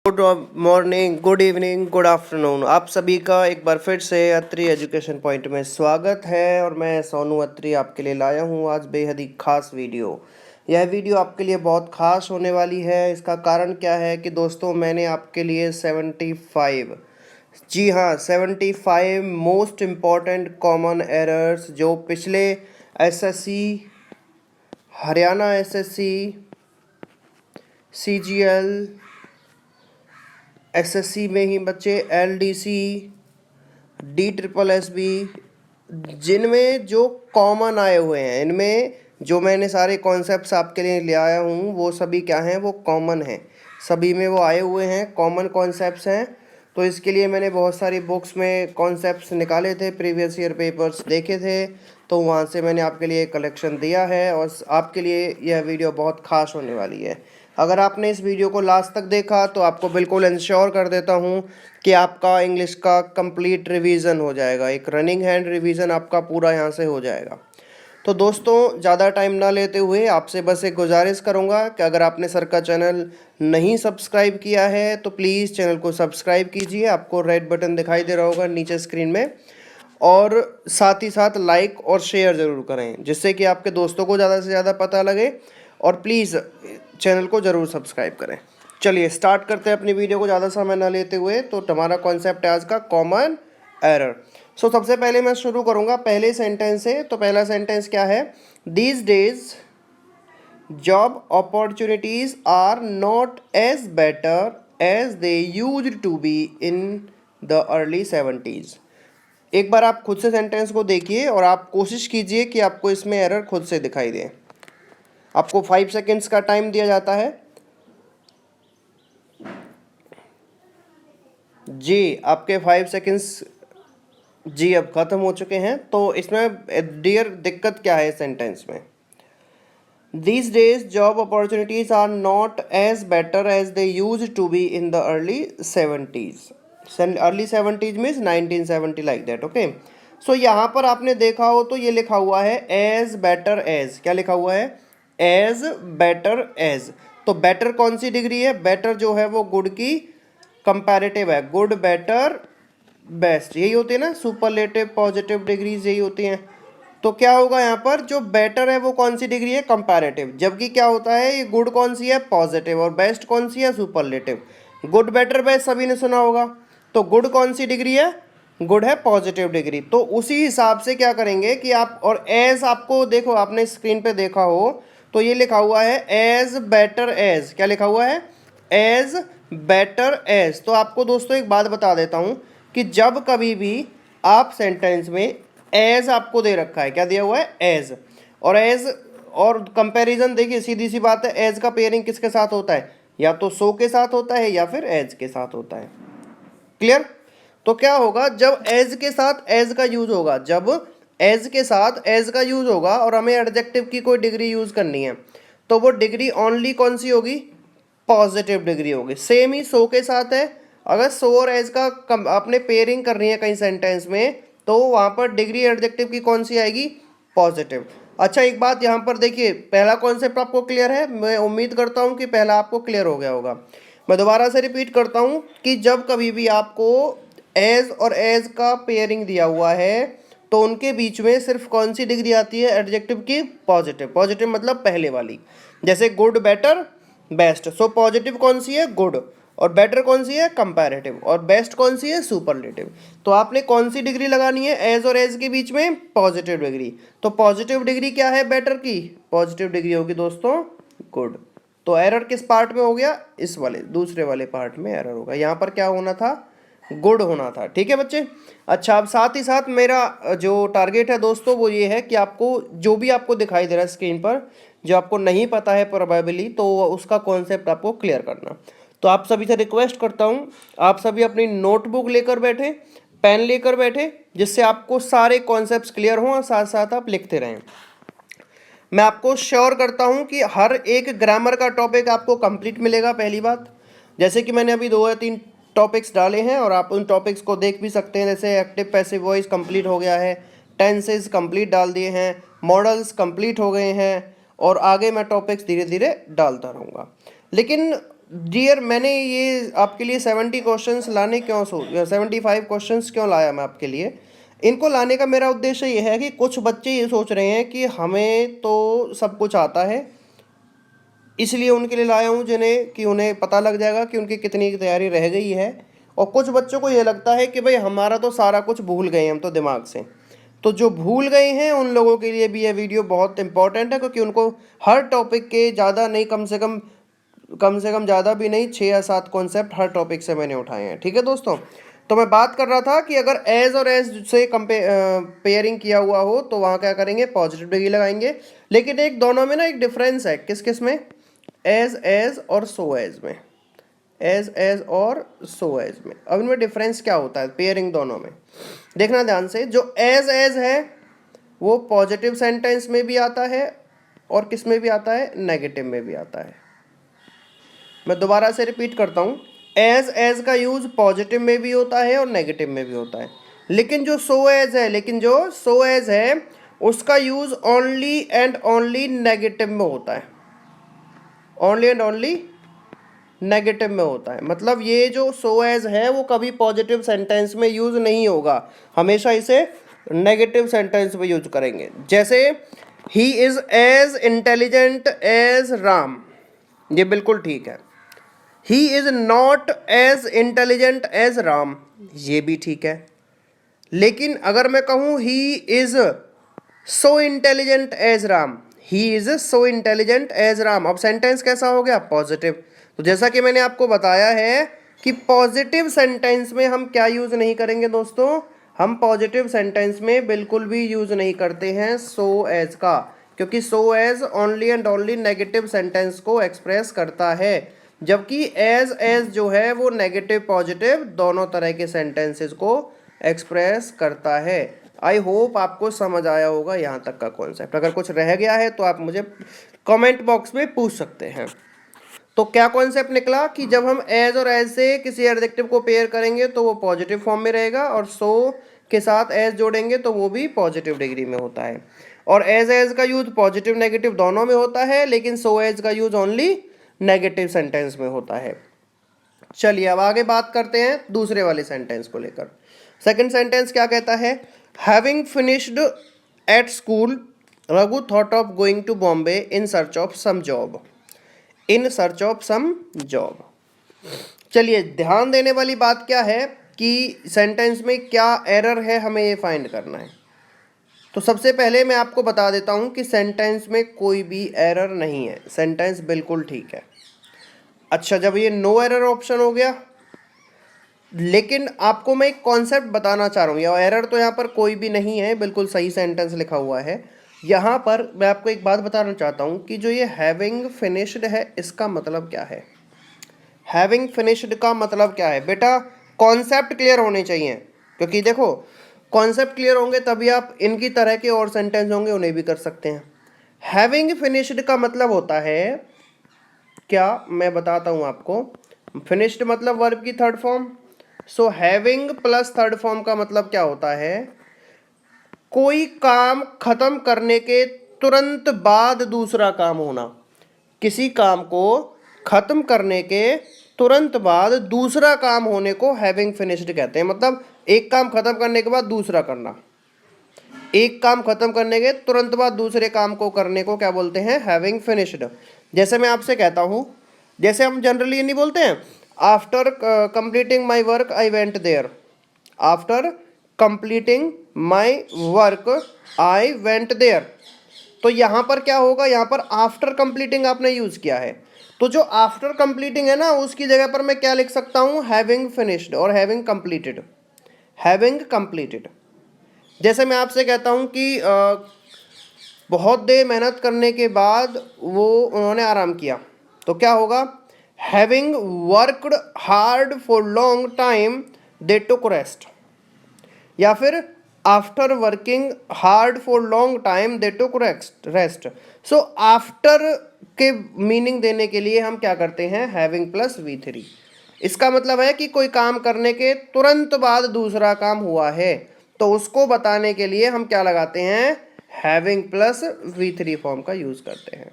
Good morning, good evening, good afternoon. आप सभी का एक बार फिर से अत्री एजुकेशन पॉइंट में स्वागत है और मैं सोनू अत्री आपके लिए लाया हूँ आज बेहद ही खास वीडियो। यह वीडियो आपके लिए बहुत खास होने वाली है। इसका कारण क्या है कि दोस्तों मैंने आपके लिए 75, जी हाँ 75 मोस्ट इम्पॉर्टेंट कॉमन एरर्स जो पिछले SSC, Haryana SSC, CGL, SSC में ही बच्चे एलडीसी, DSSB, जिनमें जो कॉमन आए हुए हैं, इनमें जो मैंने सारे कॉन्सेप्ट्स आपके लिए ले आया हूँ वो सभी क्या हैं, वो कॉमन हैं। सभी में वो आए हुए हैं, कॉमन कॉन्सेप्ट्स हैं। तो इसके लिए मैंने बहुत सारी बुक्स में कॉन्सेप्ट्स निकाले थे, प्रीवियस ईयर पेपर्स देखे थे, तो वहाँ से मैंने आपके लिए कलेक्शन दिया है और आपके लिए यह वीडियो बहुत खास होने वाली है। अगर आपने इस वीडियो को लास्ट तक देखा तो आपको बिल्कुल इंश्योर कर देता हूँ कि आपका इंग्लिश का कंप्लीट रिवीजन हो जाएगा। एक रनिंग हैंड रिवीजन आपका पूरा यहाँ से हो जाएगा। तो दोस्तों ज़्यादा टाइम ना लेते हुए आपसे बस एक गुजारिश करूँगा कि अगर आपने सर का चैनल नहीं सब्सक्राइब किया है तो प्लीज़ चैनल को सब्सक्राइब कीजिए। आपको रेड बटन दिखाई दे रहा होगा नीचे स्क्रीन में, और साथ ही साथ लाइक और शेयर ज़रूर करें जिससे कि आपके दोस्तों को ज़्यादा से ज़्यादा पता लगे, और प्लीज़ चैनल को ज़रूर सब्सक्राइब करें। चलिए स्टार्ट करते हैं अपनी वीडियो को ज़्यादा समय ना लेते हुए। तो हमारा कॉन्सेप्ट है आज का कॉमन एरर। सो सबसे पहले मैं शुरू करूँगा पहले सेंटेंस से। तो पहला सेंटेंस क्या है, these days job opportunities are not as better as they used to be in the early 70s। एक बार आप खुद से सेंटेंस को देखिए और आप कोशिश कीजिए कि आपको इसमें एरर खुद से दिखाई दे। आपको 5 सेकेंड्स का टाइम दिया जाता है। जी आपके 5 सेकेंड्स जी अब ख़त्म हो चुके हैं। तो इसमें डियर दिक्कत क्या है सेंटेंस में, These days job opportunities are not as better as they used to be in the early 70s. Early 70s means 1970 like that, okay? So यहाँ पर आपने देखा हो तो ये लिखा हुआ है as better as। क्या लिखा हुआ है, as better as। तो better कौन सी डिग्री है, better जो है वो good की कंपैरेटिव है। good, better, best यही होती है ना, सुपरलेटिव, पॉजिटिव डिग्रीज यही होती हैं। तो क्या होगा यहाँ पर, जो बेटर है वो कौन सी डिग्री है, कंपैरेटिव। जबकि क्या होता है, ये गुड कौन सी है, पॉजिटिव, और बेस्ट कौन सी है, सुपरलेटिव। गुड, बेटर, बेस्ट सभी ने सुना होगा। तो गुड कौन सी डिग्री है, गुड है पॉजिटिव डिग्री। तो उसी हिसाब से क्या करेंगे कि आप, और एज आपको देखो, आपने स्क्रीन पे देखा हो तो ये लिखा हुआ है एज बेटर एज। क्या लिखा हुआ है, एज बेटर एज। तो आपको दोस्तों एक बात बता देता हूँ कि जब कभी भी आप सेंटेंस में एज आपको दे रखा है, क्या दिया हुआ है, एज, और एज और कंपैरिजन, देखिए सीधी सी बात है, एज का पेयरिंग किसके साथ होता है, या तो सो के साथ होता है या फिर एज के साथ होता है। क्लियर। तो क्या होगा, जब एज के साथ एज का यूज होगा, जब एज के साथ एज का यूज होगा और हमें एडजेक्टिव की कोई डिग्री यूज करनी है, तो वो डिग्री ओनली कौन सी होगी, पॉजिटिव डिग्री होगी। सेम ही सो के साथ है, अगर सो और एज का आपने पेयरिंग करनी है कहीं सेंटेंस में, तो वहाँ पर डिग्री एडजेक्टिव की कौन सी आएगी, पॉजिटिव। अच्छा एक बात यहाँ पर देखिए, पहला कॉन्सेप्ट आपको क्लियर है, मैं उम्मीद करता हूँ कि पहला आपको क्लियर हो गया होगा। मैं दोबारा से रिपीट करता हूँ कि जब कभी भी आपको एज और एज का पेयरिंग दिया हुआ है तो उनके बीच में सिर्फ कौन सी डिग्री आती है, एडजेक्टिव की, पॉजिटिव। पॉजिटिव मतलब पहले वाली, जैसे good, better, best. So positive कौन सी है, गुड, और बेटर कौन सी है, कंपैरेटिव, और बेस्ट कौन सी है, सुपरलेटिव। तो आपने कौन सी डिग्री लगानी है, एज और एज के बीच में, पॉजिटिव डिग्री। तो पॉजिटिव डिग्री क्या है, बेटर की, पॉजिटिव डिग्री होगी दोस्तों गुड। तो एरर किस पार्ट में हो गया, इस वाले दूसरे वाले पार्ट में एरर होगा। यहाँ पर क्या होना था, गुड होना था। ठीक है बच्चे। अच्छा अब साथ ही साथ मेरा जो टारगेट है दोस्तों वो ये है कि आपको जो भी आपको दिखाई दे रहा है स्क्रीन पर, जो आपको नहीं पता है प्रोबेबली, तो उसका कॉन्सेप्ट आपको क्लियर करना। तो आप सभी से रिक्वेस्ट करता हूँ, आप सभी अपनी नोटबुक लेकर बैठे, पेन लेकर बैठे, जिससे आपको सारे कॉन्सेप्ट्स क्लियर हों और साथ साथ आप लिखते रहें। मैं आपको श्योर करता हूँ कि हर एक ग्रामर का टॉपिक आपको कंप्लीट मिलेगा। पहली बात, जैसे कि मैंने अभी 2 या 3 टॉपिक्स डाले हैं और आप उन टॉपिक्स को देख भी सकते हैं। जैसे एक्टिव पैसिव वॉइस कंप्लीट हो गया है, टेंसेस कंप्लीट डाल दिए हैं, मॉडल्स कंप्लीट हो गए हैं, और आगे मैं टॉपिक्स धीरे धीरे डालता रहूँगा। लेकिन डियर, मैंने ये आपके लिए 70 क्वेश्चंस लाने क्यों 75 क्वेश्चंस क्यों लाया मैं आपके लिए? इनको लाने का मेरा उद्देश्य ये है कि कुछ बच्चे ये सोच रहे हैं कि हमें तो सब कुछ आता है, इसलिए उनके लिए लाया हूँ जिन्हें कि उन्हें पता लग जाएगा कि उनकी कितनी तैयारी रह गई है। और कुछ बच्चों को ये लगता है कि भाई हमारा तो सारा कुछ भूल गए हम तो दिमाग से। तो जो भूल गए हैं उन लोगों के लिए भी यह वीडियो बहुत इंपॉर्टेंट है, क्योंकि उनको हर टॉपिक के ज़्यादा नहीं, कम से कम ज़्यादा भी नहीं, 6 या 7 कॉन्सेप्ट हर टॉपिक से मैंने उठाए हैं। ठीक है दोस्तों, तो मैं बात कर रहा था कि अगर एज और एज से पेयरिंग किया हुआ हो तो वहाँ क्या करेंगे, पॉजिटिव डिग्री लगाएंगे। लेकिन एक दोनों में ना एक डिफरेंस है, किस किस में, एज और सो एज में, एज और सो एज में। अब इनमें डिफरेंस क्या होता है पेयरिंग दोनों में, देखना ध्यान से। जो एज है वो पॉजिटिव सेंटेंस में भी आता है और किस में भी आता है, नेगेटिव में भी आता है। मैं दोबारा से रिपीट करता हूँ, एज का यूज पॉजिटिव में भी होता है और नेगेटिव में भी होता है। लेकिन जो सो एज है उसका use only and only negative में होता है, ओनली एंड ओनली नेगेटिव में होता है। मतलब ये जो सो एज है वो कभी पॉजिटिव सेंटेंस में यूज नहीं होगा, हमेशा इसे नेगेटिव सेंटेंस में यूज करेंगे। जैसे he is as intelligent as Ram, ये बिल्कुल ठीक है। He is not as intelligent as Ram, ये भी ठीक है। लेकिन अगर मैं कहूं he is so intelligent as Ram, he is so intelligent as Ram, अब सेंटेंस कैसा हो गया, पॉजिटिव। तो जैसा कि मैंने आपको बताया है कि पॉजिटिव सेंटेंस में हम क्या यूज नहीं करेंगे दोस्तों, हम पॉजिटिव सेंटेंस में बिल्कुल भी यूज नहीं करते हैं सो एज का, क्योंकि so as only and only negative sentence को एक्सप्रेस करता है, जबकि एज जो है वो नेगेटिव पॉजिटिव दोनों तरह के सेंटेंसेस को एक्सप्रेस करता है। आई होप आपको समझ आया होगा यहाँ तक का कॉन्सेप्ट। अगर कुछ रह गया है तो आप मुझे कमेंट बॉक्स में पूछ सकते हैं। तो क्या कॉन्सेप्ट निकला कि जब हम एज और एज से किसी एडजेक्टिव को पेयर करेंगे तो वो पॉजिटिव फॉर्म में रहेगा, और सो के साथ एज जोड़ेंगे तो वो भी पॉजिटिव डिग्री में होता है। और एज का यूज पॉजिटिव नेगेटिव दोनों में होता है, लेकिन सो एज का यूज ओनली नेगेटिव सेंटेंस में होता है। चलिए अब आगे बात करते हैं दूसरे वाले सेंटेंस को लेकर। सेकंड सेंटेंस क्या कहता है, having finished at school Raghu thought of going to Bombay in search of some job, in search of some job. चलिए ध्यान देने वाली बात क्या है कि सेंटेंस में क्या एरर है, हमें ये फाइंड करना है। तो सबसे पहले मैं आपको बता देता हूं कि सेंटेंस में कोई भी एरर नहीं है, सेंटेंस बिल्कुल ठीक है। अच्छा, जब ये नो एरर ऑप्शन हो गया, लेकिन आपको मैं एक कॉन्सेप्ट बताना चाह रहा हूँ, या एरर तो यहाँ पर कोई भी नहीं है, बिल्कुल सही सेंटेंस लिखा हुआ है। यहाँ पर मैं आपको एक बात बताना चाहता हूँ कि जो ये हैविंग फिनिश्ड है इसका मतलब क्या है। हैविंग फिनिश्ड का मतलब क्या है बेटा, कॉन्सेप्ट क्लियर होने चाहिए, क्योंकि देखो कॉन्सेप्ट क्लियर होंगे तभी आप इनकी तरह के और सेंटेंस होंगे उन्हें भी कर सकते हैं। हैविंग फिनिश्ड का मतलब होता है क्या, मैं बताता हूँ आपको। फिनिश्ड मतलब वर्ब की third form, so having plus third form का मतलब क्या होता है, कोई काम खत्म करने के तुरंत बाद दूसरा काम होना। किसी काम को खत्म करने के तुरंत बाद दूसरा काम होने को हैविंग फिनिश्ड कहते हैं। मतलब एक काम खत्म करने के बाद दूसरा करना, एक काम खत्म करने के तुरंत बाद दूसरे काम को करने को क्या बोलते हैं, हैविंग फिनिश्ड। जैसे मैं आपसे कहता हूँ, जैसे हम जनरली ये नहीं बोलते हैं, after completing my work I went there, after completing my work I went there. तो यहाँ पर क्या होगा, यहाँ पर आफ्टर कंप्लीटिंग आपने यूज़ किया है, तो जो आफ्टर कंप्लीटिंग है ना उसकी जगह पर मैं क्या लिख सकता हूँ, हैविंग फिनिश्ड और हैविंग कंप्लीटेड, हैविंग कंप्लीटेड। जैसे मैं आपसे कहता हूँ कि बहुत देर मेहनत करने के बाद वो उन्होंने आराम किया, तो क्या होगा, having worked hard for long time they took rest. या फिर after working hard for long time they took rest. So after के मीनिंग देने के लिए हम क्या करते हैं, हैविंग प्लस V3। इसका मतलब है कि कोई काम करने के तुरंत बाद दूसरा काम हुआ है, तो उसको बताने के लिए हम क्या लगाते हैं, हैविंग प्लस V3 फॉर्म का यूज करते हैं।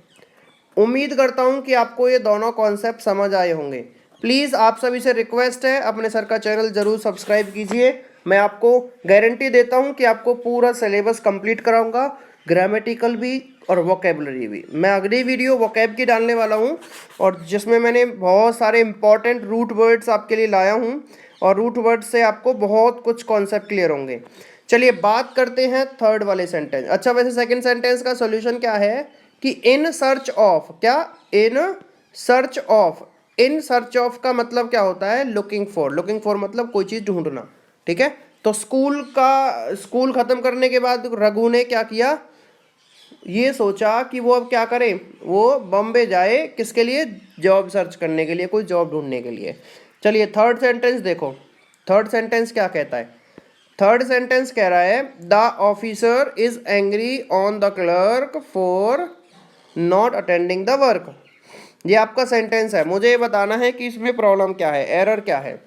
उम्मीद करता हूँ कि आपको ये दोनों कॉन्सेप्ट समझ आए होंगे। प्लीज़ आप सभी से रिक्वेस्ट है, अपने सर का चैनल ज़रूर सब्सक्राइब कीजिए। मैं आपको गारंटी देता हूँ कि आपको पूरा सिलेबस कंप्लीट कराऊंगा, ग्रामेटिकल भी और वोकेबलरी भी। मैं अगली वीडियो वोकेब की डालने वाला हूँ, और जिसमें मैंने बहुत सारे इंपॉर्टेंट रूट वर्ड्स आपके लिए लाया हूँ, और रूट वर्ड्स से आपको बहुत कुछ कॉन्सेप्ट क्लियर होंगे। चलिए बात करते हैं थर्ड वाले सेंटेंस। अच्छा, वैसे सेकंड सेंटेंस का सॉल्यूशन क्या है कि इन सर्च ऑफ, क्या इन search of, in search of का मतलब क्या होता है, लुकिंग फॉर। लुकिंग फॉर मतलब कोई चीज़ ढूंढना, ठीक है। तो स्कूल खत्म करने के बाद रघु ने क्या किया, ये सोचा कि वो अब क्या करे, वो बॉम्बे जाए, किसके लिए, जॉब सर्च करने के लिए, कोई जॉब ढूंढने के लिए। चलिए थर्ड सेंटेंस देखो, थर्ड सेंटेंस क्या कहता है। थर्ड सेंटेंस कह रहा है the officer is angry on the clerk for not attending the work. ये आपका सेंटेंस है, मुझे ये बताना है कि इसमें प्रॉब्लम क्या है, एरर क्या है।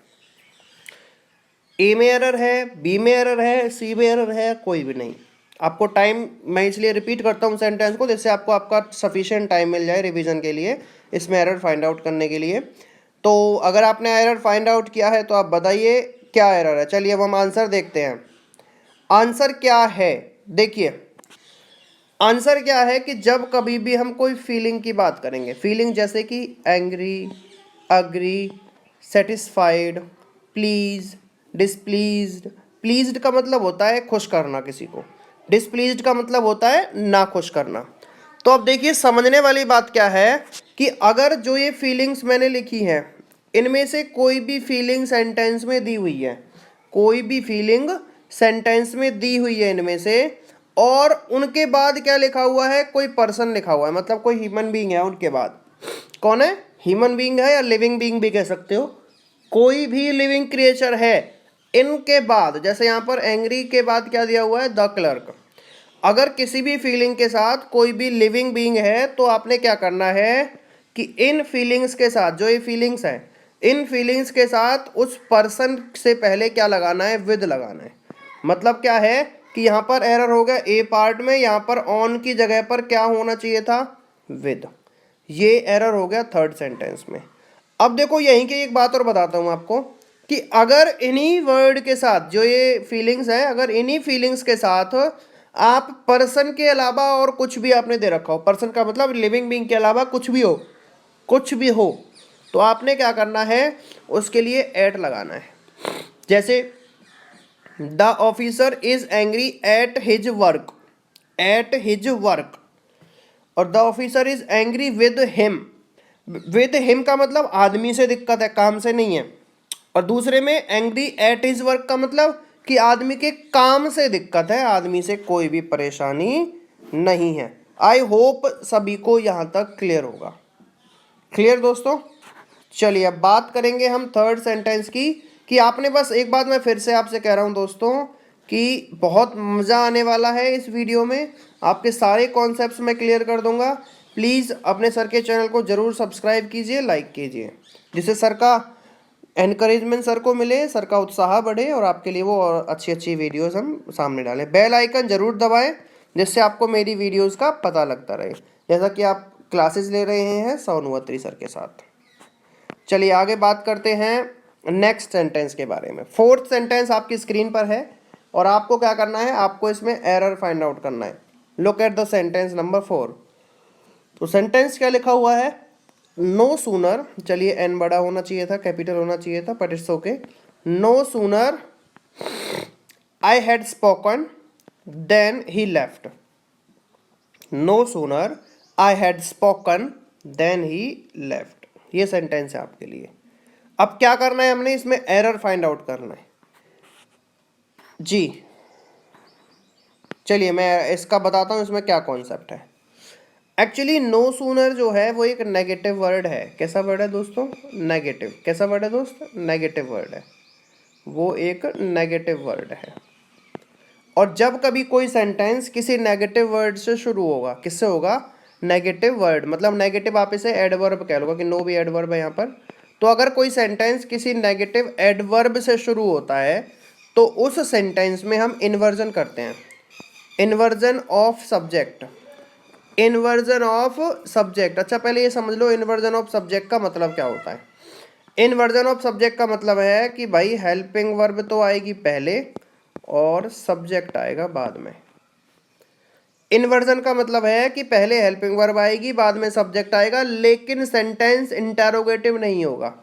ए में एरर है, बी में एरर है, सी में एरर है, कोई भी नहीं। आपको टाइम, मैं इसलिए रिपीट करता हूँ सेंटेंस को, जिससे आपको आपका सफिशिएंट टाइम मिल जाए रिवीजन के लिए, इसमें एरर फाइंड आउट करने के लिए। तो अगर आपने एरर फाइंड आउट किया है तो आप बताइए क्या एरर है। चलिए अब हम आंसर देखते हैं। आंसर क्या है, देखिए आंसर क्या है कि जब कभी भी हम कोई फीलिंग की बात करेंगे, फीलिंग जैसे कि angry, agree, satisfied, please, displeased. Pleased का मतलब होता है खुश करना किसी को, डिसप्लीज्ड का मतलब होता है ना खुश करना। तो अब देखिए समझने वाली बात क्या है कि अगर जो ये फीलिंग्स मैंने लिखी हैं, इनमें से कोई भी फीलिंग सेंटेंस में दी हुई है, कोई भी फीलिंग सेंटेंस में दी हुई है इनमें से, और उनके बाद क्या लिखा हुआ है, कोई पर्सन लिखा हुआ है, मतलब कोई ह्यूमन बीइंग है उनके बाद, कौन है, ह्यूमन बीइंग है या लिविंग बीइंग भी कह सकते हो, कोई भी लिविंग क्रिएचर है, इनके बाद, जैसे यहाँ पर एंग्री के बाद क्या दिया हुआ है, द क्लर्क। अगर किसी भी फीलिंग के साथ कोई भी लिविंग बीइंग है तो आपने क्या करना है कि इन फीलिंग्स के साथ, जो ये फीलिंग्स हैं, इन फीलिंग्स के साथ उस पर्सन से पहले क्या लगाना है, विद लगाना है। मतलब क्या है कि यहाँ पर एरर हो गया ए पार्ट में, यहाँ पर ऑन की जगह पर क्या होना चाहिए था, विद। ये एरर हो गया थर्ड सेंटेंस में। अब देखो यहीं की एक बात और बताता हूँ आपको कि अगर इन्हीं वर्ड के साथ, जो ये फीलिंग्स है, अगर इन्हीं फीलिंग्स के साथ आप पर्सन के अलावा और कुछ भी आपने दे रखा हो, पर्सन का मतलब लिविंग बीइंग के अलावा कुछ भी हो, कुछ भी हो, तो आपने क्या करना है, उसके लिए एट लगाना है। जैसे the officer is angry at his work, at his work, और the officer is angry with him. With him का मतलब आदमी से दिक्कत है, काम से नहीं है। और दूसरे में एंग्री एट हिज वर्क का मतलब कि आदमी के काम से दिक्कत है, आदमी से कोई भी परेशानी नहीं है। आई होप सभी को यहाँ तक क्लियर होगा। क्लियर दोस्तों। चलिए अब बात करेंगे हम थर्ड सेंटेंस की, कि आपने बस एक बात मैं फिर से आपसे कह रहा हूँ दोस्तों कि बहुत मज़ा आने वाला है इस वीडियो में, आपके सारे कॉन्सेप्ट्स मैं क्लियर कर दूंगा। प्लीज़ अपने सर के चैनल को ज़रूर सब्सक्राइब कीजिए, लाइक कीजिए, जिससे सर का एनकरेजमेंट सर को मिले, सर का उत्साह बढ़े, और आपके लिए वो और अच्छी अच्छी वीडियोस हम सामने डालें। बेल आइकन ज़रूर दबाएं, जिससे आपको मेरी वीडियोस का पता लगता रहे, जैसा कि आप क्लासेस ले रहे हैं सोनवत्री सर के साथ। चलिए आगे बात करते हैं नेक्स्ट सेंटेंस के बारे में। फोर्थ सेंटेंस आपकी स्क्रीन पर है, और आपको क्या करना है, आपको इसमें एरर फाइंड आउट करना है। Look at the sentence number 4। तो सेंटेंस क्या लिखा हुआ है, नो सूनर, चलिए एन बड़ा होना चाहिए था, कैपिटल होना चाहिए था, but it's okay. No sooner I had spoken then he left. No sooner I had spoken then he left. ये सेंटेंस है आपके लिए। अब क्या करना है, हमने इसमें एरर फाइंड आउट करना है जी। चलिए मैं इसका बताता हूं इसमें क्या कॉन्सेप्ट है। एक्चुअली नो सूनर जो है वो एक नेगेटिव वर्ड है। कैसा वर्ड है दोस्तों, नेगेटिव। कैसा वर्ड है दोस्त, नेगेटिव वर्ड है, वो एक नेगेटिव वर्ड है। और जब कभी कोई सेंटेंस किसी नेगेटिव वर्ड से शुरू होगा, किससे होगा, नेगेटिव वर्ड, मतलब नेगेटिव आप इसे एडवर्ब कह लो कि नो भी एडवर्ब है यहाँ पर। तो अगर कोई सेंटेंस किसी नेगेटिव एडवर्ब से शुरू होता है तो उस सेंटेंस में हम इन्वर्जन करते हैं, inversion of subject. Inversion of subject. अच्छा पहले ये समझ लो इन्वर्जन ऑफ सब्जेक्ट का मतलब क्या होता है। इन्वर्जन ऑफ सब्जेक्ट का मतलब है कि भाई हेल्पिंग वर्ब तो आएगी पहले और सब्जेक्ट आएगा बाद में। इन्वर्जन का मतलब है कि पहले हेल्पिंग वर्ब आएगी बाद में सब्जेक्ट आएगा, लेकिन सेंटेंस इंटरोगेटिव नहीं होगा।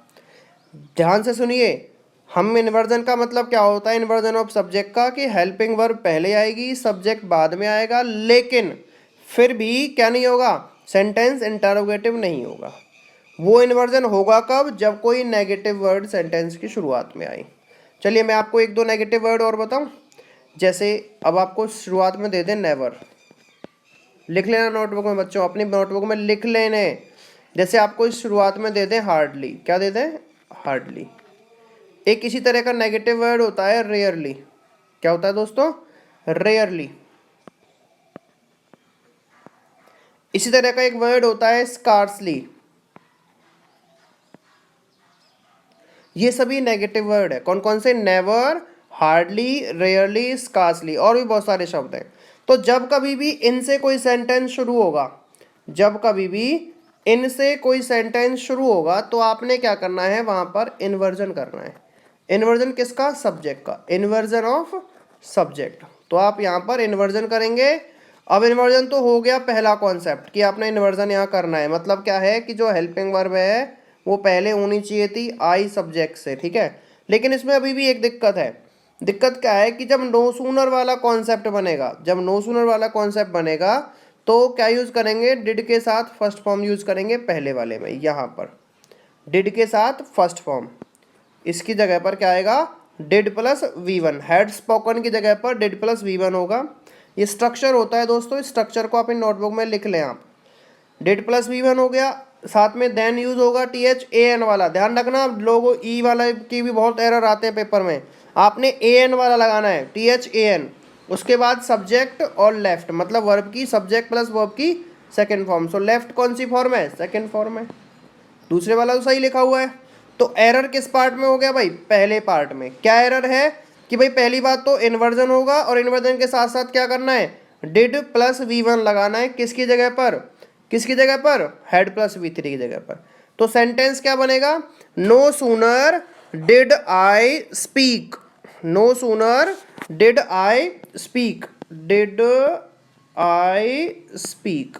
ध्यान से सुनिए, हम इन्वर्जन का मतलब क्या होता है इन्वर्जन ऑफ सब्जेक्ट का, कि हेल्पिंग वर्ब पहले आएगी सब्जेक्ट बाद में आएगा, लेकिन फिर भी क्या नहीं होगा, सेंटेंस इंटरोगेटिव नहीं होगा। वो इन्वर्जन होगा कब, जब कोई नेगेटिव वर्ड सेंटेंस की शुरुआत में आए। चलिए मैं आपको एक दो नेगेटिव वर्ड और बताऊं। जैसे अब आपको शुरुआत में दे दें नेवर, लिख लेना नोटबुक में बच्चों, अपनी नोटबुक में लिख लेने। जैसे आपको इस शुरुआत में दे दें हार्डली, क्या दे दें, हार्डली। एक इसी तरह का नेगेटिव वर्ड होता है रेयरली। क्या होता है दोस्तों, रेयरली। इसी तरह का एक वर्ड होता है स्कार्सली। ये सभी नेगेटिव वर्ड है। कौन कौन से, नेवर, हार्डली, रेयरली, स्कार्सली, और भी बहुत सारे शब्द हैं। तो जब कभी भी इनसे कोई सेंटेंस शुरू होगा, जब कभी भी इनसे कोई सेंटेंस शुरू होगा तो आपने क्या करना है, वहां पर इन्वर्जन करना है। इन्वर्जन किसका, सब्जेक्ट का, इन्वर्जन ऑफ सब्जेक्ट। तो आप यहाँ पर इन्वर्जन करेंगे। अब इन्वर्जन तो हो गया पहला कॉन्सेप्ट कि आपने इन्वर्जन यहाँ करना है। मतलब क्या है कि जो हेल्पिंग वर्ब है वो पहले होनी चाहिए थी आई सब्जेक्ट से, ठीक है। लेकिन इसमें अभी भी एक दिक्कत है। दिक्कत क्या है कि जब नो सूनर वाला कॉन्सेप्ट बनेगा, जब नो सूनर वाला कॉन्सेप्ट बनेगा तो क्या यूज़ करेंगे, डिड के साथ फर्स्ट फॉर्म यूज़ करेंगे पहले वाले में। यहाँ पर डिड के साथ फर्स्ट फॉर्म, इसकी जगह पर क्या आएगा, did plus V1। Had spoken की जगह पर डिड प्लस V1 होगा। ये स्ट्रक्चर होता है दोस्तों, इस स्ट्रक्चर को अपनी नोटबुक में लिख लें आप। डिड प्लस V1 हो गया, साथ में देन यूज होगा THAN वाला। ध्यान रखना लोगों ई वाला की भी बहुत एरर आते हैं पेपर में, आपने AN वाला लगाना है, THAN। उसके बाद सब्जेक्ट और लेफ्ट, मतलब वर्ब की सब्जेक्ट प्लस वर्ब की सेकेंड फॉर्म। सो लेफ्ट कौन सी फॉर्म है, सेकेंड फॉर्म है। दूसरे वाला तो सही लिखा हुआ है। तो एरर किस पार्ट में हो गया भाई, पहले पार्ट में। क्या एरर है कि भाई पहली बात तो इन्वर्जन होगा और इन्वर्जन के साथ साथ क्या करना है, डिड प्लस V1 लगाना है। किसकी जगह पर, किसकी जगह पर, हैड प्लस V3 की जगह पर। तो सेंटेंस क्या बनेगा, no sooner did I speak, no sooner did I speak, did I speak.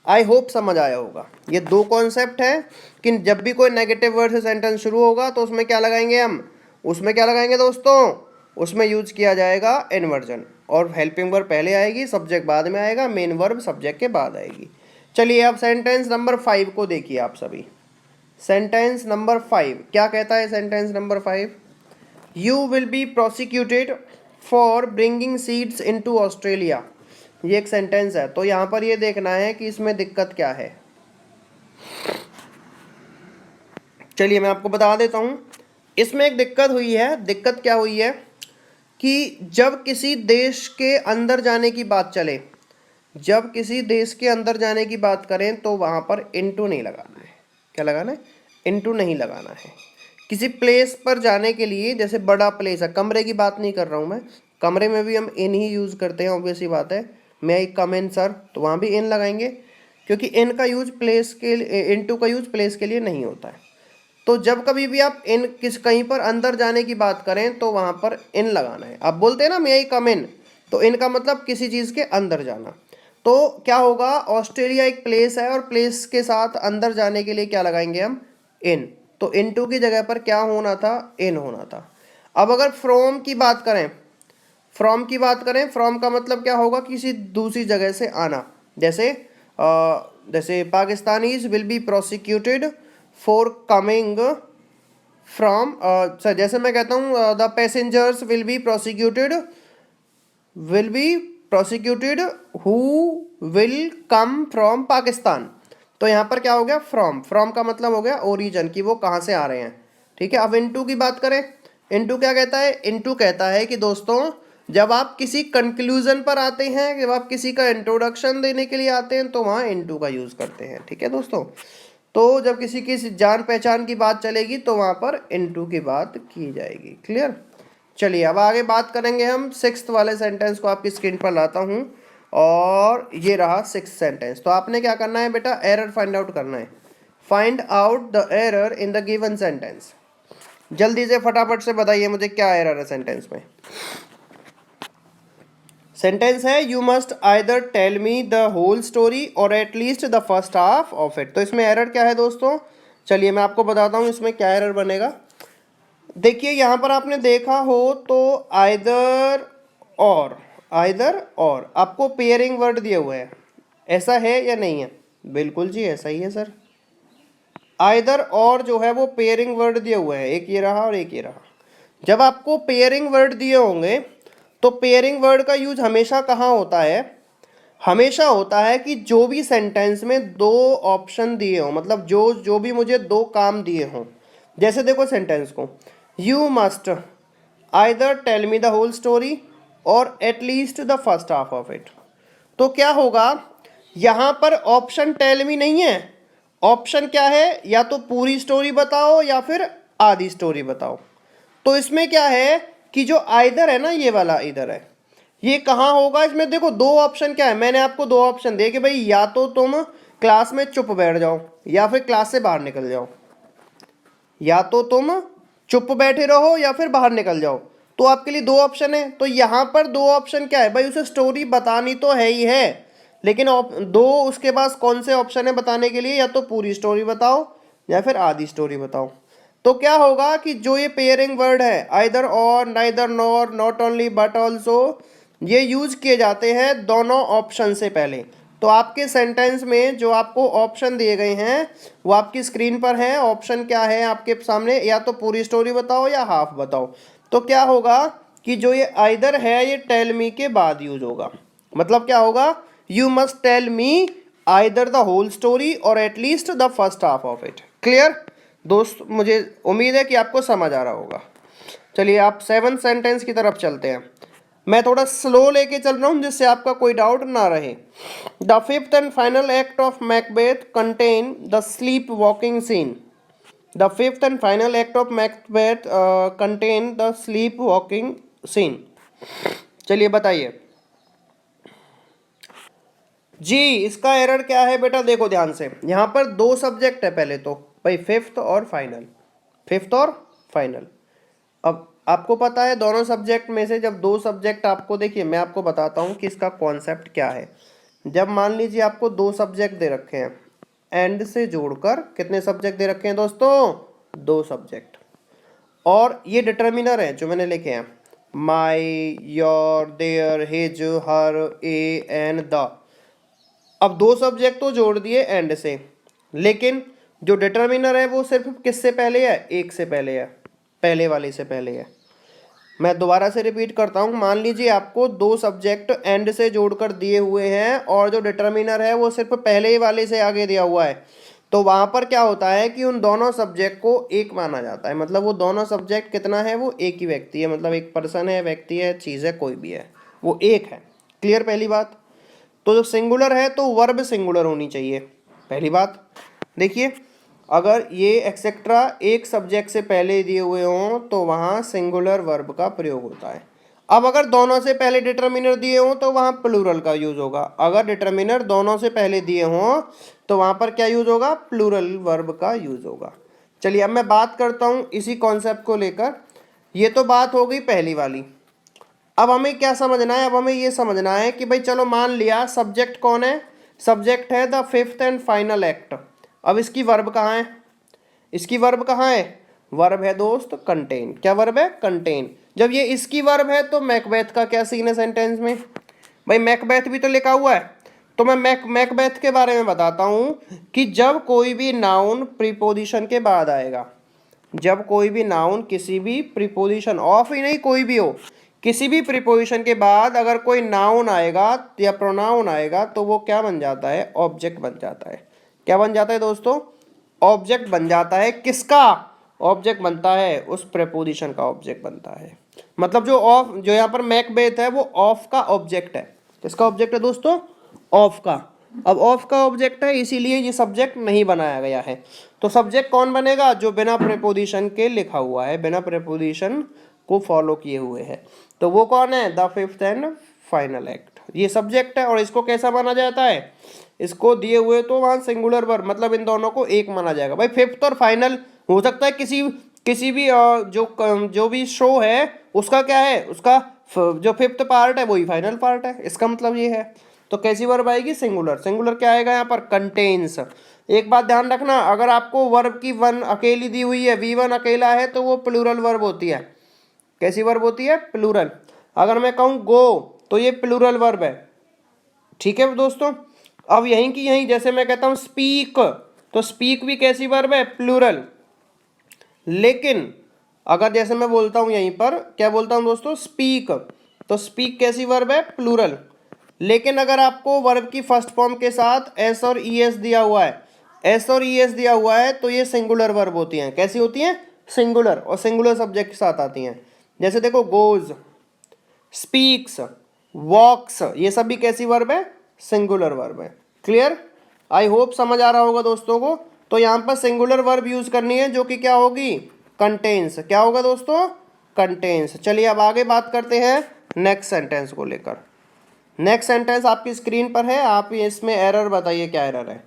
I hope समझ आया होगा। ये दो कॉन्सेप्ट है कि जब भी कोई नेगेटिव वर्ड से सेंटेंस शुरू होगा तो उसमें क्या लगाएंगे हम, उसमें क्या लगाएंगे दोस्तों, उसमें यूज किया जाएगा इन्वर्जन। और हेल्पिंग वर्ब पहले आएगी, सब्जेक्ट बाद में आएगा, मेन वर्ब सब्जेक्ट के बाद आएगी। चलिए अब सेंटेंस नंबर 5 को देखिए आप सभी। सेंटेंस नंबर 5 क्या कहता है, sentence number 5, you will be prosecuted for bringing seeds into Australia. ये एक सेंटेंस है। तो यहाँ पर ये देखना है कि इसमें दिक्कत क्या है। चलिए मैं आपको बता देता हूँ। इसमें एक दिक्कत हुई है। दिक्कत क्या हुई है कि जब किसी देश के अंदर जाने की बात चले, जब किसी देश के अंदर जाने की बात करें तो वहाँ पर इनटू नहीं लगाना है। क्या लगाना है, इनटू नहीं लगाना है। किसी प्लेस पर जाने के लिए, जैसे बड़ा प्लेस है, कमरे की बात नहीं कर रहा हूँ मैं, कमरे में भी हम इन ही यूज़ करते हैं, ऑब्वियस ही बात है। मैं आई कम इन सर, तो वहाँ भी इन लगाएंगे, क्योंकि इन का यूज प्लेस के लिए, इनटू का यूज प्लेस के लिए नहीं होता है। तो जब कभी भी आप इन किस कहीं पर अंदर जाने की बात करें तो वहाँ पर इन लगाना है। आप बोलते हैं ना मे आई कम इन, तो इन का मतलब किसी चीज़ के अंदर जाना। तो क्या होगा, ऑस्ट्रेलिया एक प्लेस है और प्लेस के साथ अंदर जाने के लिए क्या लगाएंगे हम, इन। तो इनटू की जगह पर क्या होना था, इन होना था। अब अगर फ्रॉम की बात करें, फ्रॉम की बात करें, फ्रॉम का मतलब क्या होगा, किसी दूसरी जगह से आना। जैसे जैसे Pakistanis will be prosecuted for coming from, जैसे मैं कहता हूँ the passengers will be prosecuted who will come from Pakistan. तो यहाँ पर क्या हो गया, फ्रॉम। फ्रॉम का मतलब हो गया ओरिजिन, कि वो कहाँ से आ रहे हैं, ठीक है। अब इनटू की बात करें, इनटू क्या कहता है, इनटू कहता है कि दोस्तों जब आप किसी कंक्लूजन पर आते हैं, जब आप किसी का इंट्रोडक्शन देने के लिए आते हैं तो वहाँ इनटू का यूज़ करते हैं, ठीक है दोस्तों। तो जब किसी की जान पहचान की बात चलेगी तो वहाँ पर इनटू की बात की जाएगी। क्लियर। चलिए अब आगे बात करेंगे हम सिक्स्थ वाले सेंटेंस को आपकी स्क्रीन पर लाता हूँ, और ये रहा सिक्स्थ सेंटेंस। तो आपने क्या करना है बेटा, एरर फाइंड आउट करना है। Find out the error in the given sentence. जल्दी से फटाफट से बताइए मुझे क्या एरर है सेंटेंस में। सेंटेंस है you must either tell me the whole story और at least the first half of it. तो इसमें एरर क्या है दोस्तों, चलिए मैं आपको बताता हूँ इसमें क्या एरर बनेगा। देखिए यहाँ पर आपने देखा हो तो आइदर और आपको पेयरिंग वर्ड दिए हुए हैं, ऐसा है या नहीं है? बिल्कुल जी ऐसा ही है सर। आइदर और जो है वो पेयरिंग वर्ड दिए हुए हैं, एक ये रहा और एक ये रहा। जब आपको पेयरिंग वर्ड दिए होंगे तो पेयरिंग वर्ड का यूज हमेशा कहाँ होता है? हमेशा होता है कि जो भी सेंटेंस में दो ऑप्शन दिए हों, मतलब जो भी मुझे दो काम दिए हों। जैसे देखो सेंटेंस को, you must either tell me the whole story और at least the first half of it. तो क्या होगा, यहाँ पर ऑप्शन टेल मी नहीं है, ऑप्शन क्या है, या तो पूरी स्टोरी बताओ या फिर आधी स्टोरी बताओ। तो इसमें क्या है कि जो आइदर है ना, ये वाला इधर है, ये कहाँ होगा? इसमें देखो दो ऑप्शन क्या है, मैंने आपको दो ऑप्शन दिए कि भाई या तो तुम क्लास में चुप बैठ जाओ या फिर क्लास से बाहर निकल जाओ, या तो तुम चुप बैठे रहो या फिर बाहर निकल जाओ। तो आपके लिए दो ऑप्शन है। तो यहाँ पर दो ऑप्शन क्या है भाई, उसे स्टोरी बतानी तो है ही है, लेकिन दो उसके पास कौन से ऑप्शन है बताने के लिए, या तो पूरी स्टोरी बताओ या फिर आधी स्टोरी बताओ। तो क्या होगा कि जो ये पेयरिंग वर्ड है आइदर और, neither nor, not only but also, ये यूज किए जाते हैं दोनों ऑप्शन से पहले। तो आपके सेंटेंस में जो आपको ऑप्शन दिए गए हैं वो आपकी स्क्रीन पर है। ऑप्शन क्या है आपके सामने, या तो पूरी स्टोरी बताओ या हाफ बताओ। तो क्या होगा कि जो ये आइदर है ये टेल मी के बाद यूज होगा। मतलब क्या होगा, you must tell me either the whole story और at least the first half of it. Clear दोस्त, मुझे उम्मीद है कि आपको समझ आ रहा होगा। चलिए आप सेवन सेंटेंस की तरफ चलते हैं। मैं थोड़ा स्लो लेके चल रहा हूँ जिससे आपका कोई डाउट ना रहे। The fifth and final act of Macbeth contain the sleepwalking scene. The fifth and final act of Macbeth contain the sleepwalking scene. चलिए बताइए जी, इसका एरर क्या है बेटा? देखो ध्यान से, यहाँ पर दो सब्जेक्ट है पहले तो भाई, फिफ्थ और फाइनल, फिफ्थ और फाइनल। अब आपको पता है दोनों सब्जेक्ट में से जब दो सब्जेक्ट आपको, देखिए मैं आपको बताता हूँ कि इसका कॉन्सेप्ट क्या है। जब मान लीजिए आपको दो सब्जेक्ट दे रखे हैं, एंड से जोड़कर कितने सब्जेक्ट दे रखे हैं दोस्तों? दो सब्जेक्ट। और ये डिटर्मिनर है जो मैंने लिखे हैं, my, your, their, his, her, a and the. अब दो सब्जेक्ट तो जोड़ दिए एंड से, लेकिन जो डिटर्मिनर है वो सिर्फ किससे पहले है? एक से पहले है, पहले वाले से पहले है। मैं दोबारा से रिपीट करता हूँ, मान लीजिए आपको दो सब्जेक्ट एंड से जोड़कर दिए हुए हैं और जो डिटर्मिनर है वो सिर्फ पहले ही वाले से आगे दिया हुआ है, तो वहाँ पर क्या होता है कि उन दोनों सब्जेक्ट को एक माना जाता है। मतलब वो दोनों सब्जेक्ट कितना है, वो एक ही व्यक्ति है, मतलब एक पर्सन है, व्यक्ति है, चीज़ है, कोई भी है, वो एक है। क्लियर पहली बात? तो जो सिंगुलर है तो वर्ब सिंगुलर होनी चाहिए, पहली बात। देखिए अगर ये एक्सेट्रा एक सब्जेक्ट से पहले दिए हुए हों तो वहाँ सिंगुलर वर्ब का प्रयोग होता है। अब अगर दोनों से पहले डिटर्मिनर दिए हों तो वहाँ प्लूरल का यूज होगा। अगर डिटर्मिनर दोनों से पहले दिए हों तो वहाँ पर क्या यूज होगा? प्लूरल वर्ब का यूज होगा। चलिए अब मैं बात करता हूँ इसी कॉन्सेप्ट को लेकर। ये तो बात हो गई पहली वाली। अब हमें क्या समझना है? अब हमें ये समझना है कि भाई चलो मान लिया सब्जेक्ट कौन है? सब्जेक्ट है the fifth and final act. अब इसकी वर्ब कहाँ है? इसकी वर्ब कहाँ है? वर्ब है दोस्त कंटेन। क्या वर्ब है? कंटेन। जब ये इसकी वर्ब है तो मैकबेथ का क्या सीन है सेंटेंस में? भाई मैकबेथ भी तो लिखा हुआ है। तो मैं मैकबेथ के बारे में बताता हूँ कि जब कोई भी नाउन प्रीपोजिशन के बाद आएगा, जब कोई भी नाउन किसी भी प्रीपोजिशन, ऑफ ही नहीं कोई भी हो, किसी भी प्रीपोजिशन के बाद अगर कोई नाउन आएगा या प्रोनाउन आएगा तो वो क्या बन जाता है? ऑब्जेक्ट बन जाता है। क्या बन जाता है दोस्तों? ऑब्जेक्ट बन जाता है। किसका ऑब्जेक्ट बनता है? उस प्रीपोजिशन का ऑब्जेक्ट बनता है। मतलब जो ऑफ, जो यहाँ पर मैकबेथ है वो ऑफ का ऑब्जेक्ट है। किसका ऑब्जेक्ट है दोस्तों? ऑफ का। अब ऑफ का ऑब्जेक्ट है इसीलिए ये सब्जेक्ट नहीं बनाया गया है। तो सब्जेक्ट कौन बनेगा? जो बिना प्रीपोजिशन के लिखा हुआ है, बिना प्रीपोजिशन को फॉलो किए हुए है। तो वो कौन है? The fifth and final act. ये सब्जेक्ट है और इसको कैसा माना जाता है? इसको दिए हुए तो वहाँ सिंगुलर वर्ब, मतलब इन दोनों को एक माना जाएगा। भाई फिफ्थ और फाइनल हो सकता है किसी भी जो भी शो है उसका क्या है, उसका जो फिफ्थ पार्ट है वही फाइनल पार्ट है, इसका मतलब ये है। तो कैसी वर्ब आएगी? सिंगुलर। सिंगुलर क्या आएगा यहाँ पर? कंटेन्स। एक बात ध्यान रखना, अगर आपको वर्ब की वन अकेली दी हुई है, V1 अकेला है, तो वो प्लूरल वर्ब होती है। कैसी वर्ब होती है? प्लूरल। अगर मैं कहूँ गो तो ये प्लूरल वर्ब है। ठीक है दोस्तों। अब यहीं की यहीं जैसे मैं कहता हूँ स्पीक, तो स्पीक भी कैसी वर्ब है? प्लूरल। लेकिन अगर जैसे मैं बोलता हूँ यहीं पर क्या बोलता हूँ दोस्तों? स्पीक, तो स्पीक कैसी वर्ब है? प्लूरल। लेकिन अगर आपको वर्ब की फर्स्ट फॉर्म के साथ एस और ईएस दिया हुआ है, एस और ईएस दिया हुआ है, तो ये सिंगुलर वर्ब होती हैं। कैसी होती हैं? सिंगुलर, और सिंगुलर सब्जेक्ट के साथ आती हैं। जैसे देखो गोज, स्पीक्स, वॉक्स, ये सब भी कैसी वर्ब है? सिंगुलर वर्ब है। क्लियर? आई होप समझ आ रहा होगा दोस्तों को। तो यहाँ पर सिंगुलर वर्ब यूज करनी है जो कि क्या होगी? कंटेन्स। क्या होगा दोस्तों? कंटेन्स। चलिए अब आगे बात करते हैं नेक्स्ट सेंटेंस को लेकर। नेक्स्ट सेंटेंस आपकी स्क्रीन पर है, आप इसमें एरर बताइए क्या एरर है।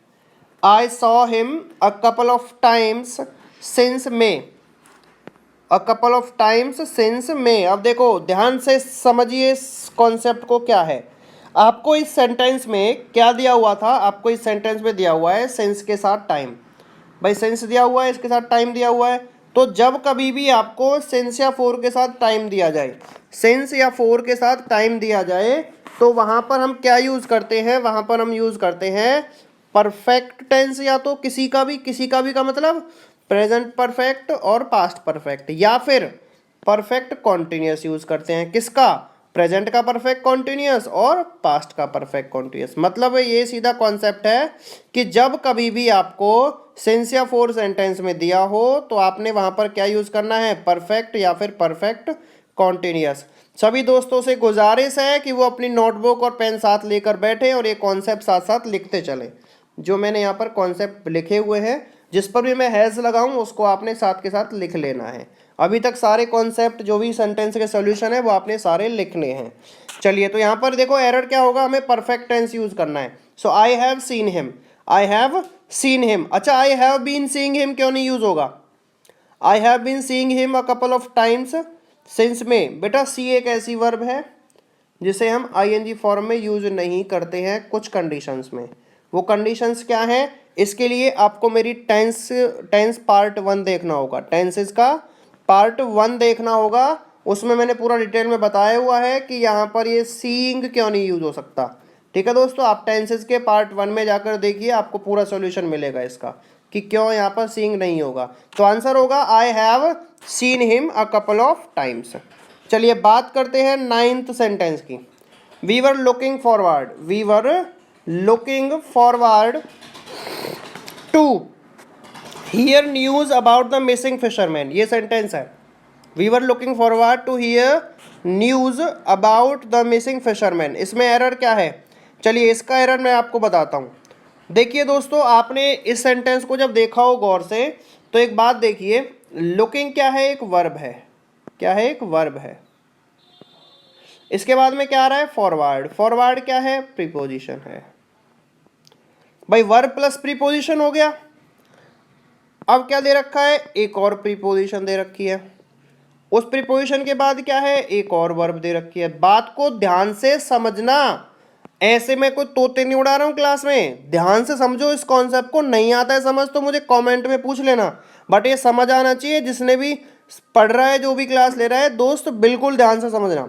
I saw him a couple of times since May. A couple of times since May. अब देखो ध्यान से समझिए इस कॉन्सेप्ट को। क्या है आपको इस सेंटेंस में क्या दिया हुआ था? आपको इस सेंटेंस में दिया हुआ है सिंस के साथ टाइम। भाई सिंस दिया हुआ है, इसके साथ टाइम दिया हुआ है। तो जब कभी भी आपको सिंस या फोर के साथ टाइम दिया जाए, सिंस या फोर के साथ टाइम दिया जाए, तो वहां पर हम क्या यूज करते हैं? वहां पर हम यूज करते हैं परफेक्ट टेंस, या तो किसी का भी का मतलब प्रेजेंट परफेक्ट और पास्ट परफेक्ट, या फिर परफेक्ट कॉन्टिन्यूस यूज करते हैं। किसका? प्रेजेंट का परफेक्ट कॉन्टिन्यूस और पास्ट का परफेक्ट कॉन्टिन्यूस। मतलब ये सीधा कॉन्सेप्ट है कि जब कभी भी आपको सिंस या फोर सेंटेंस में दिया हो तो आपने वहां पर क्या यूज करना है? परफेक्ट या फिर परफेक्ट कॉन्टिन्यूस। सभी दोस्तों से गुजारिश है कि वो अपनी नोटबुक और पेन साथ लेकर बैठे और ये कॉन्सेप्ट साथ साथ लिखते चले। जो मैंने यहाँ पर कॉन्सेप्ट लिखे हुए हैं, जिस पर भी मैं हैज लगाऊं उसको आपने साथ के साथ लिख लेना है। अभी तक सारे कॉन्सेप्ट जो भी सेंटेंस के सॉल्यूशन है वो आपने सारे लिखने हैं। चलिए तो यहाँ पर देखो एरर क्या होगा, हमें परफेक्ट टेंस यूज करना है। So I have seen him, I have seen him. अच्छा I have been seeing him क्यों नहीं यूज होगा? I have been seeing him a couple of times since May. बेटा सी एक ऐसी वर्ब है जिसे हम आईएनजी फॉर्म में यूज नहीं करते हैं कुछ कंडीशंस में। वो कंडीशंस क्या हैं? इसके लिए आपको मेरी टेंस पार्ट 1 देखना होगा। टेंसेस का पार्ट 1 देखना होगा। उसमें मैंने पूरा डिटेल में बताया हुआ है कि यहाँ पर ये सीइंग क्यों नहीं यूज हो सकता। ठीक है दोस्तों, आप टेंसेस के पार्ट 1 में जाकर देखिए, आपको पूरा सॉल्यूशन मिलेगा इसका कि क्यों यहाँ पर सीइंग नहीं होगा। तो आंसर होगा I have seen him a couple of times. चलिए बात करते हैं 9th सेंटेंस की। We were looking forward, we were looking forward to hear news about the missing fisherman. ये सेंटेंस है। We were looking forward to hear news about the missing fisherman. इसमें error क्या है? चलिए इसका एरर मैं आपको बताता हूँ। देखिए दोस्तों, आपने इस सेंटेंस को जब देखा हो गौर से तो एक बात देखिए, लुकिंग क्या है? एक वर्ब है। क्या है? एक वर्ब है। इसके बाद में क्या आ रहा है? फॉरवर्ड। फॉरवर्ड क्या है? प्रीपोजिशन है। भाई वर्ब प्लस प्रीपोजिशन हो गया। अब क्या दे रखा है? एक और प्रीपोजिशन दे रखी है। उस प्रीपोजिशन के बाद क्या है? एक और वर्ब दे रखी है। बात को ध्यान से समझना, ऐसे में कोई तोते नहीं उड़ा रहा हूं क्लास में। ध्यान से समझो इस कॉन्सेप्ट को। नहीं आता है समझ तो मुझे कमेंट में पूछ लेना, बट ये समझ आना चाहिए। जिसने भी पढ़ रहा है, जो भी क्लास ले रहा है, दोस्त बिल्कुल ध्यान से समझना।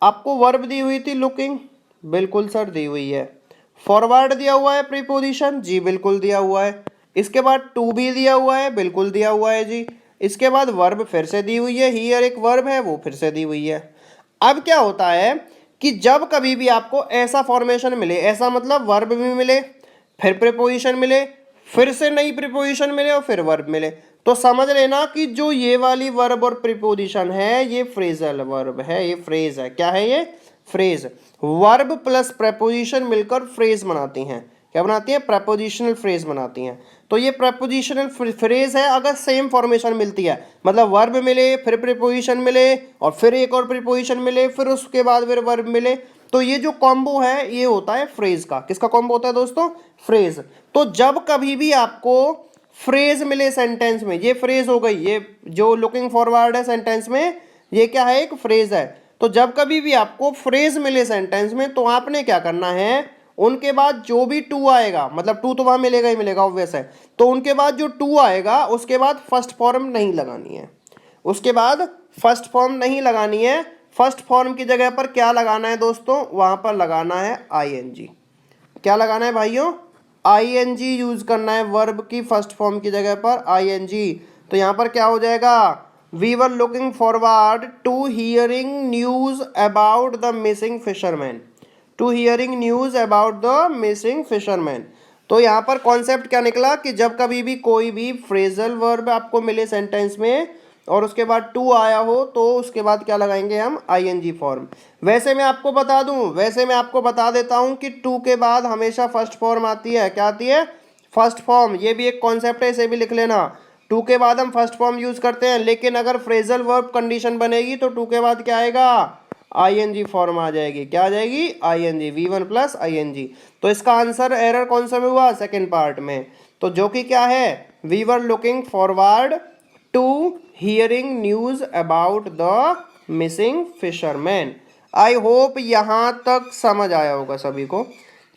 आपको वर्ब दी हुई थी लुकिंग, बिल्कुल सर दी हुई है। फॉरवर्ड दिया हुआ है प्रीपोजिशन, जी बिल्कुल दिया हुआ है। इसके बाद टू भी दिया हुआ है, बिल्कुल दिया हुआ है जी। इसके बाद वर्ब फिर से दी हुई है, हियर एक वर्ब है वो फिर से दी हुई है। अब क्या होता है कि जब कभी भी आपको ऐसा फॉर्मेशन मिले, ऐसा मतलब वर्ब भी मिले, फिर प्रीपोजिशन मिले, फिर से नई प्रीपोजिशन मिले और फिर वर्ब मिले, तो समझ लेना कि जो ये वाली वर्ब और प्रीपोजिशन है ये फ्रेजल वर्ब है, ये फ्रेज है। क्या है ये? फ्रेज। वर्ब प्लस प्रेपोजिशन मिलकर फ्रेज बनाती हैं। क्या बनाती हैं? प्रेपोजिशनल फ्रेज बनाती हैं। तो ये प्रपोजिशनल फ्रेज है अगर सेम फॉर्मेशन मिलती है, मतलब वर्ब मिले फिर प्रीपोजिशन मिले और फिर एक और प्रीपोजिशन मिले फिर उसके बाद फिर वर्ब मिले, तो ये जो कॉम्बो है ये होता है फ्रेज का। किसका कॉम्बो होता है दोस्तों? फ्रेज। तो जब कभी भी आपको फ्रेज मिले सेंटेंस में, ये फ्रेज हो गई, ये जो लुकिंग फॉरवर्ड है सेंटेंस में ये क्या है? एक फ्रेज है। तो जब कभी भी आपको फ्रेज मिले सेंटेंस में तो आपने क्या करना है, उनके बाद जो भी टू आएगा, मतलब टू तो वहां मिलेगा ही मिलेगा ऑब्वियस है, तो उनके बाद जो टू आएगा उसके बाद फर्स्ट फॉर्म नहीं लगानी है, उसके बाद फर्स्ट फॉर्म नहीं लगानी है। फर्स्ट फॉर्म की जगह पर क्या लगाना है दोस्तों? वहां पर लगाना है आईएनजी। क्या लगाना है भाइयों? आईएनजी यूज करना है वर्ब की फर्स्ट फॉर्म की जगह पर आईएनजी। तो यहां पर क्या हो जाएगा? We were looking forward to hearing news about the missing fisherman, to hearing news about the missing fisherman. तो यहाँ पर कॉन्सेप्ट क्या निकला कि जब कभी भी कोई भी फ्रेजल वर्ब आपको मिले सेंटेंस में और उसके बाद टू आया हो तो उसके बाद क्या लगाएंगे हम? I N G form. वैसे मैं आपको बता दूं, वैसे मैं आपको बता देता हूं कि टू के बाद हमेशा फर्स्ट फॉर्म आती है। क्या आती है? First form. ये भी एक कॉन्सेप्ट है, इसे भी लिख लेना। टू के बाद हम फर्स्ट फॉर्म यूज करते हैं, लेकिन अगर फ्रेजल वर्ब कंडीशन बनेगी तो टू के बाद क्या आएगा? आईएनजी फॉर्म आ जाएगी। क्या आ जाएगी? I N G, V1 plus I N G. तो इसका आंसर एरर कौन सा में हुआ? सेकेंड पार्ट में। तो जो कि क्या है? We were looking forward to hearing news about the missing fisherman. I hope यहां तक समझ आया होगा सभी को।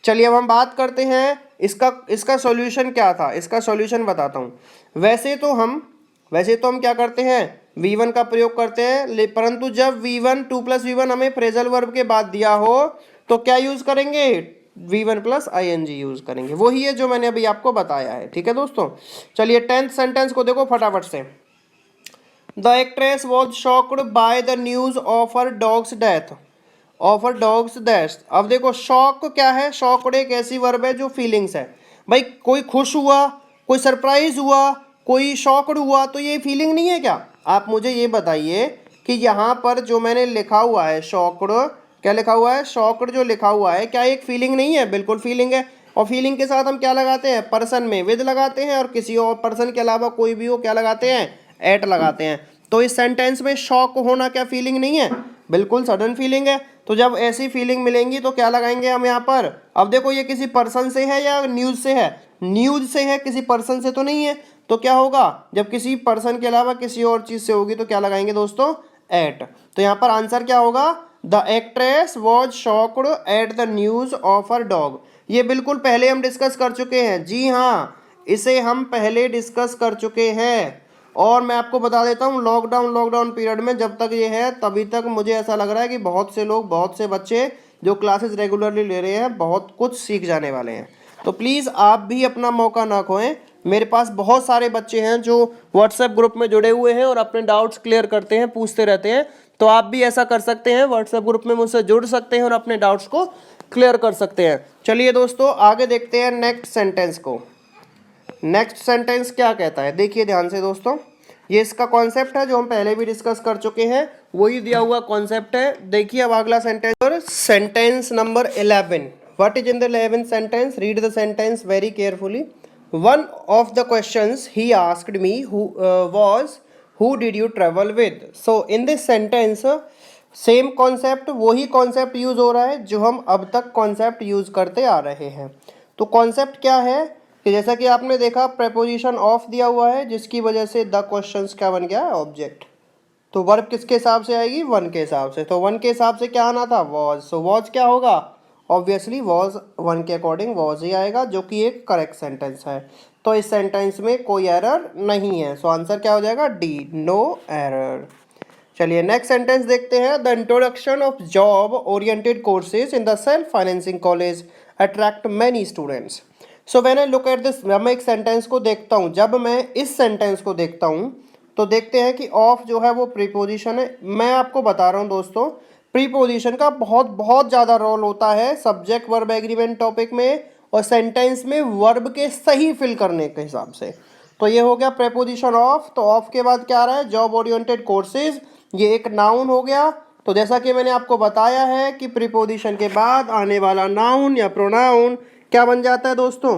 चलिए अब हम बात करते हैं इसका सॉल्यूशन क्या था। इसका सॉल्यूशन बताता हूं। वैसे तो हम क्या करते हैं? V1 का प्रयोग करते हैं, परंतु जब V1 2 प्लस V1 हमें फ्रेजल वर्ब के बाद दिया हो तो क्या यूज करेंगे? V1 प्लस आईएनजी यूज करेंगे। वही है जो मैंने अभी आपको बताया है। ठीक है दोस्तों, चलिए 10th सेंटेंस को देखो फटाफट से। The actress was shocked by the news of her dogs death, of her dogs death. अब देखो शॉक क्या है? शॉक्ड एक ऐसी वर्ब है जो फीलिंग्स है। भाई कोई खुश हुआ, कोई सरप्राइज हुआ, कोई शॉक्ड हुआ, तो ये फीलिंग नहीं है क्या? आप मुझे ये बताइए कि यहाँ पर जो मैंने लिखा हुआ है शॉक्ड, क्या लिखा हुआ है? शॉक्ड जो लिखा हुआ है क्या एक फीलिंग नहीं है? बिल्कुल फीलिंग है। और फीलिंग के साथ हम क्या लगाते हैं? पर्सन में विद लगाते हैं, और किसी और पर्सन के अलावा कोई भी हो क्या लगाते हैं? एट लगाते हैं। तो इस सेंटेंस में शॉक होना क्या फीलिंग नहीं है? बिल्कुल सडन फीलिंग है। तो जब ऐसी फीलिंग मिलेंगी तो क्या लगाएंगे हम यहाँ पर? अब देखो ये किसी पर्सन से है या न्यूज से है? न्यूज से है, किसी पर्सन से तो नहीं है। तो क्या होगा? जब किसी पर्सन के अलावा किसी और चीज से होगी तो क्या लगाएंगे दोस्तों? एट। तो यहाँ पर आंसर क्या होगा? The actress was shocked at the news of her dog. ये बिल्कुल पहले हम डिस्कस कर चुके हैं। जी हाँ, इसे हम पहले डिस्कस कर चुके हैं। और मैं आपको बता देता हूँ लॉकडाउन पीरियड में जब तक ये है तभी तक मुझे ऐसा लग रहा है कि बहुत से लोग, बहुत से बच्चे जो क्लासेस रेगुलरली ले रहे हैं बहुत कुछ सीख जाने वाले हैं। तो प्लीज़ आप भी अपना मौका ना खोएं। मेरे पास बहुत सारे बच्चे हैं जो व्हाट्सएप ग्रुप में जुड़े हुए हैं और अपने डाउट्स क्लियर करते हैं, पूछते रहते हैं। तो आप भी ऐसा कर सकते हैं, व्हाट्सएप ग्रुप में मुझसे जुड़ सकते हैं और अपने डाउट्स को क्लियर कर सकते हैं। चलिए दोस्तों आगे देखते हैं नेक्स्ट सेंटेंस को। नेक्स्ट सेंटेंस क्या कहता है देखिए ध्यान से दोस्तों। ये इसका कॉन्सेप्ट है जो हम पहले भी डिस्कस कर चुके हैं, वही दिया हुआ कॉन्सेप्ट है। देखिए अब अगला sentence, sentence number 11। What is in the 11th sentence? Read the sentence very carefully. One of the questions he asked me was who did you travel with? So in this sentence same concept, वही concept use हो रहा है जो हम अब तक concept use करते आ रहे हैं। तो कॉन्सेप्ट क्या है कि जैसा कि आपने देखा प्रेपोजिशन ऑफ दिया हुआ है जिसकी वजह से द क्वेश्चंस क्या बन गया? ऑब्जेक्ट। तो वर्ब किसके हिसाब से आएगी? वन के हिसाब से। तो वन के हिसाब से क्या आना था? वॉज। सो वॉज क्या होगा? ऑब्वियसली वॉज वन के अकॉर्डिंग वॉज ही आएगा जो कि एक करेक्ट सेंटेंस है। तो इस सेंटेंस में कोई एरर नहीं है। सो आंसर क्या हो जाएगा? D, no error. चलिए नेक्स्ट सेंटेंस देखते हैं। The introduction of job oriented courses in the self financing college attract many students. So when I look at this, मैं एक सेंटेंस को देखता हूँ, जब मैं इस सेंटेंस को देखता हूँ तो देखते हैं कि ऑफ जो है वो प्रीपोजिशन है। मैं आपको बता रहा हूँ दोस्तों, प्रीपोजिशन का बहुत बहुत ज़्यादा रोल होता है सब्जेक्ट वर्ब एग्रीमेंट टॉपिक में और सेंटेंस में वर्ब के सही फिल करने के हिसाब से। तो ये हो गया प्रेपोजिशन ऑफ। तो ऑफ के बाद क्या आ रहा है? जॉब ओरिएंटेड कोर्सेज, ये एक नाउन हो गया। तो जैसा कि मैंने आपको बताया है कि प्रीपोजिशन के बाद आने वाला नाउन या प्रोनाउन क्या बन जाता है दोस्तों?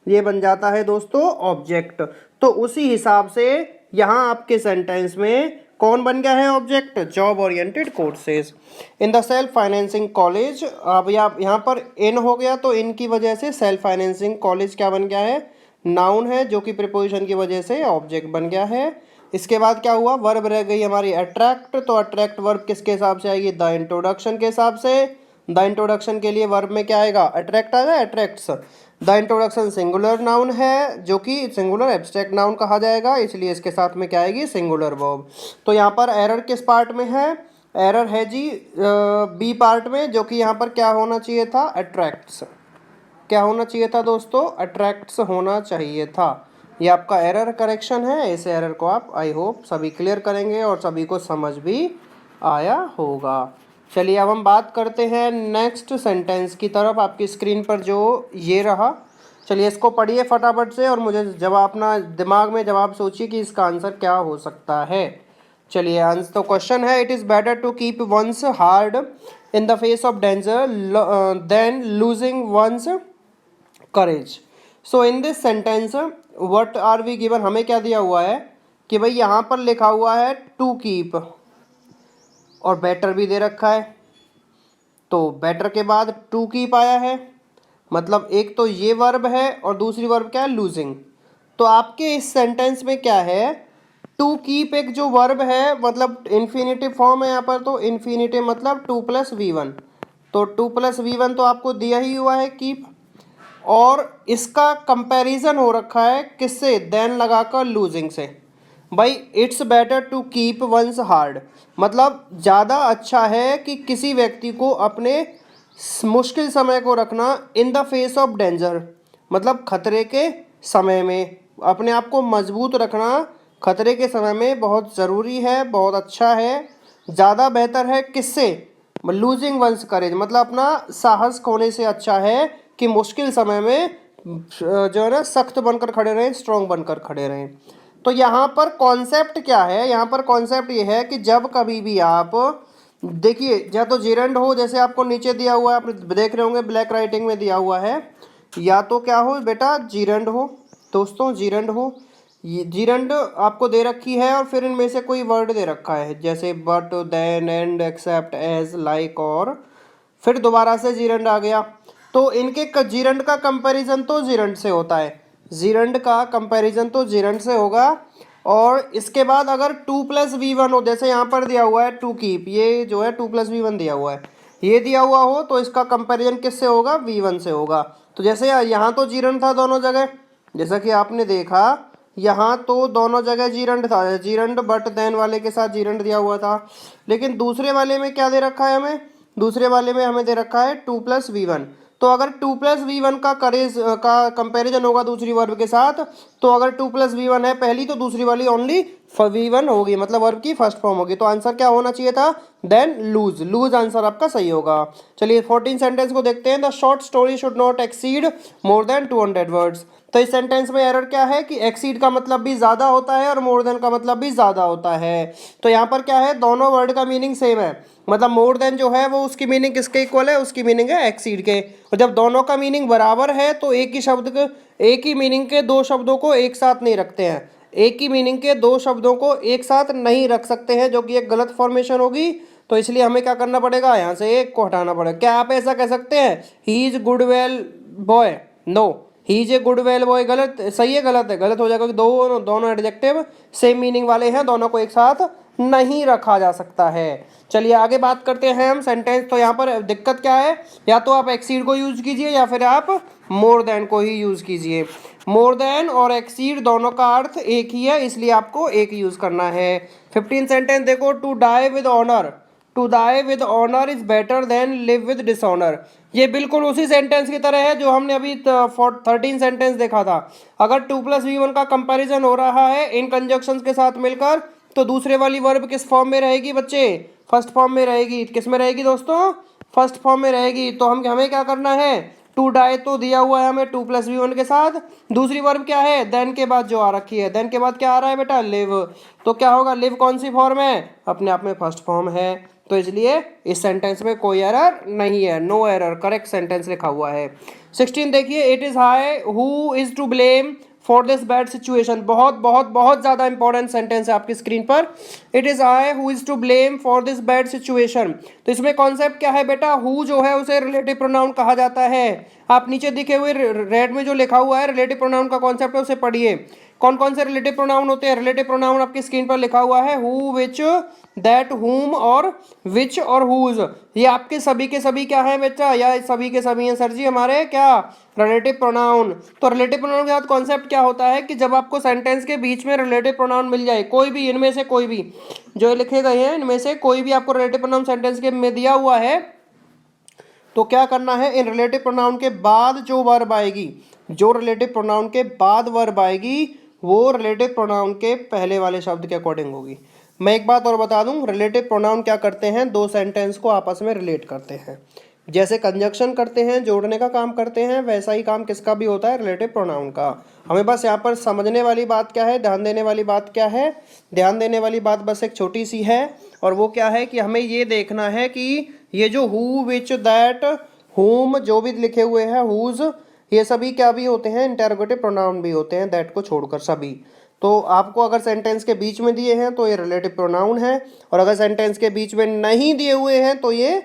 ये बन जाता है दोस्तों ऑब्जेक्ट। तो उसी हिसाब से यहाँ आपके सेंटेंस में कौन बन गया है object? Job oriented courses in the self financing college. अब यहाँ पर इन हो गया तो इन की वजह से सेल्फ फाइनेंसिंग कॉलेज क्या बन गया है? नाउन है, जो कि प्रीपोजिशन की वजह से ऑब्जेक्ट बन गया है। इसके बाद क्या हुआ? वर्ब रह गई हमारी अट्रैक्ट। तो अट्रैक्ट वर्ब किसके हिसाब से आएगी? द इंट्रोडक्शन के हिसाब से। द इंट्रोडक्शन के लिए वर्ब में क्या आएगा? अट्रैक्ट आएगा, attracts. The introduction singular noun है, जो कि सिंगुलर एब्स्ट्रैक्ट नाउन कहा जाएगा, इसलिए इसके साथ में क्या आएगी? Singular verb. तो यहाँ पर एरर किस पार्ट में है? एरर है जी बी पार्ट में, जो कि यहाँ पर क्या होना चाहिए था? अट्रैक्ट्स। क्या होना चाहिए था दोस्तों? अट्रैक्ट्स होना चाहिए था। ये आपका एरर करेक्शन है। इस एरर को आप आई होप सभी क्लियर करेंगे और सभी को समझ भी आया होगा। चलिए अब हम बात करते हैं नेक्स्ट सेंटेंस की तरफ। आपकी स्क्रीन पर जो ये रहा, चलिए इसको पढ़िए फटाफट से और मुझे जवाब अपना दिमाग में जवाब सोचिए कि इसका आंसर क्या हो सकता है। चलिए आंसर तो क्वेश्चन है, it is better to keep one's hard in the face of danger than losing one's courage. So in this sentence what are we given? हमें क्या दिया हुआ है कि भाई यहाँ पर लिखा हुआ है टू कीप और बेटर भी दे रखा है। तो बेटर के बाद टू कीप आया है, मतलब एक तो ये वर्ब है और दूसरी वर्ब क्या है? लूजिंग। तो आपके इस सेंटेंस में क्या है? टू कीप एक जो वर्ब है, मतलब इन्फिनिटिव फॉर्म है यहाँ पर। तो इन्फिनिटिव मतलब 2+V1। तो 2+V1 तो आपको दिया ही हुआ है कीप, और इसका कंपैरिजन हो रखा है किससे? देन लगाकर लूजिंग से। भाई it's better to keep one's hard, मतलब ज़्यादा अच्छा है कि किसी व्यक्ति को अपने मुश्किल समय को रखना इन द फेस ऑफ डेंजर, मतलब खतरे के समय में अपने आप को मजबूत रखना खतरे के समय में बहुत ज़रूरी है, बहुत अच्छा है, ज़्यादा बेहतर है किससे? लूजिंग वंस करेज, मतलब अपना साहस खोने से अच्छा है कि मुश्किल समय में जो है ना सख्त बनकर खड़े रहें, स्ट्रॉन्ग बनकर खड़े रहें। तो यहाँ पर कॉन्सेप्ट क्या है? यहाँ पर कॉन्सेप्ट ये है कि जब कभी भी आप देखिए, या तो जीरेंड हो, जैसे आपको नीचे दिया हुआ है, आप देख रहे होंगे ब्लैक राइटिंग में दिया हुआ है, या तो क्या हो बेटा? जीरेंड हो दोस्तों, जीरेंड हो। ये जीरेंड आपको दे रखी है और फिर इनमें से कोई वर्ड दे रखा है, जैसे but, then, and, except, as, like, और फिर दोबारा से जीरेंड आ गया। तो इनके जीरेंड का कंपैरिजन तो जीरेंड से होता है, जीरेंड का कंपैरिजन तो जीरेंड से होगा। और इसके बाद अगर 2+V1 हो, जैसे यहाँ पर दिया हुआ है टू कीप, ये जो है 2+V1 दिया हुआ है, ये दिया हुआ हो, तो इसका कंपैरिजन किससे होगा? V1 से होगा। तो जैसे यहाँ तो जीरेंड था दोनों जगह, जैसा कि आपने देखा यहाँ तो दोनों जगह जीरेंड था, जीरेंड बट देन वाले के साथ जीरेंड दिया हुआ था। लेकिन दूसरे वाले में क्या दे रखा है हमें? दूसरे वाले में हमें दे रखा है 2+V1। तो अगर 2+V1 का कंपैरिजन होगा दूसरी वर्ब के साथ, तो अगर 2+V1 है पहली, तो दूसरी वाली ओनली V1 होगी, मतलब वर्ब की फर्स्ट फॉर्म होगी। तो आंसर क्या होना चाहिए था? Then loose. लूज आंसर आपका सही होगा। चलिए 14 सेंटेंस को देखते हैं। The short story should not exceed more than 200 words. तो इस सेंटेंस में एरर क्या है कि एक्सीड का मतलब भी ज़्यादा होता है और मोर देन का मतलब भी ज़्यादा होता है। तो यहाँ पर क्या है? दोनों वर्ड का मीनिंग सेम है, मतलब मोर देन जो है वो उसकी मीनिंग किसके इक्वल है? उसकी मीनिंग है एक्सीड के। और जब दोनों का मीनिंग बराबर है तो एक ही शब्द के, एक ही मीनिंग के दो शब्दों को एक साथ नहीं रखते हैं, एक ही मीनिंग के दो शब्दों को एक साथ नहीं रख सकते हैं, जो कि एक गलत फॉर्मेशन होगी। तो इसलिए हमें क्या करना पड़ेगा? यहाँ से एक को हटाना पड़ेगा। क्या आप ऐसा कह सकते हैं he is good well boy? No, he is a good well boy गलत, सही है? गलत है, गलत हो जाएगा, क्योंकि दोनों एडजेक्टिव सेम मीनिंग वाले हैं, दोनों को एक साथ नहीं रखा जा सकता है। चलिए आगे बात करते हैं हम सेंटेंस। तो यहाँ पर दिक्कत क्या है? या तो आप एक्सीड को यूज कीजिए या फिर आप मोर देन को ही यूज कीजिए। मोर देन और एक्सीड दोनों का अर्थ एक ही है, इसलिए आपको एक यूज करना है। 15 सेंटेंस देखो। To die with honour, to die with honour is better than live with dishonour. ये बिल्कुल उसी सेंटेंस की तरह है जो हमने अभी 13 सेंटेंस देखा था। अगर 2+V1 का कंपैरिजन हो रहा है इन कंजक्शंस के साथ मिलकर, तो दूसरे वाली वर्ब किस फॉर्म में रहेगी बच्चे? फर्स्ट फॉर्म में रहेगी। किस में रहेगी दोस्तों? फर्स्ट फॉर्म में रहेगी। तो हमें क्या करना है? टू डाई तो दिया हुआ है हमें 2+V1 के साथ, दूसरी वर्ब क्या है? देन के बाद जो आ रखी है, देन के बाद क्या आ रहा है बेटा? लिव। तो क्या होगा? लिव कौन सी फॉर्म है? अपने आप में फर्स्ट फॉर्म है। तो इसलिए इस सेंटेंस में कोई एरर नहीं है, नो एरर, करेक्ट सेंटेंस लिखा हुआ है। 16 देखिए, it is I who is to blame for this bad situation. बहुत बहुत बहुत ज्यादा इंपॉर्टेंट सेंटेंस है आपकी स्क्रीन पर। It is I who is to blame for this bad situation. तो इसमें कॉन्सेप्ट क्या है बेटा, हु जो है उसे रिलेटिव प्रोनाउन कहा जाता है। आप नीचे दिखे हुए रेड में जो लिखा हुआ है रिलेटिव प्रोनाउन का कॉन्सेप्ट है, उसे पढ़िए। कौन कौन से रिलेटिव प्रोनाउन होते हैं? रिलेटिव प्रोनाउन आपकी स्क्रीन पर लिखा हुआ है, हु, विच, दैट, हुम और विच और हुज। ये आपके सभी के सभी क्या है बच्चा, या सभी के सभी हैं सर जी हमारे क्या, रिलेटिव प्रोनाउन। तो रिलेटिव प्रोनाउन के साथ कॉन्सेप्ट क्या होता है कि जब आपको सेंटेंस के बीच में रिलेटिव प्रोनाउन मिल जाए, कोई भी इनमें से कोई भी जो लिखे गए हैं इनमें से कोई भी आपको रिलेटिव प्रोनाउन सेंटेंस के में दिया हुआ है, तो क्या करना है, इन रिलेटिव प्रोनाउन के बाद जो वर्ब आएगी, जो रिलेटिव प्रोनाउन के बाद वर्ब आएगी वो रिलेटिव प्रोनाउन के पहले वाले शब्द के अकॉर्डिंग होगी। मैं एक बात और बता दूं, रिलेटिव प्रोनाउन क्या करते हैं, दो सेंटेंस को आपस में रिलेट करते हैं। जैसे कंजक्शन करते हैं, जोड़ने का काम करते हैं, वैसा ही काम किसका भी होता है, रिलेटिव प्रोनाउन का। हमें बस यहाँ पर समझने वाली बात क्या है, ध्यान देने वाली बात क्या है, ध्यान देने वाली बात बस एक छोटी सी है, और वो क्या है कि हमें ये देखना है कि ये जो हु, विच, दैट, हुम जो भी लिखे हुए हैं, हुज, ये सभी क्या भी होते हैं, इंटरोगेटिव प्रोनाउन भी होते हैं, दैट को छोड़कर सभी। तो आपको अगर सेंटेंस के बीच में दिए हैं तो ये रिलेटिव प्रोनाउन है, और अगर सेंटेंस के बीच में नहीं दिए हुए हैं तो ये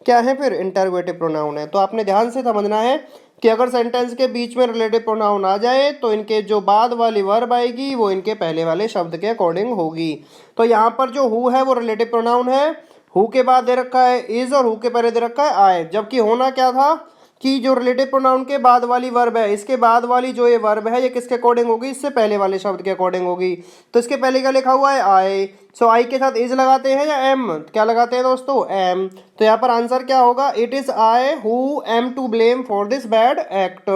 क्या है, फिर इंटरोगेटिव प्रोनाउन है। तो आपने ध्यान से समझना है कि अगर सेंटेंस के बीच में रिलेटिव प्रोनाउन आ जाए तो इनके जो बाद वाली वर्ब आएगी वो इनके पहले वाले शब्द के अकॉर्डिंग होगी। तो यहाँ पर जो हु है वो रिलेटिव प्रोनाउन है, हु के बाद दे रखा है इज और हु के पहले दे रखा है आए, जबकि होना क्या था कि जो रिलेटिव प्रोनाउन के बाद वाली वर्ब है, इसके बाद वाली जो ये वर्ब है ये किसके अकॉर्डिंग होगी, इससे पहले वाले शब्द के अकॉर्डिंग होगी। तो इसके पहले क्या लिखा हुआ है, आई। सो आई के साथ इज लगाते हैं या एम, क्या लगाते हैं दोस्तों, एम। तो यहाँ पर आंसर क्या होगा, it is I who am to blame for this bad act.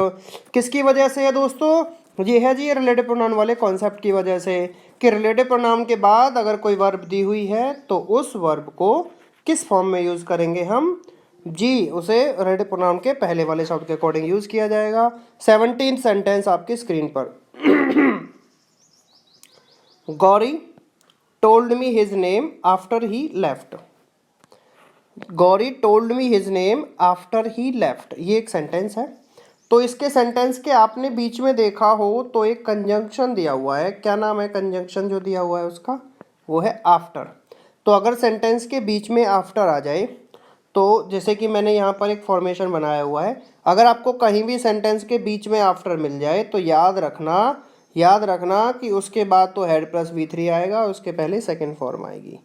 किसकी वजह से है दोस्तों, ये है जी रिलेटिव प्रोनाउन वाले कॉन्सेप्ट की वजह से, कि रिलेटिव प्रोनाउन के बाद अगर कोई वर्ब दी हुई है तो उस वर्ब को किस फॉर्म में यूज करेंगे हम जी, उसे रिलेटिव प्रोनाउन के पहले वाले शब्द के अकॉर्डिंग यूज किया जाएगा। 17 सेंटेंस आपकी स्क्रीन पर। Gauri told me his name after he left. Gauri told me his name after he left, ये एक सेंटेंस है। तो इसके सेंटेंस के आपने बीच में देखा हो तो एक कंजंक्शन दिया हुआ है, क्या नाम है कंजंक्शन जो दिया हुआ है उसका, वो है आफ्टर। तो अगर सेंटेंस के बीच में आफ्टर आ जाए तो जैसे कि मैंने यहाँ पर एक फॉर्मेशन बनाया हुआ है, अगर आपको कहीं भी सेंटेंस के बीच में आफ्टर मिल जाए तो याद रखना कि उसके बाद तो हेड प्लस V3 आएगा, उसके पहले सेकंड फॉर्म आएगी।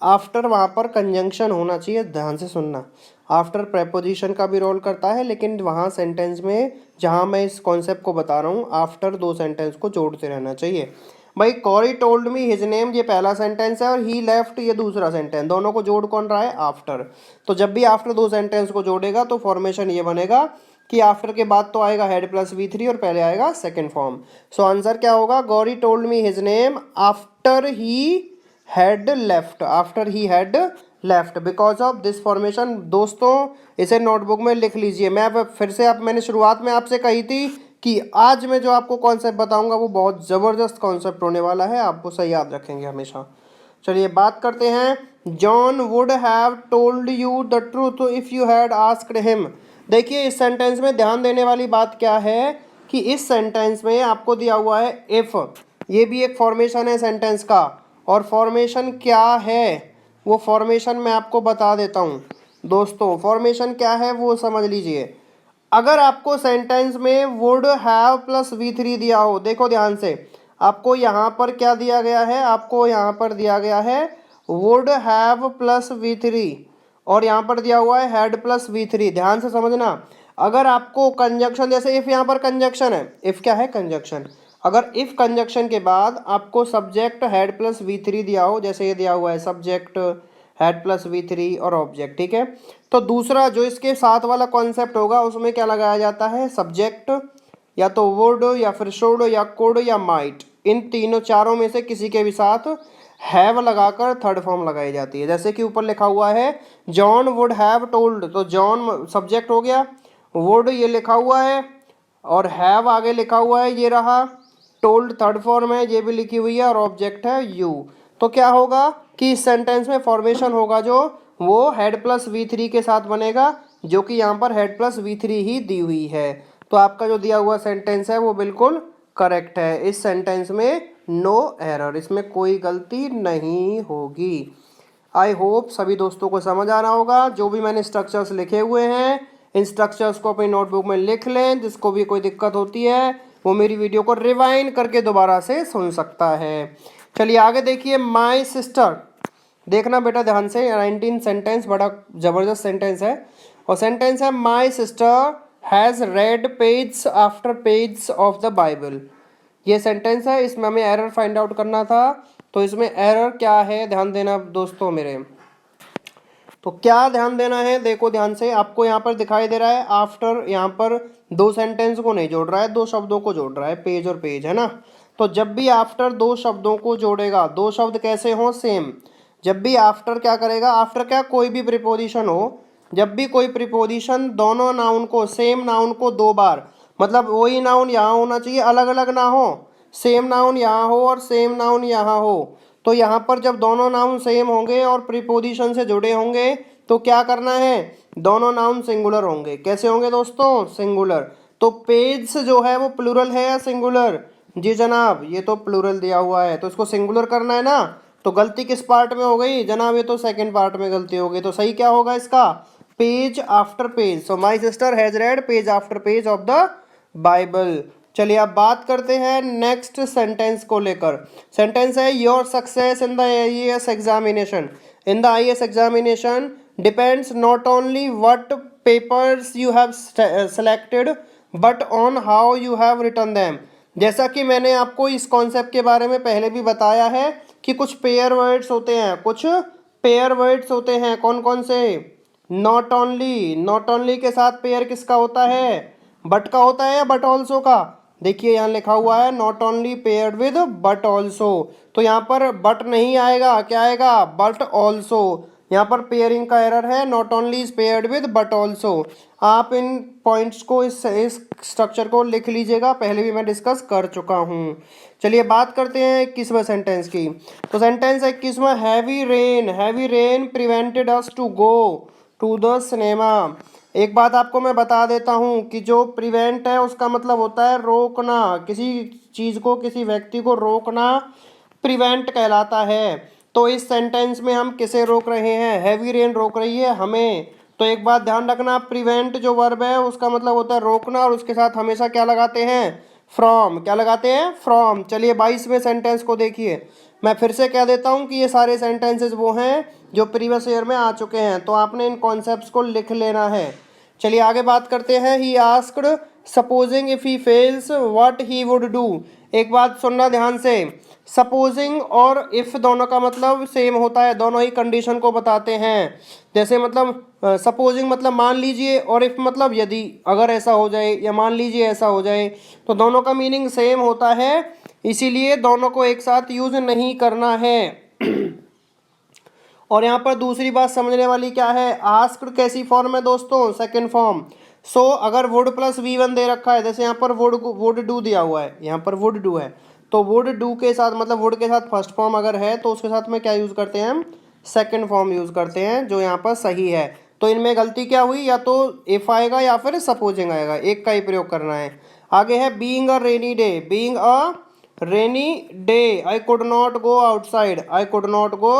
आफ्टर वहाँ पर कंजंक्शन होना चाहिए, ध्यान से सुनना। आफ्टर प्रेपोजिशन का भी रोल करता है, लेकिन वहाँ सेंटेंस में जहाँ मैं इस कॉन्सेप्ट को बता रहा हूँ आफ्टर दो सेंटेंस को जोड़ते रहना चाहिए। भाई Carry told me his name ये पहला सेंटेंस है और ही लेफ्ट ये दूसरा सेंटेंस, दोनों को जोड़ कौन रहा है, आफ्टर। तो जब भी आफ्टर दो सेंटेंस को जोड़ेगा तो फॉर्मेशन ये बनेगा कि आफ्टर के बाद तो आएगा हेड प्लस V3 और पहले आएगा सेकंड फॉर्म। सो आंसर क्या होगा, Gauri told me his name after he had left, after he had left because of this formation. दोस्तों इसे नोटबुक में लिख लीजिए। मैं अब फिर से मैंने शुरुआत में आपसे कही थी कि आज मैं जो आपको कॉन्सेप्ट बताऊंगा वो बहुत ज़बरदस्त कॉन्सेप्ट होने वाला है, आप उसे याद रखेंगे हमेशा। चलिए बात करते हैं, John would have told you the truth if you had asked him. देखिए इस सेंटेंस में ध्यान देने वाली बात क्या है कि इस सेंटेंस में आपको दिया हुआ है इफ़, ये भी एक फॉर्मेशन है सेंटेंस का, और फॉर्मेशन क्या है वो फॉर्मेशन मैं आपको बता देता हूँ दोस्तों। फॉर्मेशन क्या है वो समझ लीजिए। अगर आपको सेंटेंस में वुड हैव प्लस V3 दिया हो, देखो ध्यान से, आपको यहाँ पर क्या दिया गया है, आपको यहाँ पर दिया गया है वुड हैव प्लस V3 और यहाँ पर दिया हुआ है हेड प्लस V3। ध्यान से समझना, अगर आपको कंजक्शन, जैसे इफ़ यहाँ पर कंजक्शन है, इफ़ क्या है कंजक्शन, अगर इफ़ कंजक्शन के बाद आपको सब्जेक्ट हेड प्लस V3 दिया हो, जैसे ये दिया हुआ है सब्जेक्ट हेड प्लस V3 और ऑब्जेक्ट, ठीक है। तो दूसरा जो इसके साथ वाला कॉन्सेप्ट होगा उसमें क्या लगाया जाता है, सब्जेक्ट या तो वुड या फिर शुड या कुड या माइट, इन तीनों चारों में से किसी के भी साथ हैव लगाकर थर्ड फॉर्म लगाई जाती है। जैसे कि ऊपर लिखा हुआ है जॉन वुड हैव टोल्ड, तो जॉन सब्जेक्ट हो गया, वुड ये लिखा हुआ है और हैव आगे लिखा हुआ है, ये रहा, टोल्ड थर्ड फॉर्म है, ये भी लिखी हुई है और ऑब्जेक्ट है यू। तो क्या होगा कि इस सेंटेंस में फॉर्मेशन होगा जो वो हेड प्लस V3 के साथ बनेगा, जो कि यहाँ पर हेड प्लस V3 ही दी हुई है। तो आपका जो दिया हुआ सेंटेंस है वो बिल्कुल करेक्ट है। इस सेंटेंस में नो एरर, इसमें कोई गलती नहीं होगी। आई होप सभी दोस्तों को समझ आ रहा होगा। जो भी मैंने स्ट्रक्चर्स लिखे हुए हैं, इन स्ट्रक्चर्स को अपनी नोटबुक में लिख लें। जिसको भी कोई दिक्कत होती है वो मेरी वीडियो को रिवाइंड करके दोबारा से सुन सकता है। चलिए आगे देखिए, माई सिस्टर। देखना बेटा ध्यान से, 19 सेंटेंस बड़ा ज़बरदस्त सेंटेंस है। और सेंटेंस है, my sister has red page after page of the Bible. ये सेंटेंस है, इसमें हमें एरर फाइंड आउट करना था। तो इसमें एरर क्या है ध्यान देना दोस्तों मेरे। तो क्या ध्यान देना है, देखो ध्यान से। आपको यहाँ पर दिखाई दे रहा है आफ्टर, यहाँ पर दो सेंटेंस को नहीं जोड़ रहा है, दो शब्दों को जोड़ रहा है, पेज और पेज, है ना। तो जब भी आफ्टर दो शब्दों को जोड़ेगा, दो शब्द कैसे हो, सेम। जब भी आफ्टर क्या करेगा, आफ्टर क्या, कोई भी प्रीपोजिशन हो, जब भी कोई प्रीपोजिशन दोनों नाउन को, सेम नाउन को दो बार, मतलब वही नाउन यहाँ होना चाहिए, अलग अलग ना हो। सेम नाउन यहाँ हो और सेम नाउन यहाँ हो। तो यहाँ पर जब दोनों नाउन सेम होंगे और प्रीपोजिशन से जुड़े होंगे तो क्या करना है, दोनों नाउन सिंगुलर होंगे। कैसे होंगे दोस्तों, सिंगुलर। तो पेज जो है वो प्लूरल है या सिंगुलर, जी जनाब ये तो प्लूरल दिया हुआ है, तो इसको सिंगुलर करना है ना। तो गलती किस पार्ट में हो गई जनाब, ये तो सेकंड पार्ट में गलती हो गई। तो सही क्या होगा इसका, page after page. So my sister has red page after page of the Bible. चलिए अब बात करते हैं नेक्स्ट सेंटेंस को लेकर। सेंटेंस है, your success in the IAS examination, in the IAS examination depends not only what papers you have selected but on how you have written them. जैसा कि मैंने आपको इस कॉन्सेप्ट के बारे में पहले भी बताया है कि कुछ पेयर वर्ड्स होते हैं, कुछ पेयर वर्ड्स होते हैं। कौन कौन से, नॉट ओनली, नॉट ओनली के साथ पेयर किसका होता है, बट का होता है या बट ऑल्सो का। देखिए यहाँ लिखा हुआ है not only paired with but also, तो यहाँ पर बट नहीं आएगा, क्या आएगा, बट ऑल्सो। यहाँ पर पेयरिंग का एरर है, not only is paired with but also. आप इन पॉइंट्स को, इस स्ट्रक्चर को लिख लीजिएगा, पहले भी मैं डिस्कस कर चुका हूँ। चलिए बात करते हैं 21वें सेंटेंस की। तो सेंटेंस है 21वां, heavy rain prevented us to go to the cinema. एक बात आपको मैं बता देता हूँ कि जो प्रिवेंट है उसका मतलब होता है रोकना, किसी चीज़ को, किसी व्यक्ति को रोकना प्रिवेंट कहलाता है। तो इस सेंटेंस में हम किसे रोक रहे हैं, हैवी रेन रोक रही है हमें। तो एक बात ध्यान रखना, प्रिवेंट जो वर्ब है उसका मतलब होता है रोकना, और उसके साथ हमेशा क्या लगाते हैं, फ्रॉम। क्या लगाते हैं, फ्रॉम। चलिए 22वें सेंटेंस को देखिए। मैं फिर से कह देता हूँ कि ये सारे सेंटेंसेस वो हैं जो प्रीवियस ईयर में आ चुके हैं, तो आपने इन कॉन्सेप्ट्स को लिख लेना है। चलिए आगे बात करते हैं। He asked supposing if he fails what he would do. एक बात सुनना ध्यान से, सपोजिंग और इफ दोनों का मतलब सेम होता है, दोनों ही कंडीशन को बताते हैं। जैसे मतलब सपोजिंग मतलब मान लीजिए, और इफ मतलब यदि, अगर ऐसा हो जाए, या मान लीजिए ऐसा हो जाए, तो दोनों का मीनिंग सेम होता है, इसीलिए दोनों को एक साथ यूज नहीं करना है। और यहाँ पर दूसरी बात समझने वाली क्या है, आस्क्ड कैसी फॉर्म है दोस्तों, सेकंड फॉर्म। सो अगर वुड प्लस V1 दे रखा है, जैसे यहाँ पर वुड डू दिया हुआ है, यहाँ पर वुड डू है, तो वुड डू के साथ, मतलब वुड के साथ फर्स्ट फॉर्म अगर है तो उसके साथ में क्या यूज़ करते हैं हम, सेकंड फॉर्म यूज़ करते हैं, जो यहाँ पर सही है। तो इनमें गलती क्या हुई, या तो इफ आएगा या फिर सपोजिंग आएगा, एक का ही प्रयोग करना है। आगे है being a rainy day, being a rainy day I could not go outside, I could not go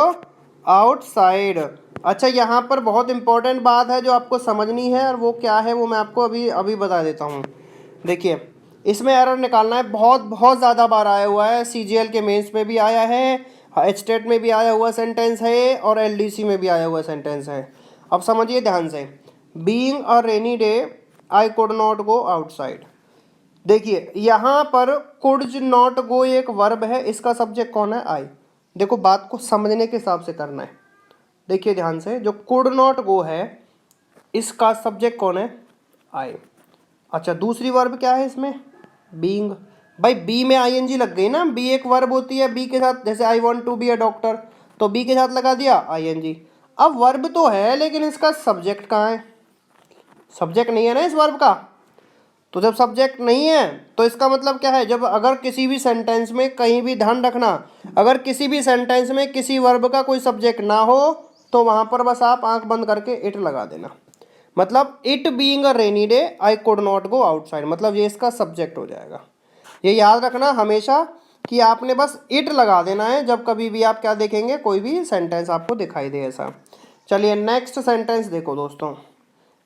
outside. अच्छा यहाँ पर बहुत इंपॉर्टेंट बात है जो आपको समझनी है, और वो क्या है वो मैं आपको अभी अभी बता देता हूँ। देखिए इसमें एरर निकालना है, बहुत बहुत ज़्यादा बार आया हुआ है, CGL के मेंस में भी आया है, HTET में भी आया हुआ सेंटेंस है, और LDC में भी आया हुआ सेंटेंस है। अब समझिए ध्यान से, being a rainy day I could not go outside. देखिए यहाँ पर कुड नॉट गो एक वर्ब है, इसका सब्जेक्ट कौन है, आई। देखो बात को समझने के हिसाब से करना है। देखिए ध्यान से, जो कुड नॉट गो है इसका सब्जेक्ट कौन है, आई। अच्छा दूसरी वर्ब क्या है इसमें, बीइंग। भाई बी में ING लग गई ना, बी एक वर्ब होती है, बी के साथ, जैसे I want to be a doctor, तो बी के साथ लगा दिया ING। अब वर्ब तो है लेकिन इसका सब्जेक्ट कहाँ है, सब्जेक्ट नहीं है ना इस वर्ब का। तो जब सब्जेक्ट नहीं है तो इसका मतलब क्या है, जब अगर किसी भी सेंटेंस में, कहीं भी ध्यान रखना, अगर किसी भी सेंटेंस में किसी वर्ब का कोई सब्जेक्ट ना हो तो वहाँ पर बस आप आंख बंद करके इट लगा देना। मतलब it being a rainy day I could not go outside, मतलब ये इसका सब्जेक्ट हो जाएगा। ये याद रखना हमेशा कि आपने बस इट लगा देना है जब कभी भी आप क्या देखेंगे, कोई भी सेंटेंस आपको दिखाई दे ऐसा। चलिए नेक्स्ट सेंटेंस देखो दोस्तों।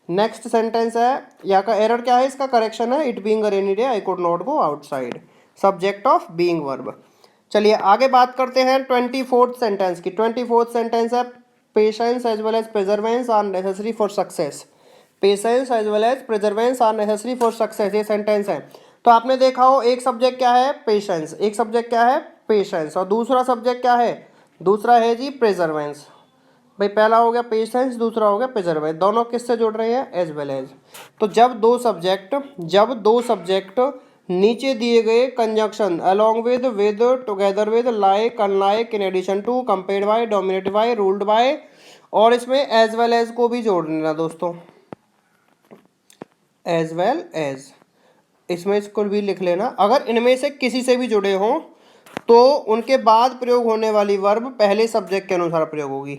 नेक्स्ट सेंटेंस है, यहाँ का एरर क्या है, इसका करेक्शन है, it being a rainy day I could not go outside, subject of being verb. चलिए आगे बात करते हैं 24th सेंटेंस की। 24th सेंटेंस है, patience as well as perseverance are necessary for success. Patience as well as perseverance are necessary for success, ये sentence है। तो आपने देखा हो एक सब्जेक्ट क्या है, पेशेंस, एक सब्जेक्ट क्या है, पेशेंस, और दूसरा सब्जेक्ट क्या है, दूसरा है जी प्रिजर्वेंस। भाई पहला हो गया पेशेंस, दूसरा हो गया प्रिजर्वेंस, दोनों किससे जुड़ रहे हैं, एज वेल एज। तो जब दो सब्जेक्ट नीचे दिए गए conjunction along with, together with, like, unlike, in addition to, compared by, dominated by, ruled by, और इसमें एज वेल एज को भी जोड़ लेना दोस्तों, एज वेल एज, इसमें इसको भी लिख लेना। अगर इनमें से किसी से भी जुड़े हों तो उनके बाद प्रयोग होने वाली वर्ब पहले सब्जेक्ट के अनुसार प्रयोग होगी।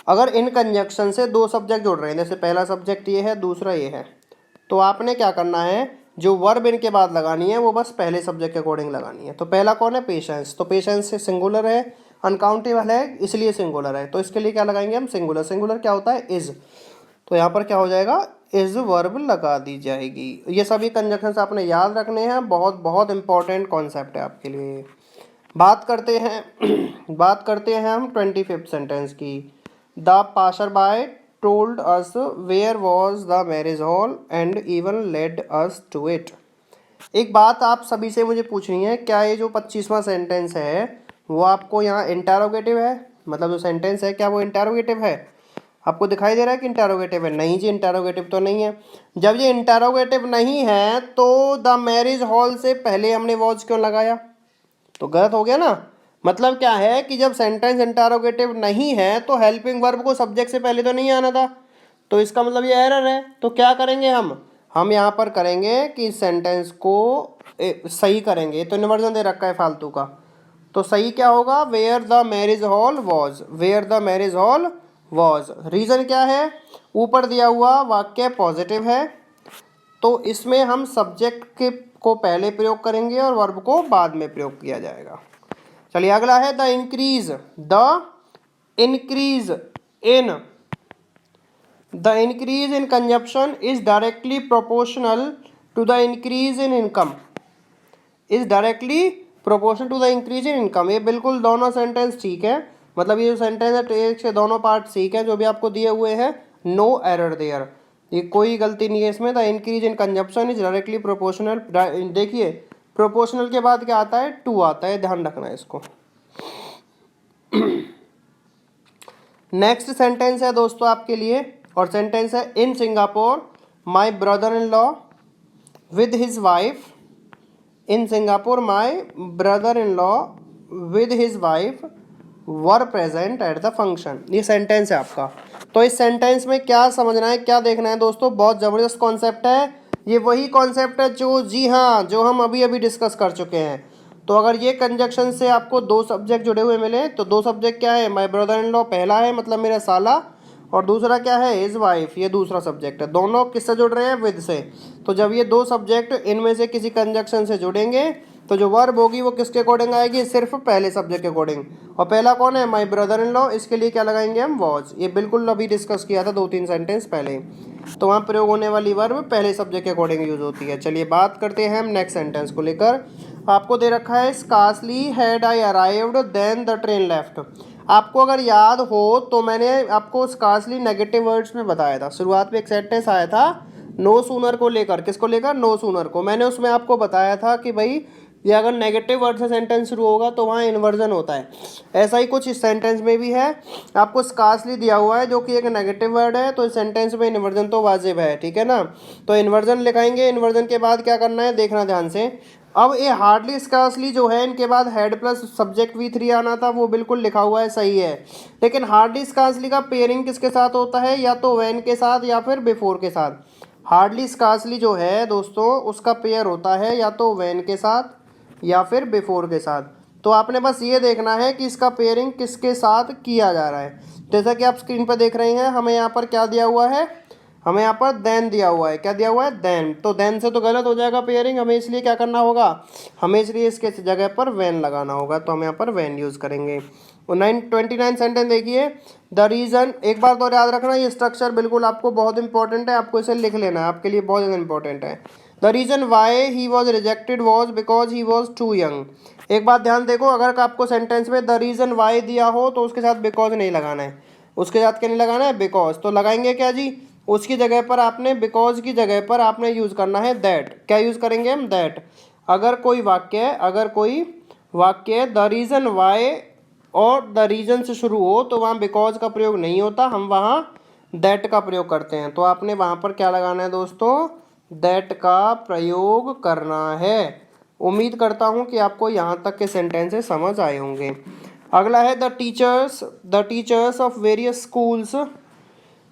अगर इन कंजक्शन से दो सब्जेक्ट जुड़ रहे हैं, जैसे पहला सब्जेक्ट ये है, दूसरा ये है, तो आपने क्या करना है, जो वर्ब इनके बाद लगानी है वो बस पहले सब्जेक्ट के अकॉर्डिंग लगानी है। तो पहला कौन है, पेशेंस, तो पेशेंस से सिंगुलर है, अनकाउंटेबल है, इसलिए सिंगुलर है, तो इसके लिए क्या लगाएंगे हम, सिंगुलर। सिंगुलर क्या होता है, इज, तो यहाँ पर क्या हो जाएगा, इज वर्ब लगा दी जाएगी। ये सभी कंजक्शंस आपने याद रखने हैं, बहुत बहुत इंपॉर्टेंट कॉन्सेप्ट है आपके लिए। बात करते हैं हम 25th सेंटेंस की। The passer by told us where was the marriage hall and even led us to it. एक बात आप सभी से मुझे पूछनी है, क्या ये जो 25वां सेंटेंस है वो आपको यहाँ इंटरोगेटिव है, मतलब जो सेंटेंस है क्या वो इंटरोगेटिव है, आपको दिखाई दे रहा है कि इंटरोगेटिव है, नहीं जी इंटरोगेटिव तो नहीं है। जब ये इंटरोगेटिव नहीं है तो द मैरिज हॉल से पहले हमने वॉज क्यों लगाया, तो गलत हो गया ना। मतलब क्या है कि जब सेंटेंस इंटरोगेटिव नहीं है तो हेल्पिंग वर्ब को सब्जेक्ट से पहले तो नहीं आना था, तो इसका मतलब ये एरर है। तो क्या करेंगे हम यहाँ पर करेंगे कि इस सेंटेंस को सही करेंगे। तो इन्वर्जन दे रखा है फालतू का, तो सही क्या होगा, where the marriage hall was, where the marriage hall was. Reason क्या है, ऊपर दिया हुआ वाक्य पॉजिटिव है, तो इसमें हम सब्जेक्ट के को पहले प्रयोग करेंगे और वर्ब को बाद में प्रयोग किया जाएगा। चलिए अगला है the increase in consumption is directly proportional to the increase in income, is directly proportional to the increase in income. ये बिल्कुल दोनों सेंटेंस ठीक है, मतलब ये जो सेंटेंस है एक से दोनों पार्ट ठीक है जो भी आपको दिए हुए हैं, नो एरर देयर, ये कोई गलती नहीं है इसमें। The increase in consumption is directly proportional, देखिए प्रोपोर्शनल के बाद क्या आता है, टू आता है, ध्यान रखना है इसको। नेक्स्ट सेंटेंस है दोस्तों आपके लिए, और सेंटेंस है in Singapore my brother in law with his wife, in Singapore my brother in law with his wife were present at the function. ये सेंटेंस है आपका। तो इस सेंटेंस में क्या समझना है, क्या देखना है दोस्तों, बहुत ज़बरदस्त कॉन्सेप्ट है। ये वही कॉन्सेप्ट है जो, जी हाँ, जो हम अभी अभी डिस्कस कर चुके हैं। तो अगर ये कंजक्शन से आपको दो सब्जेक्ट जुड़े हुए मिले, तो दो सब्जेक्ट क्या है, माई ब्रदर इन लॉ पहला है मतलब मेरा साला, और दूसरा क्या है, हिज वाइफ, ये दूसरा सब्जेक्ट है। दोनों किससे जुड़ रहे हैं, विद से। तो जब ये दो सब्जेक्ट इनमें से किसी कंजक्शन से जुड़ेंगे तो जो वर्ब होगी वो किसके अकॉर्डिंग आएगी, सिर्फ पहले सब्जेक्ट के अकॉर्डिंग। और पहला कौन है, माई ब्रदर इन लॉ, इसके लिए क्या लगाएंगे हम, वॉज। ये बिल्कुल अभी डिस्कस किया था 2-3 सेंटेंस पहले। तो वहाँ प्रयोग होने वाली वर्ब पहले सब्जेक्ट के अकॉर्डिंग यूज होती है। चलिए बात करते हैं हम नेक्स्ट सेंटेंस को लेकर। आपको दे रखा है scarcely had I arrived then the train left. आपको अगर याद हो तो मैंने आपको स्कार्सली नेगेटिव वर्ड्स में बताया था। शुरुआत में एक सेंटेंस आया था नो सूनर को लेकर, किसको लेकर, नो सूनर को। मैंने उसमें आपको बताया था कि भाई ये अगर नेगेटिव वर्ड से सेंटेंस शुरू होगा तो वहाँ इन्वर्जन होता है। ऐसा ही कुछ इस सेंटेंस में भी है। आपको स्कार्सली दिया हुआ है जो कि एक नेगेटिव वर्ड है, तो इस सेंटेंस में इन्वर्जन तो वाजिब है, ठीक है ना। तो इन्वर्जन लिखाएंगे, इन्वर्जन के बाद क्या करना है देखना ध्यान से। अब ये हार्डली स्कार्सली जो है, इनके बाद हेड प्लस सब्जेक्ट V3 आना था, वो बिल्कुल लिखा हुआ है, सही है। लेकिन हार्डली स्कार्सली का पेयरिंग किसके साथ होता है, या तो व्हेन के साथ या फिर बिफोर के साथ। हार्डली स्कार्सली जो है दोस्तों उसका पेयर होता है या तो व्हेन के साथ या फिर बिफोर के साथ। तो आपने बस ये देखना है कि इसका पेयरिंग किसके साथ किया जा रहा है। जैसा कि आप स्क्रीन पर देख रहे हैं, हमें यहाँ पर क्या दिया हुआ है, हमें यहाँ पर देन दिया हुआ है। क्या दिया हुआ है? देन। तो देन से तो गलत हो जाएगा पेयरिंग, हमें इसलिए क्या करना होगा, हमें इसलिए इसके जगह पर वैन लगाना होगा। तो हम यहाँ पर वैन यूज़ करेंगे। 29 सेंटेंस देखिए। द रीज़न, एक बार तो याद रखना, ये स्ट्रक्चर बिल्कुल आपको बहुत इंपॉर्टेंट है, आपको इसे लिख लेना है, आपके लिए बहुत ज़्यादा इंपॉर्टेंट है। The reason why he was rejected was because he was too young. एक बात ध्यान देखो, अगर आपको सेंटेंस में द रीज़न वाई दिया हो तो उसके साथ बिकॉज नहीं लगाना है, उसके साथ क्या नहीं लगाना है, बिकॉज। तो लगाएंगे क्या जी, उसकी जगह पर आपने, बिकॉज की जगह पर आपने यूज़ करना है दैट। क्या यूज़ करेंगे हम? दैट। अगर कोई वाक्य द रीज़न वाई और द रीज़न से शुरू हो तो वहाँ बिकॉज का प्रयोग नहीं होता, हम वहाँ दैट का प्रयोग करते हैं। तो आपने वहाँ पर क्या लगाना है दोस्तों? दैट का प्रयोग करना है। उम्मीद करता हूँ कि आपको यहाँ तक के सेंटेंसेस समझ आए होंगे। अगला है the teachers of various schools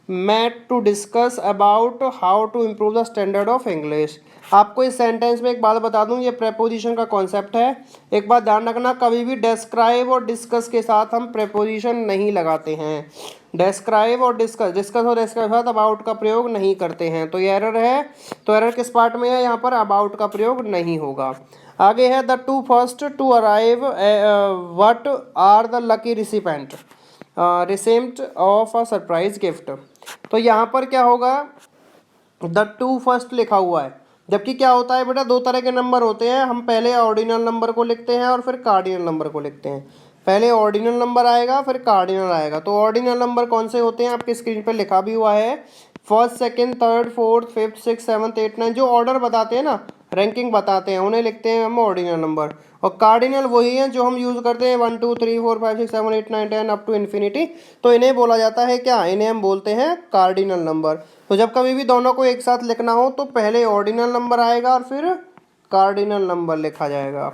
met to discuss about how to improve the standard of English। आपको इस सेंटेंस में एक बात बता दूं, ये प्रेपोजिशन का कॉन्सेप्ट है। एक बात ध्यान रखना, कभी भी डिस्क्राइब और डिस्कस के साथ हम प्रेपोजिशन नहीं लगाते हैं। डिस्क्राइब और डिस्कस के साथ अबाउट का प्रयोग नहीं करते हैं। तो ये एरर है। तो एरर किस पार्ट में है? यहाँ पर अबाउट का प्रयोग नहीं होगा। आगे है the two first to arrive what are the lucky recipient receipt of a surprise gift. तो यहाँ पर क्या होगा, द टू फर्स्ट लिखा हुआ है, जबकि क्या होता है बेटा, दो तरह के नंबर होते हैं। हम पहले ऑर्डिनल नंबर को लिखते हैं और फिर कार्डिनल नंबर को लिखते हैं। पहले ऑर्डिनल नंबर आएगा फिर कार्डिनल आएगा। तो ऑर्डिनल नंबर कौन से होते हैं, आपकी स्क्रीन पर लिखा भी हुआ है। First, second, third, fourth, fifth, six, seventh, eight, 9, जो ऑर्डर बताते हैं ना, रैंकिंग बताते हैं, उन्हें लिखते हैं हम ऑर्डिनल नंबर। और कार्डिनल वही हैं जो हम यूज़ करते हैं 1 2 3 4 5 6 7 8 9 10 अप टू इन्फिनिटी। तो इन्हें बोला जाता है क्या, इन्हें हम बोलते हैं कार्डिनल नंबर। तो जब कभी भी दोनों को एक साथ लिखना हो तो पहले ऑर्डिनल नंबर आएगा और फिर कार्डिनल नंबर लिखा जाएगा।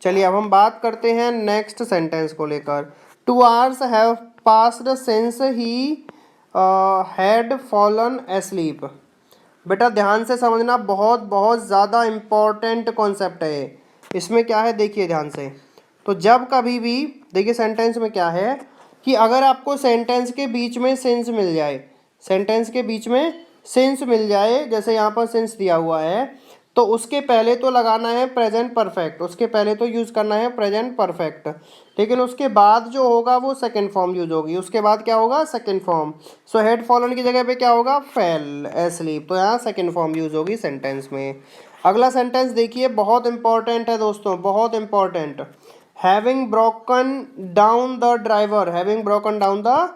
चलिए अब हम बात करते हैं नेक्स्ट सेंटेंस को लेकर। 2 hours have passed since he had fallen asleep. बेटा ध्यान से समझना, बहुत बहुत ज़्यादा इम्पॉर्टेंट कॉन्सेप्ट है ये। इसमें क्या है देखिए ध्यान से। तो जब कभी भी देखिए सेंटेंस में क्या है कि अगर आपको सेंटेंस के बीच में सिंस मिल जाए, सेंटेंस के बीच में सिंस मिल जाए, जैसे यहाँ पर सिंस दिया हुआ है, तो उसके पहले तो लगाना है प्रेजेंट परफेक्ट, उसके पहले तो यूज़ करना है प्रेजेंट परफेक्ट। लेकिन उसके बाद जो होगा वो सेकंड फॉर्म यूज होगी। उसके बाद क्या होगा, second form. So had fallen की जगह पे क्या होगा, फेल एस्लीप। तो यहाँ सेकंड फॉर्म यूज होगी सेंटेंस में। अगला सेंटेंस देखिए, बहुत इंपॉर्टेंट है दोस्तों, बहुत important. Having broken down the driver, having broken down the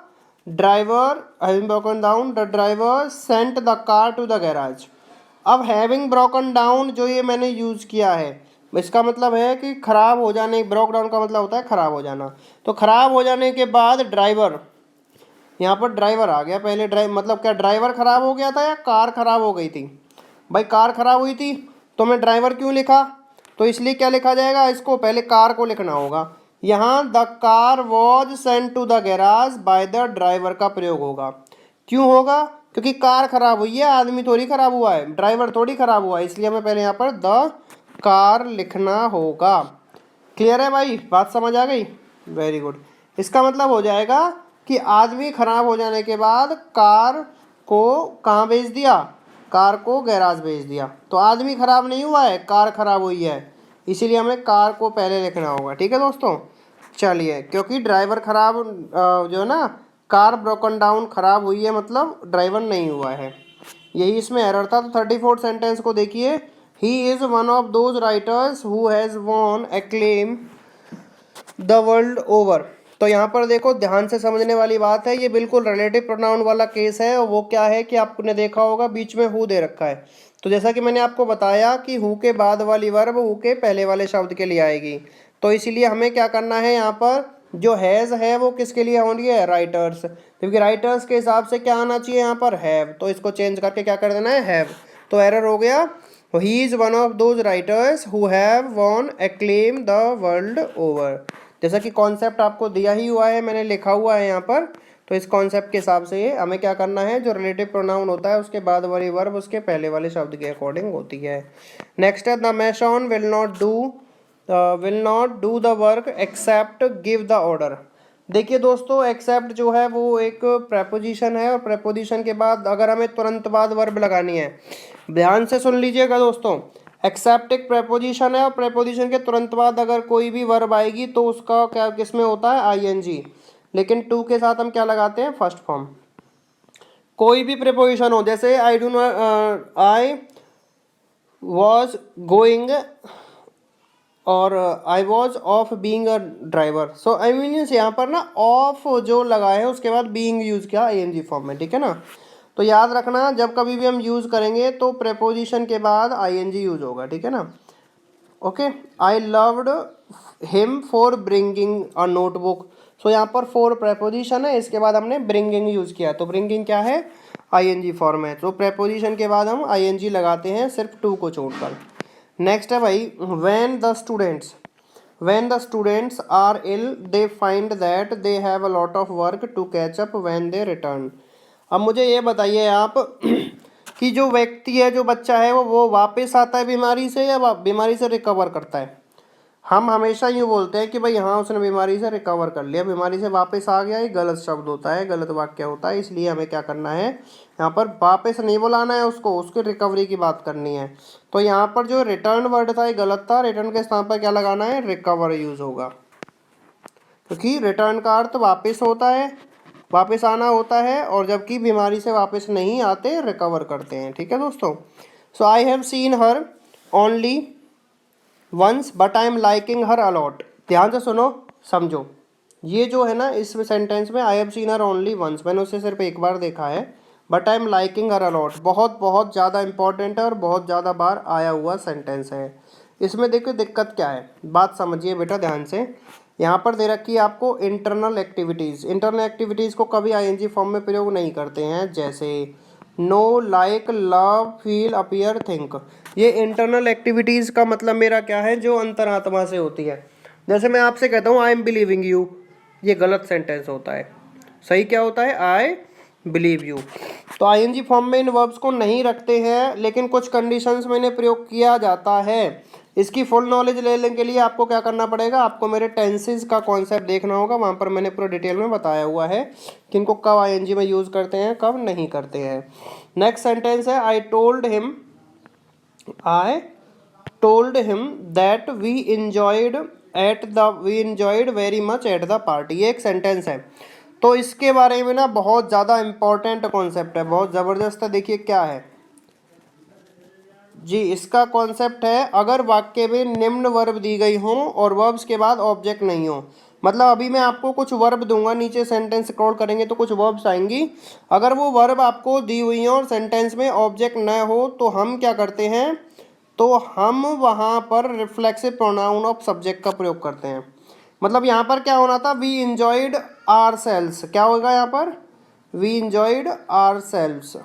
driver sent the car to the garage. अब हैविंग ब्रोकन डाउन जो ये मैंने यूज़ किया है, इसका मतलब है कि ख़राब हो जाने, ब्रोक डाउन का मतलब होता है ख़राब हो जाना। तो ख़राब हो जाने के बाद ड्राइवर, यहाँ पर ड्राइवर आ गया पहले। मतलब क्या ड्राइवर ख़राब हो गया था या कार ख़राब हो गई थी? भाई कार ख़राब हुई थी, तो मैं ड्राइवर क्यों लिखा? तो इसलिए क्या लिखा जाएगा, इसको पहले कार को लिखना होगा। यहाँ the car was sent to the garage by the driver का प्रयोग होगा। क्यों होगा? क्योंकि कार खराब हुई है, आदमी थोड़ी खराब हुआ है, ड्राइवर थोड़ी खराब हुआ है, इसलिए हमें पहले यहाँ पर द कार लिखना होगा। क्लियर है भाई, बात समझ आ गई? Very good. इसका मतलब हो जाएगा कि आदमी खराब हो जाने के बाद कार को कहाँ भेज दिया, कार को गैराज भेज दिया। तो आदमी खराब नहीं हुआ है, कार खराब हुई है, इसीलिए हमें कार को पहले लिखना होगा। ठीक है दोस्तों, चलिए, क्योंकि ड्राइवर खराब जो है ना, कार ब्रोकन डाउन खराब हुई है, मतलब ड्राइवर नहीं हुआ है, यही इसमें एरर था। तो 34 सेंटेंस को देखिए। He is one of those writers who has won acclaim the world over. तो यहाँ पर देखो, ध्यान से समझने वाली बात है, ये बिल्कुल रिलेटिव प्रोनाउन वाला केस है। और वो क्या है कि आपने देखा होगा बीच में हु दे रखा है। तो जैसा कि मैंने आपको बताया कि हु के बाद वाली वर्ब हु के पहले वाले शब्द के लिए आएगी। तो इसीलिए हमें क्या करना है, यहाँ पर जो हैज़ है वो किसके लिए होनी है, राइटर्स। क्योंकि राइटर्स के हिसाब से क्या आना चाहिए यहाँ पर, हैव। तो इसको चेंज करके क्या कर देना है, हैव। तो एरर हो गया। He is one of those writers who have von acclaim the world over. जैसा कि कॉन्सेप्ट आपको दिया ही हुआ है, मैंने लिखा हुआ है यहाँ पर। तो इस कॉन्सेप्ट के हिसाब से हमें क्या करना है, जो रिलेटिव प्रोनाउन होता है उसके बाद वाली वर्ब उसके पहले वाले शब्द के अकॉर्डिंग होती है। नेक्स्ट है the machine will not do will not do the work except give the order. देखिए दोस्तों, एक्सेप्ट जो है वो एक प्रेपोजिशन है और प्रेपोजिशन के बाद अगर हमें तुरंत बाद वर्ब लगानी है, ध्यान से सुन लीजिएगा दोस्तों, एक्सेप्ट एक प्रेपोजिशन है और प्रेपोजिशन के तुरंत बाद अगर कोई भी वर्ब आएगी तो उसका क्या किस में होता है, आईएनजी। लेकिन टू के साथ हम क्या लगाते हैं, फर्स्ट फॉर्म। कोई भी प्रेपोजिशन हो, जैसे I do not, I was going और I was of being a driver. So I means यहाँ पर ना ऑफ जो लगा है उसके बाद बीइंग यूज़ किया आईएनजी फॉर्म में, ठीक है ना। तो याद रखना जब कभी भी हम यूज़ करेंगे तो प्रेपोजिशन के बाद आईएनजी यूज होगा, ठीक है ना। Okay, I loved him for bringing a notebook. So यहाँ पर फॉर प्रेपोजिशन है, इसके बाद हमने ब्रिंगिंग यूज़ किया, तो ब्रिंगिंग क्या है, आईएनजी फॉर्म है। तो प्रेपोजिशन के बाद हम आईएनजी लगाते हैं सिर्फ टू को छोड़कर। नेक्स्ट है भाई, when the students are ill they find that they have a lot of work to catch up when they return। अब मुझे ये बताइए आप कि जो व्यक्ति है, जो बच्चा है, वो वापस आता है बीमारी से या बीमारी से रिकवर करता है। हम हमेशा यूँ बोलते हैं कि भाई हाँ उसने बीमारी से रिकवर कर लिया, बीमारी से वापस आ गया, ये गलत शब्द होता है, गलत वाक्य होता है। इसलिए हमें क्या करना है, यहाँ पर वापस नहीं बुलाना है उसको, उसकी रिकवरी की बात करनी है। तो यहाँ पर जो रिटर्न वर्ड था ये गलत था, रिटर्न के स्थान पर क्या लगाना है, रिकवर यूज होगा, क्योंकि रिटर्न का अर्थ वापस होता है, वापस आना होता है, और जबकि बीमारी से वापस नहीं आते, रिकवर करते हैं, ठीक है दोस्तों। So I have seen her only once but I am liking her a lot. ध्यान से सुनो, समझो, ये जो है ना इस सेंटेंस में I have seen her only once, मैंने उसे सिर्फ एक बार देखा है, but I am liking her a lot बहुत बहुत ज़्यादा इंपॉर्टेंट है और बहुत ज़्यादा बार आया हुआ सेंटेंस है। इसमें देखो दिक्कत क्या है, बात समझिए बेटा ध्यान से। यहाँ पर दे रखी है आपको इंटरनल एक्टिविटीज़। इंटरनल एक्टिविटीज़ को कभी आईएनजी फॉर्म में प्रयोग नहीं करते हैं, जैसे know, like, love, feel, appear, think. ये इंटरनल एक्टिविटीज़ का मतलब मेरा क्या है, जो अंतरात्मा से होती है। जैसे मैं आपसे कहता हूँ आई एम बिलीविंग यू, ये गलत सेंटेंस होता है, सही क्या होता है, आई बिलीव यू। तो आईएनजी फॉर्म में इन वर्ब्स को नहीं रखते हैं, लेकिन कुछ कंडीशंस में इन्हें प्रयोग किया जाता है। इसकी फुल नॉलेज लेने के लिए आपको क्या करना पड़ेगा, आपको मेरे टेंसेस का कॉन्सेप्ट देखना होगा, वहाँ पर मैंने पूरा डिटेल में बताया हुआ है कि इनको कब आईएनजी में यूज़ करते हैं, कब नहीं करते हैं। नेक्स्ट सेंटेंस है, I told him that we enjoyed very much at the party. ये एक सेंटेंस है, तो इसके बारे में ना बहुत ज़्यादा इंपॉर्टेंट कॉन्सेप्ट है, बहुत ज़बरदस्त है। देखिए क्या है जी, इसका कॉन्सेप्ट है, अगर वाक्य में निम्न वर्ब दी गई हो और वर्ब्स के बाद ऑब्जेक्ट नहीं हो। मतलब अभी मैं आपको कुछ वर्ब दूंगा, नीचे सेंटेंस स्क्रॉल करेंगे तो कुछ वर्ब्स आएंगी, अगर वो वर्ब आपको दी हुई हो और सेंटेंस में ऑब्जेक्ट न हो तो हम क्या करते हैं, तो हम वहाँ पर रिफ्लेक्सिव प्रोनाउन ऑफ सब्जेक्ट का प्रयोग करते हैं। मतलब यहाँ पर क्या होना था, वी इंजॉयड आर सेल्स, क्या होगा यहाँ पर, वी इंजॉयड आर सेल्स।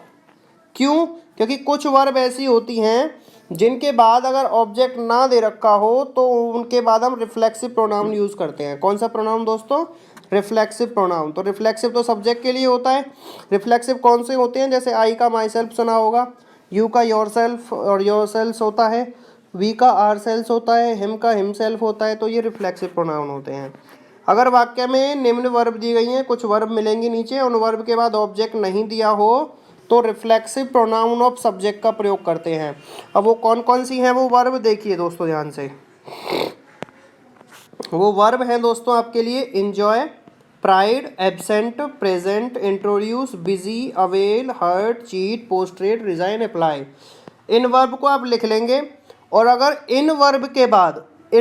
क्यों, क्योंकि कुछ वर्ब ऐसी होती हैं जिनके बाद अगर ऑब्जेक्ट ना दे रखा हो तो उनके बाद हम रिफ्लेक्सिव प्रोनाउन यूज़ करते हैं। कौन सा प्रोनाउन दोस्तों, रिफ्लेक्सिव प्रोनाउन। तो रिफ्लेक्सिव तो सब्जेक्ट के लिए होता है, रिफ्लेक्सिव कौन से होते हैं, जैसे आई का माई सेल्फ सुना होगा, यू का योर सेल्फ और योर सेल्स होता है, वी का आर सेल्स होता है, हिम का हिम सेल्फ होता है, तो ये रिफ्लेक्सिव प्रोनाउन होते हैं। अगर वाक्य में निम्न वर्ब दी गई हैं, कुछ वर्ब मिलेंगी नीचे, उन वर्ब के बाद ऑब्जेक्ट नहीं दिया हो तो रिफ्लेक्सिव प्रोनाउन ऑफ सब्जेक्ट का प्रयोग करते हैं। अब वो कौन कौन सी हैं वो वर्ब, देखिए दोस्तों ध्यान से। वो वर्ब हैं दोस्तों आपके लिए, enjoy, pride, absent, present, introduce, busy, avail, hurt, cheat, prostrate, resign, apply. इन वर्ब को आप लिख लेंगे, और अगर इन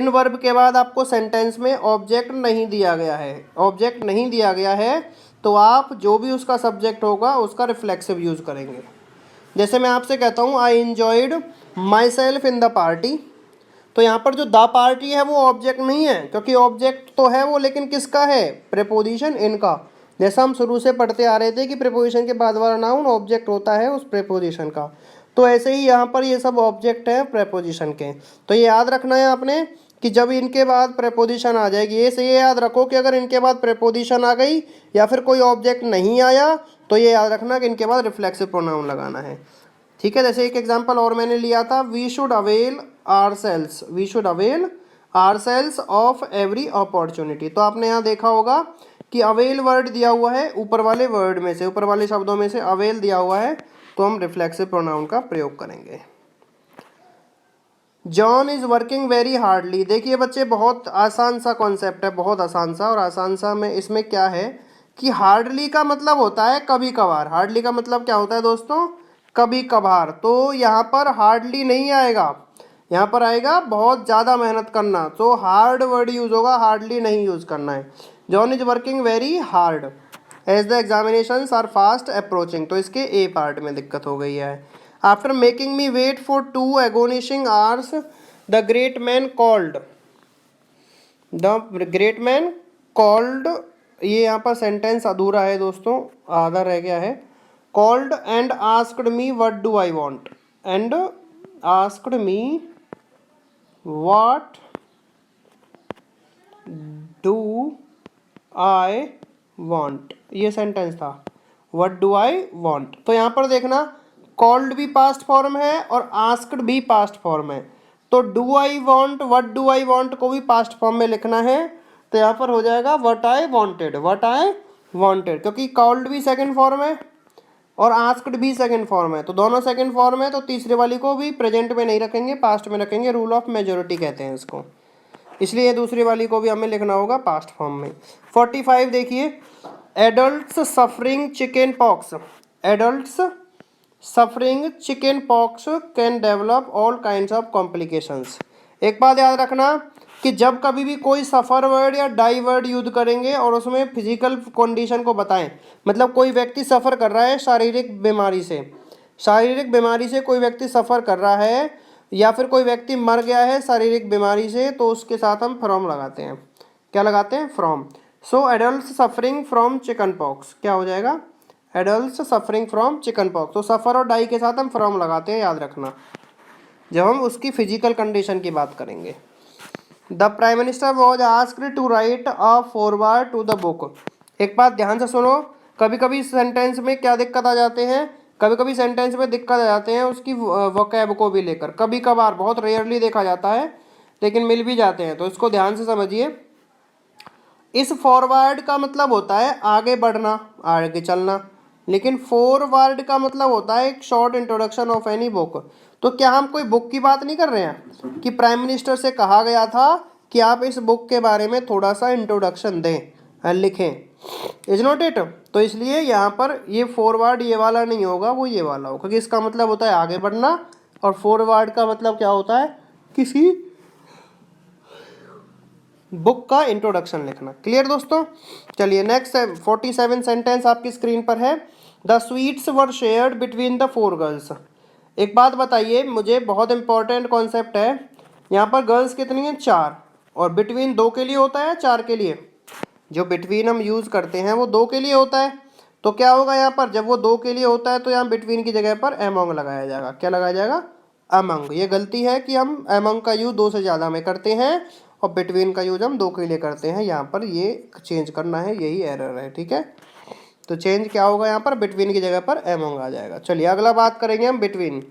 वर्ब के बाद आपको सेंटेंस में ऑब्जेक्ट नहीं दिया गया है, तो आप जो भी उसका सब्जेक्ट होगा उसका रिफ्लेक्सिव यूज़ करेंगे। जैसे मैं आपसे कहता हूँ I enjoyed myself in the party, तो यहाँ पर जो द पार्टी है वो ऑब्जेक्ट नहीं है, क्योंकि ऑब्जेक्ट तो है वो, लेकिन किसका है, प्रेपोजिशन इनका। जैसा हम शुरू से पढ़ते आ रहे थे कि प्रेपोजिशन के बाद वाला नाउन ऑब्जेक्ट होता है उस प्रेपोजिशन का, तो ऐसे ही यहाँ पर ये सब ऑब्जेक्ट हैं प्रेपोजिशन के। तो ये याद रखना है आपने कि जब इनके बाद प्रेपोजिशन आ जाएगी, ये याद रखो कि अगर इनके बाद प्रेपोजिशन आ गई या फिर कोई ऑब्जेक्ट नहीं आया तो ये याद रखना कि इनके बाद रिफ्लेक्सिव प्रोनाउन लगाना है, ठीक है। जैसे एक एग्जांपल और मैंने लिया था, we should avail ourselves of every opportunity। तो आपने यहाँ देखा होगा कि अवेल वर्ड दिया हुआ है, ऊपर वाले वर्ड में से, ऊपर वाले शब्दों में से अवेल दिया हुआ है, तो हम रिफ्लेक्सिव प्रोनाउन का प्रयोग करेंगे। John is working very hardly. देखिए बच्चे, बहुत आसान सा कॉन्सेप्ट है, बहुत आसान सा। और आसान सा में इसमें क्या है कि हार्डली का मतलब होता है कभी कभार। हार्डली का मतलब क्या होता है दोस्तों? कभी कभार। तो यहाँ पर हार्डली नहीं आएगा, यहाँ पर आएगा बहुत ज़्यादा मेहनत करना। तो हार्ड वर्ड यूज़ होगा, हार्डली नहीं यूज़ करना है। John is working very hard as the examinations are fast approaching. तो इसके ए पार्ट में दिक्कत हो गई है। After making me wait for 2 agonising hours the great man called. The great man called, ये यहाँ पर सेंटेंस अधूरा है दोस्तों, आधा रह गया है। Called and asked me what do I want. And asked me what do I want, ये सेंटेंस था। What do I want. तो यहाँ पर देखना, कॉल्ड भी पास्ट फॉर्म है और आस्क्ड भी पास्ट फॉर्म है। तो do I want, what do I want को भी पास्ट फॉर्म में लिखना है। तो यहाँ पर हो जाएगा what I wanted, what I wanted, क्योंकि कॉल्ड भी सेकंड फॉर्म है और आस्क्ड भी सेकंड फॉर्म है। तो दोनों सेकंड फॉर्म है, तो तीसरे वाली को भी प्रेजेंट में नहीं रखेंगे, पास्ट में रखेंगे। रूल ऑफ मेजोरिटी कहते हैं इसको, इसलिए दूसरी वाली को भी हमें लिखना होगा पास्ट फॉर्म में। 45 देखिए, adults suffering chicken pox. Adults suffering chicken pox can develop all kinds of complications. एक बात याद रखना कि जब कभी भी कोई सफ़र वर्ड या डाई वर्ड यूज करेंगे और उसमें फिजिकल कंडीशन को बताएं, मतलब कोई व्यक्ति सफ़र कर रहा है शारीरिक बीमारी से, शारीरिक बीमारी से कोई व्यक्ति सफ़र कर रहा है, या फिर कोई व्यक्ति मर गया है शारीरिक बीमारी से, तो उसके साथ हम फ्रॉम लगाते हैं। क्या लगाते हैं? From. So adults suffering from chicken pox क्या हो जाएगा? Adults suffering from chicken pox. तो सफ़र और डाई के साथ हम फ्रॉम लगाते हैं, याद रखना, जब हम उसकी फिजिकल कंडीशन की बात करेंगे। The prime minister was asked to write a foreword to the book. एक बात ध्यान से सुनो, कभी कभी सेंटेंस में क्या दिक्कत आ जाते हैं, कभी कभी सेंटेंस में दिक्कत आ जाते हैं उसकी वोकैब को भी लेकर। कभी कभार, बहुत रेयरली देखा जाता है, लेकिन मिल भी जाते हैं, तो इसको ध्यान से समझिए। इस फॉरवर्ड का मतलब होता है आगे बढ़ना, आगे चलना, लेकिन फॉरवर्ड का मतलब होता है एक short introduction of any book. तो क्या हम कोई बुक की बात नहीं कर रहे हैं कि प्राइम मिनिस्टर से कहा गया था कि आप इस बुक के बारे में थोड़ा सा इंट्रोडक्शन दें, लिखें, इज नॉट इट। तो इसलिए यहाँ पर ये फॉरवर्ड ये वाला नहीं होगा, वो ये वाला होगा, क्योंकि इसका मतलब होता है आगे बढ़ना, और फॉरवर्ड का मतलब क्या होता है? किसी बुक का इंट्रोडक्शन लिखना। क्लियर दोस्तों? चलिए नेक्स्ट 47 सेंटेंस आपकी स्क्रीन पर है। The sweets were shared between the 4 girls. एक बात बताइए मुझे, बहुत इंपॉर्टेंट कॉन्सेप्ट है। यहाँ पर गर्ल्स कितनी हैं? 4, और बिटवीन 2 के लिए होता है, 4 के लिए। जो बिटवीन हम यूज़ करते हैं वो 2 के लिए होता है। तो क्या होगा यहाँ पर, जब वो 2 के लिए होता है तो यहाँ बिटवीन की जगह पर एमोंग लगाया जाएगा। क्या लगाया जाएगा? अमंग। ये गलती है कि हम अमंग का यूज़ 2 से ज़्यादा में करते हैं और बिटवीन का यूज़ हम 2 के लिए करते हैं। यहाँ पर ये चेंज करना है, यही एरर है, ठीक है। तो चेंज क्या होगा यहाँ पर? बिटवीन की जगह पर एमोंग आ जाएगा। चलिए अगला बात करेंगे हम बिटवीन।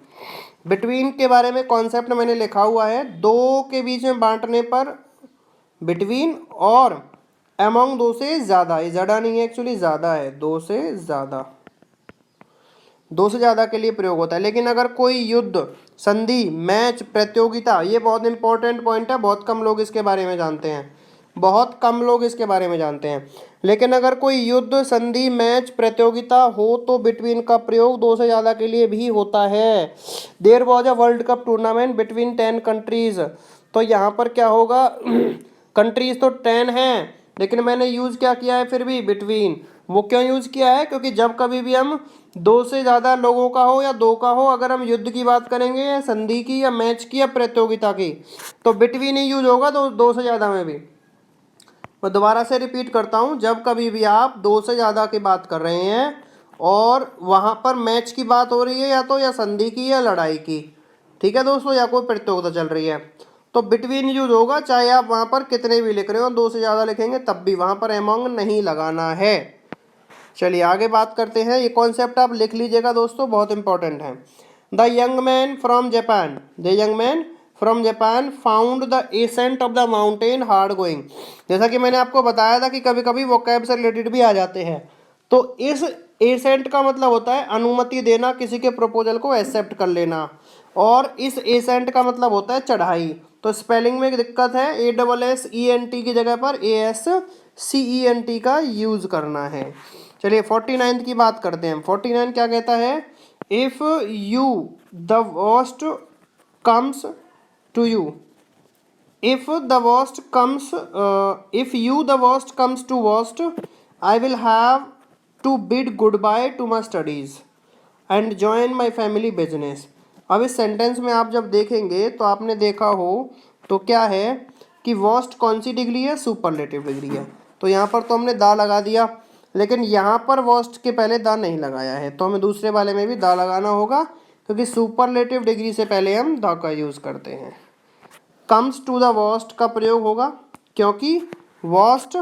बिटवीन के बारे में कॉन्सेप्ट मैंने लिखा हुआ है, 2 के बीच में बांटने पर बिटवीन, और एमोंग 2 से ज़्यादा। ये ज़्यादा नहीं है, एक्चुअली ज़्यादा है, 2 से ज़्यादा, 2 से ज़्यादा के लिए प्रयोग होता है। लेकिन अगर कोई युद्ध, संधि, मैच, प्रतियोगिता, ये बहुत इंपॉर्टेंट पॉइंट है, बहुत कम लोग इसके बारे में जानते हैं, बहुत कम लोग इसके बारे में जानते हैं। लेकिन अगर कोई युद्ध, संधि, मैच, प्रतियोगिता हो तो बिटवीन का प्रयोग 2 से ज़्यादा के लिए भी होता है। There was a world cup tournament between 10 countries. तो यहाँ पर क्या होगा? कंट्रीज़ तो 10 हैं, लेकिन मैंने यूज़ क्या किया है फिर भी? बिटवीन। वो क्यों यूज़ किया है? क्योंकि जब कभी भी हम 2 से ज़्यादा लोगों का हो या 2 का हो, अगर हम युद्ध की बात करेंगे या संधि की या मैच की या प्रतियोगिता की, तो बिटवीन ही यूज होगा, 2 से ज़्यादा में भी। मैं दोबारा से रिपीट करता हूँ, जब कभी भी आप 2 से ज़्यादा की बात कर रहे हैं और वहाँ पर मैच की बात हो रही है, या तो या संधि की या लड़ाई की, ठीक है दोस्तों, या कोई प्रतियोगिता चल रही है, तो बिटवीन यूज होगा। चाहे आप वहाँ पर कितने भी लिख रहे हो, 2 से ज़्यादा लिखेंगे तब भी वहाँ पर एमोंग नहीं लगाना है। चलिए आगे बात करते हैं। ये कॉन्सेप्ट आप लिख लीजिएगा दोस्तों, बहुत इंपॉर्टेंट है। The young man from Japan. The young man from Japan found the ascent of the mountain hard going. जैसा कि मैंने आपको बताया था कि कभी कभी वोकैब से रिलेटेड भी आ जाते हैं। तो इस एसेंट का मतलब होता है अनुमति देना, किसी के प्रपोजल को एक्सेप्ट कर लेना, और इस एसेंट का मतलब होता है चढ़ाई। तो स्पेलिंग में एक दिक्कत है, ASSENT की जगह पर ASCENT का यूज करना है। चलिए 49 की बात करते हैं। 49 क्या कहता है, if you the worst comes to you, if you the worst comes to worst, I will have to bid goodbye to my studies and join my family business। अब इस सेंटेंस में आप जब देखेंगे तो आपने देखा हो तो क्या है कि वर्स्ट कौन सी डिग्री है, सुपरलेटिव डिग्री है। तो यहाँ पर तो हमने दा लगा दिया, लेकिन यहाँ पर वर्स्ट के पहले दा नहीं लगाया है, तो हमें दूसरे वाले में भी दा लगाना होगा, क्योंकि सुपरलेटिव डिग्री से पहले हम दा का यूज़ करते हैं। कम्स टू द वर्स्ट का प्रयोग होगा, क्योंकि वर्स्ट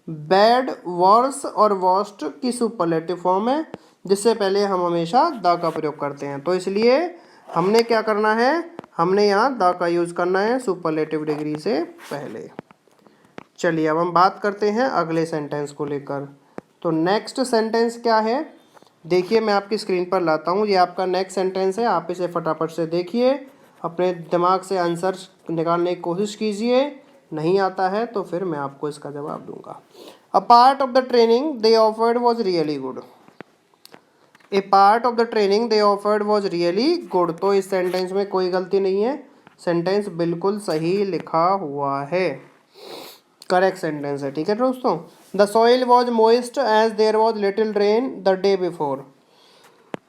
बैड, वर्स और वर्स्ट की सुपरलेटिव फॉर्म है, जिससे पहले हम हमेशा द का प्रयोग करते हैं। तो इसलिए हमने क्या करना है, हमने यहाँ द का यूज़ करना है सुपरलेटिव डिग्री से पहले। चलिए अब हम बात करते हैं अगले सेंटेंस को लेकर। तो नेक्स्ट सेंटेंस क्या है, देखिए मैं आपकी स्क्रीन पर लाता हूँ। ये आपका नेक्स्ट सेंटेंस है, आप इसे फटाफट से देखिए, अपने दिमाग से आंसर निकालने की कोशिश कीजिए। नहीं आता है तो फिर मैं आपको इसका जवाब दूंगा। A part of the training they offered was really good. A part of the training they offered was really good. तो इस सेंटेंस में कोई गलती नहीं है, सेंटेंस बिल्कुल सही लिखा हुआ है, करेक्ट सेंटेंस है। ठीक है दोस्तों। The soil was moist as there was little rain the day before,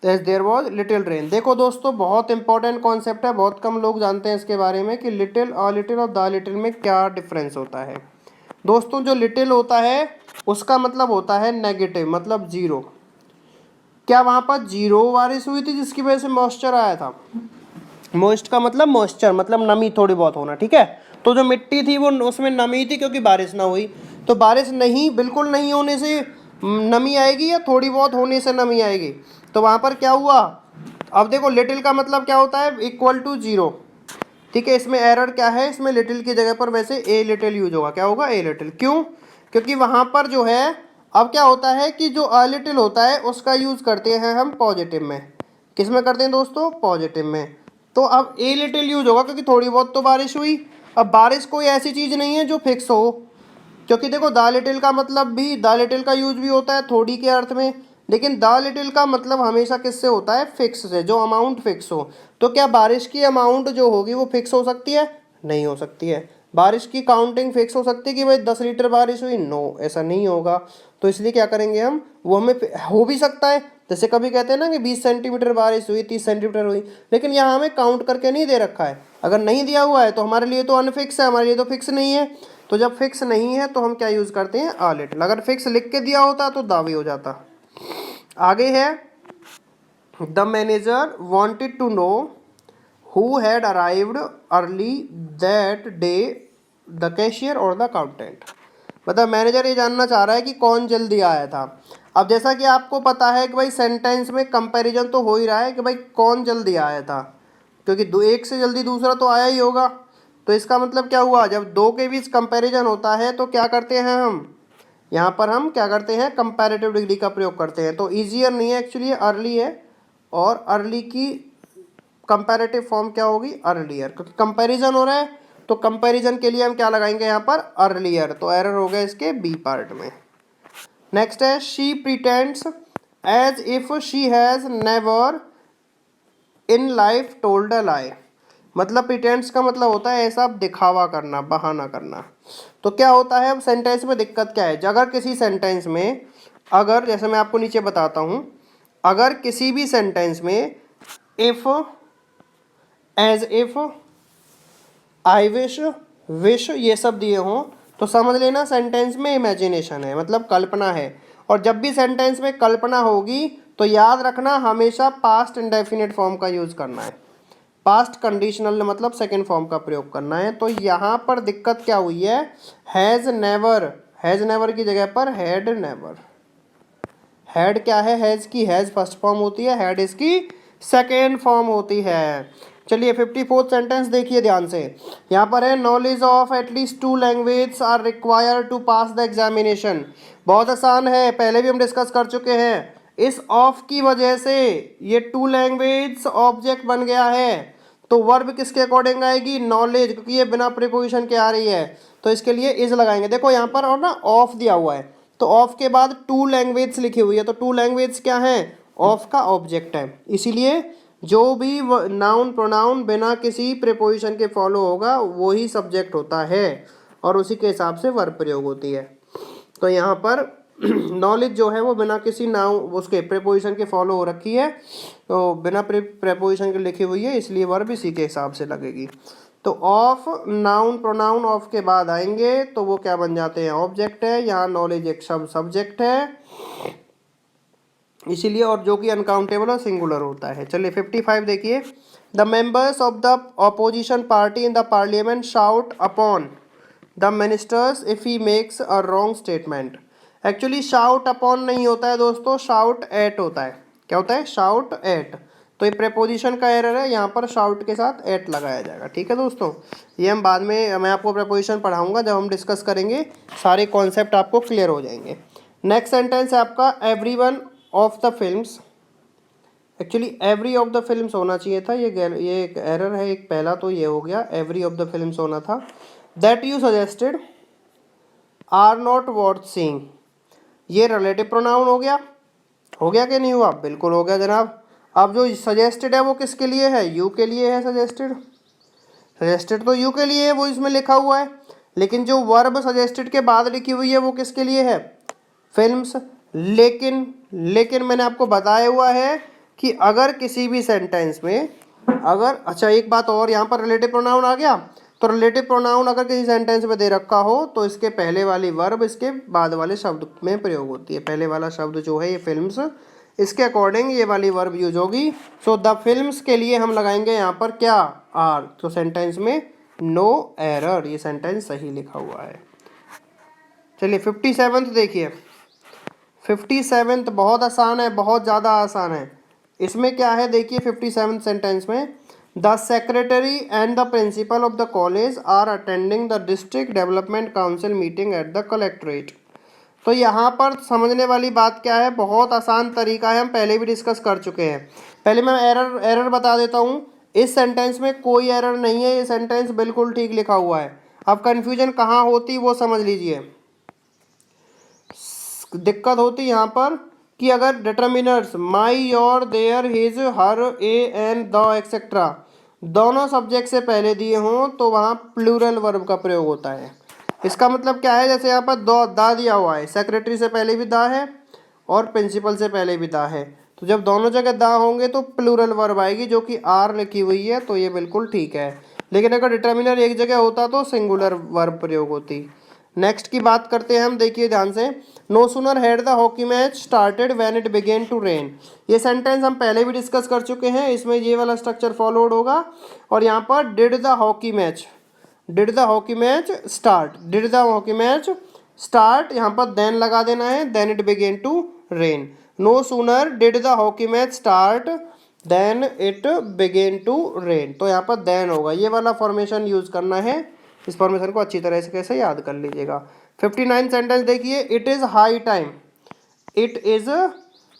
as there was little rain. देखो दोस्तों, बहुत इंपॉर्टेंट कॉन्सेप्ट है, बहुत कम लोग जानते हैं इसके बारे में कि लिटिल, अ लिटिल और द लिटिल में क्या डिफरेंस होता है। दोस्तों जो लिटिल होता है उसका मतलब होता है नेगेटिव, मतलब जीरो। क्या वहाँ पर जीरो बारिश हुई थी जिसकी वजह से मॉइस्चर आया था? मॉइस्ट का मतलब मॉइस्चर, मतलब नमी थोड़ी बहुत होना, ठीक है। तो जो मिट्टी थी वो उसमें नमी थी क्योंकि बारिश ना हुई। तो बारिश नहीं, बिल्कुल नहीं होने से नमी आएगी या थोड़ी बहुत होने से नमी आएगी? तो वहाँ पर क्या हुआ, अब देखो लिटिल का मतलब क्या होता है, इक्वल टू जीरो। ठीक है, इसमें एरर क्या है, इसमें लिटिल की जगह पर वैसे ए लिटिल यूज होगा। क्या होगा, ए लिटिल। क्यों? क्योंकि वहाँ पर जो है, अब क्या होता है कि जो अ लिटिल होता है उसका यूज करते हैं हम पॉजिटिव में। किस में करते हैं दोस्तों? पॉजिटिव में। तो अब ए लिटिल यूज होगा क्योंकि थोड़ी बहुत तो बारिश हुई। अब बारिश कोई ऐसी चीज़ नहीं है जो फिक्स हो, क्योंकि देखो द लिटिल का मतलब भी, द लिटिल का यूज भी होता है थोड़ी के अर्थ में, लेकिन द लिटिल का मतलब हमेशा किससे होता है? फिक्स से, जो अमाउंट फिक्स हो। तो क्या बारिश की अमाउंट जो होगी वो फिक्स हो सकती है? नहीं हो सकती है। बारिश की काउंटिंग फिक्स हो सकती है कि भाई 10 लीटर बारिश हुई? नो, ऐसा नहीं होगा। तो इसलिए क्या करेंगे हम, वो हमें हो भी सकता है, जैसे कभी कहते हैं ना कि 20 सेंटीमीटर बारिश हुई, 30 सेंटीमीटर हुई, लेकिन यहाँ हमें काउंट करके नहीं दे रखा है। अगर नहीं दिया हुआ है तो हमारे लिए तो अनफिक्स है, हमारे लिए तो फिक्स नहीं है। तो जब फिक्स नहीं है तो हम क्या यूज़ करते हैं? A little. अगर फिक्स लिख के दिया होता तो दावी हो जाता। आगे है, the manager wanted to know who had arrived early that day, the cashier और द अकाउंटेंट। मतलब मैनेजर ये जानना चाह रहा है कि कौन जल्दी आया था। अब जैसा कि आपको पता है कि भाई सेंटेंस में कंपैरिजन तो हो ही रहा है कि भाई कौन जल्दी आया था, क्योंकि एक से जल्दी दूसरा तो आया ही होगा। तो इसका मतलब क्या हुआ, जब दो के बीच कंपैरिजन होता है तो क्या करते हैं हम, यहाँ पर हम क्या करते हैं? कंपैरेटिव डिग्री का प्रयोग करते हैं। तो ईजियर नहीं है एक्चुअली, अर्ली है, और अर्ली की कंपैरेटिव फॉर्म क्या होगी? अर्लियर, क्योंकि कंपैरिजन हो रहा है तो कंपैरिजन के लिए हम क्या लगाएंगे यहाँ पर? अर्लियर। तो एरर हो गया इसके बी पार्ट में। नेक्स्ट है, she pretends as if she has never in life told a lie. मतलब प्रिटेंड्स का मतलब होता है ऐसा दिखावा करना, बहाना करना। तो क्या होता है, अब सेंटेंस में दिक्कत क्या है, अगर किसी सेंटेंस में, अगर जैसे मैं आपको नीचे बताता हूँ, अगर किसी भी सेंटेंस में if, as if, I wish, wish ये सब दिए हों तो समझ लेना सेंटेंस में इमेजिनेशन है, मतलब कल्पना है। और जब भी सेंटेंस में कल्पना होगी तो याद रखना हमेशा पास्ट इंडेफिनिट फॉर्म का यूज करना है, पास्ट कंडीशनल मतलब सेकंड फॉर्म का प्रयोग करना है। तो यहाँ पर दिक्कत क्या हुई है, हैज़ नेवर, हैज़ नेवर की जगह पर हैड नेवर। हैड क्या है, हैज़ की हैज़ फर्स्ट फॉर्म होती है, हैड इसकी सेकेंड फॉर्म होती है। चलिए 54th सेंटेंस देखिए ध्यान से, यहाँ पर है knowledge of at least 2 language are required to pass the examination. बहुत आसान है, पहले भी हम डिस्कस कर चुके हैं। इस ऑफ की वजह से ये 2 लैंग्वेज ऑब्जेक्ट बन गया है, तो वर्ब किसके अकॉर्डिंग आएगी, नॉलेज, क्योंकि ये बिना प्रीपोजिशन के आ रही है तो इसके लिए इज लगाएंगे। देखो यहाँ पर और ना ऑफ दिया हुआ है, तो ऑफ के बाद 2 लैंग्वेज लिखी हुई है, तो 2 लैंग्वेज क्या है, ऑफ का ऑब्जेक्ट है। इसीलिए जो भी नाउन प्रोनाउन बिना किसी प्रीपोजिशन के फॉलो होगा वही सब्जेक्ट होता है और उसी के हिसाब से वर्ब प्रयोग होती है। तो यहाँ पर नॉलेज जो है वो बिना किसी नाउन उसके प्रीपोजिशन के फॉलो हो रखी है, तो बिना प्रीपोजिशन के लिखी हुई है, इसलिए वर्ब इसी के हिसाब से लगेगी। तो ऑफ नाउन प्रोनाउन ऑफ के बाद आएंगे तो वो क्या बन जाते हैं, ऑब्जेक्ट है। यहाँ नॉलेज एक शब्द सब्जेक्ट है इसीलिए, और जो कि अनकाउंटेबल और सिंगुलर होता है। चलिए 55 देखिए, the members of the opposition party in the parliament shout upon the ministers if he makes a wrong statement. Actually shout upon नहीं होता है दोस्तों, शाउट एट होता है। क्या होता है, शाउट एट। तो ये प्रेपोजिशन का एरर है, यहाँ पर शाउट के साथ एट लगाया जाएगा। ठीक है दोस्तों, ये हम बाद में मैं आपको प्रेपोजिशन पढ़ाऊंगा जब हम डिस्कस करेंगे, सारे कॉन्सेप्ट आपको क्लियर हो जाएंगे। नेक्स्ट सेंटेंस है आपका, everyone of the films. Actually every of the films होना चाहिए था, ये एक एरर है, एक पहला तो ये हो गया, एवरी ऑफ द फिल्म्स होना था। That you suggested are not worth seeing, ये रिलेटिव प्रोनाउन हो गया कि नहीं हुआ, बिल्कुल हो गया जनाब। अब जो सजेस्टेड है वो किसके लिए है, यू के लिए है। सजेस्टेड तो यू के लिए है, वो इसमें लिखा हुआ है, लेकिन जो वर्ब सजेस्टेड के बाद लिखी हुई है वो किसके लिए है, फिल्म्स। लेकिन मैंने आपको बताया हुआ है कि अगर किसी भी सेंटेंस में अच्छा एक बात और, यहाँ पर रिलेटिव प्रोनाउन आ गया, तो रिलेटिव प्रोनाउन अगर किसी सेंटेंस में दे रखा हो तो इसके पहले वाली वर्ब इसके बाद वाले शब्द में प्रयोग होती है। पहले वाला शब्द जो है ये फिल्म्स, इसके अकॉर्डिंग ये वाली वर्ब यूज होगी। सो द फिल्म्स के लिए हम लगाएंगे यहाँ पर क्या, आर। तो सेंटेंस में नो एरर, ये सेंटेंस सही लिखा हुआ है। चलिए 57 देखिए, 57 बहुत आसान है, बहुत ज़्यादा आसान है। इसमें क्या है देखिए, 57 सेंटेंस में, the secretary and the principal of the college are attending the district development council meeting at the collectorate. तो यहाँ पर समझने वाली बात क्या है, बहुत आसान तरीका है, हम पहले भी डिस्कस कर चुके हैं। पहले मैं एरर बता देता हूँ, इस सेंटेंस में कोई एरर नहीं है, ये सेंटेंस बिल्कुल ठीक लिखा हुआ है। अब कन्फ्यूजन कहाँ होती वो समझ लीजिए। दिक्कत होती यहाँ पर कि अगर determiners my, your, their, his, her, a, an, the etcetera दोनों सब्जेक्ट से पहले दिए हों तो वहाँ प्लूरल वर्ब का प्रयोग होता है। इसका मतलब क्या है, जैसे यहाँ पर दो दा दिया हुआ है, सेक्रेटरी से पहले भी दा है और प्रिंसिपल से पहले भी दा है, तो जब दोनों जगह दा होंगे तो प्लूरल वर्ब आएगी जो कि आर लिखी हुई है, तो ये बिल्कुल ठीक है। लेकिन अगर डिटर्मिनर एक जगह होता तो सिंगुलर वर्ब प्रयोग होती। नेक्स्ट की बात करते हैं हम, देखिए ध्यान से, no sooner had the hockey match started when it began to rain. ये सेंटेंस हम पहले भी डिस्कस कर चुके हैं, इसमें ये वाला स्ट्रक्चर फॉलोड होगा। और यहाँ पर did the hockey match start, यहाँ पर देन लगा देना है, than it began to rain. No sooner did the hockey match start than it began to rain, तो यहाँ पर देन होगा, ये वाला फॉर्मेशन यूज करना है। इस फॉर्मेशन को अच्छी तरह से कैसे याद कर लीजिएगा। 59 सेंटेंस देखिए, it is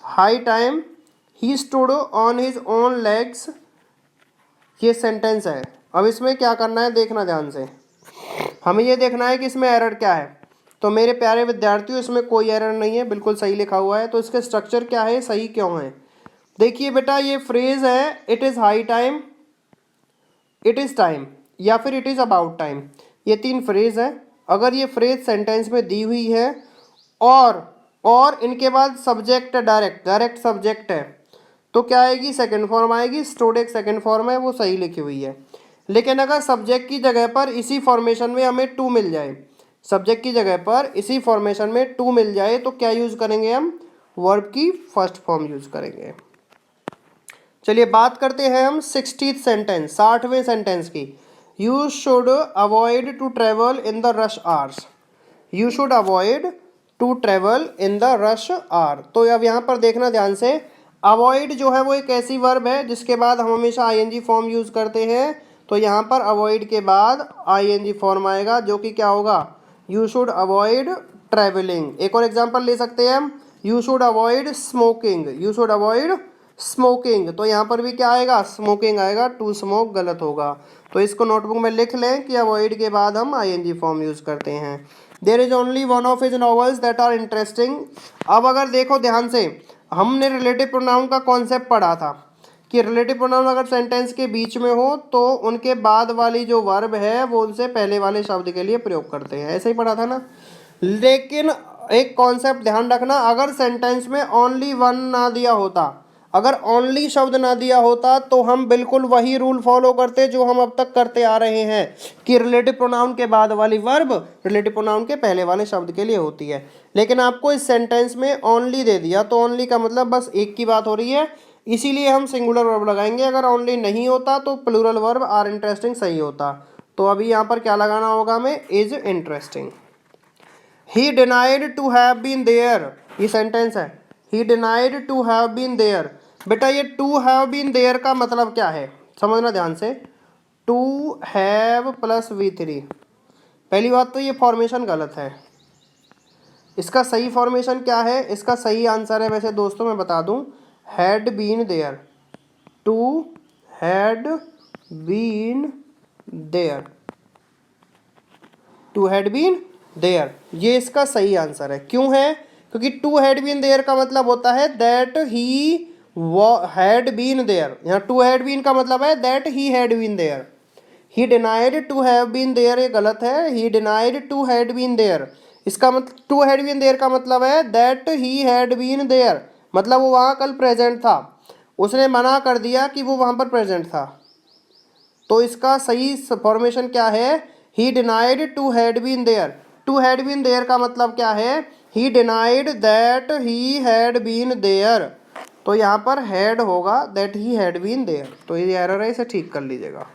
high time he stood on his own legs, ये सेंटेंस है। अब इसमें क्या करना है देखना ध्यान से, हमें ये देखना है कि इसमें एरर क्या है। तो मेरे प्यारे विद्यार्थियों, इसमें कोई एरर नहीं है, बिल्कुल सही लिखा हुआ है। तो इसके स्ट्रक्चर क्या है, सही क्यों है, देखिए बेटा, ये फ्रेज है it is high time, it is time या फिर इट इज़ अबाउट टाइम, ये 3 फ्रेज है। अगर ये फ्रेज सेंटेंस में दी हुई है और इनके बाद सब्जेक्ट डायरेक्ट सब्जेक्ट है, तो क्या आएगी, सेकंड फॉर्म आएगी। स्टूड एक सेकंड फॉर्म है, वो सही लिखी हुई है। लेकिन अगर सब्जेक्ट की जगह पर इसी फॉर्मेशन में हमें टू मिल जाए, सब्जेक्ट की जगह पर इसी फॉर्मेशन में टू मिल जाए, तो क्या यूज़ करेंगे हम, वर्ब की फर्स्ट फॉर्म यूज़ करेंगे। चलिए बात करते हैं हम 60th सेंटेंस, 60वें सेंटेंस की। You should avoid to travel in the rush hours, you should avoid to travel in the rush hour. तो अब यहाँ पर देखना ध्यान से, अवॉइड जो है वो एक ऐसी वर्ब है जिसके बाद हम हमेशा आईएनजी फॉर्म यूज़ करते हैं, तो यहाँ पर अवॉइड के बाद आईएनजी फॉर्म आएगा जो कि क्या होगा, यू शुड अवॉइड ट्रैवलिंग। एक और एग्जांपल ले सकते हैं हम, you should avoid smoking, you should avoid smoking, तो यहाँ पर भी क्या आएगा, स्मोकिंग आएगा, टू स्मोक गलत होगा। तो इसको नोटबुक में लिख लें कि अवॉइड के बाद हम आईएनजी फॉर्म यूज़ करते हैं। There is only one of his novels that are interesting. अब अगर देखो ध्यान से, हमने रिलेटिव प्रोनाउन का कॉन्सेप्ट पढ़ा था कि रिलेटिव प्रोनाउन अगर सेंटेंस के बीच में हो तो उनके बाद वाली जो वर्ब है वो उनसे पहले वाले शब्द के लिए प्रयोग करते हैं, ऐसे ही पढ़ा था ना। लेकिन एक कॉन्सेप्ट ध्यान रखना, अगर सेंटेंस में ओनली वन ना दिया होता, अगर ओनली शब्द ना दिया होता तो हम बिल्कुल वही रूल फॉलो करते जो हम अब तक करते आ रहे हैं कि रिलेटिव प्रोनाउन के बाद वाली वर्ब रिलेटिव प्रोनाउन के पहले वाले शब्द के लिए होती है। लेकिन आपको इस सेंटेंस में ओनली दे दिया, तो ओनली का मतलब बस एक की बात हो रही है, इसीलिए हम सिंगुलर वर्ब लगाएंगे। अगर ओनली नहीं होता तो प्लूरल वर्ब आर इंटरेस्टिंग सही होता। तो अभी यहाँ पर क्या लगाना होगा हमें, is interesting. He denied to have been there, ये सेंटेंस है, he denied to have been there. बेटा ये टू हैव बीन देयर का मतलब क्या है, समझना ध्यान से। टू हैव प्लस V3, पहली बात तो ये फॉर्मेशन गलत है। इसका सही फॉर्मेशन क्या है, इसका सही आंसर है वैसे दोस्तों मैं बता दूं, had been there, to had been there, to had been there, ये इसका सही आंसर है। क्यों है, क्योंकि टू हैड बीन देयर का मतलब होता है that he had been there, यहाँ टू हैड बीन का मतलब है that he had been there. He denied to have been there ये गलत है, he denied to had been there, इसका मतलब टू हैड बीन देयर का मतलब है that he had been there, मतलब वो वहाँ कल प्रेजेंट था, उसने मना कर दिया कि वो वहाँ पर प्रेजेंट था। तो इसका सही फॉर्मेशन क्या है, he denied to had been there. To had been there का मतलब क्या है, he denied that he had been there, तो यहाँ पर हैड होगा that he had been there, तो ये एरर है, इसे ठीक कर लीजिएगा।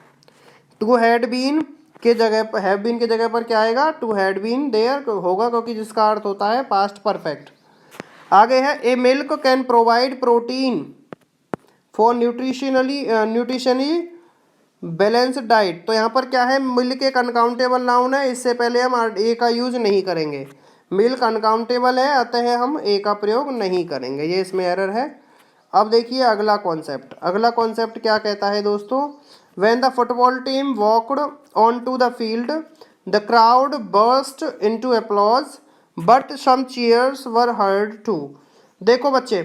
टू हैड बीन के जगह पर, हैव बीन के जगह पर क्या आएगा, टू हैड बीन देयर होगा, क्योंकि जिसका अर्थ होता है पास्ट परफेक्ट। आगे है, a milk can provide protein for nutritionally balance diet, तो यहाँ पर क्या है, मिल्क एक अनकाउंटेबल नाउन है, इससे पहले हम ए का यूज नहीं करेंगे। मिल्क अनकाउंटेबल है, अतः हम ए का प्रयोग नहीं करेंगे, ये इसमें एरर है। अब देखिए अगला कॉन्सेप्ट, अगला कॉन्सेप्ट क्या कहता है दोस्तों, when the football team walked on to the field the crowd burst into applause but some cheers were heard too. देखो बच्चे,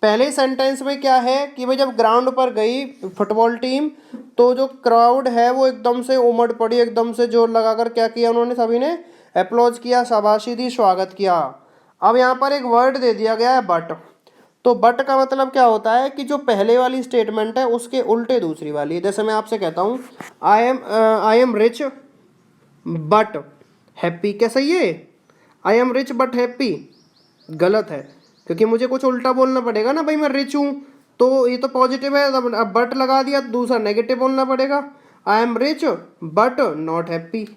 पहले सेंटेंस में क्या है कि भाई जब ग्राउंड पर गई फुटबॉल टीम तो जो क्राउड है वो एकदम से उमड़ पड़ी, एकदम से जोर लगाकर क्या किया उन्होंने, सभी ने अप्लॉज किया, शाबाशी दी, स्वागत किया। अब यहाँ पर एक वर्ड दे दिया गया है बट, तो बट का मतलब क्या होता है कि जो पहले वाली स्टेटमेंट है उसके उल्टे दूसरी वाली। जैसे मैं आपसे कहता हूँ I am rich but happy, क्या सही है, I am rich but happy, गलत है, क्योंकि मुझे कुछ उल्टा बोलना पड़ेगा ना, भाई मैं रिच हूँ तो ये तो पॉजिटिव है, अब बट लगा दिया तो दूसरा नेगेटिव बोलना पड़ेगा, I am rich but not happy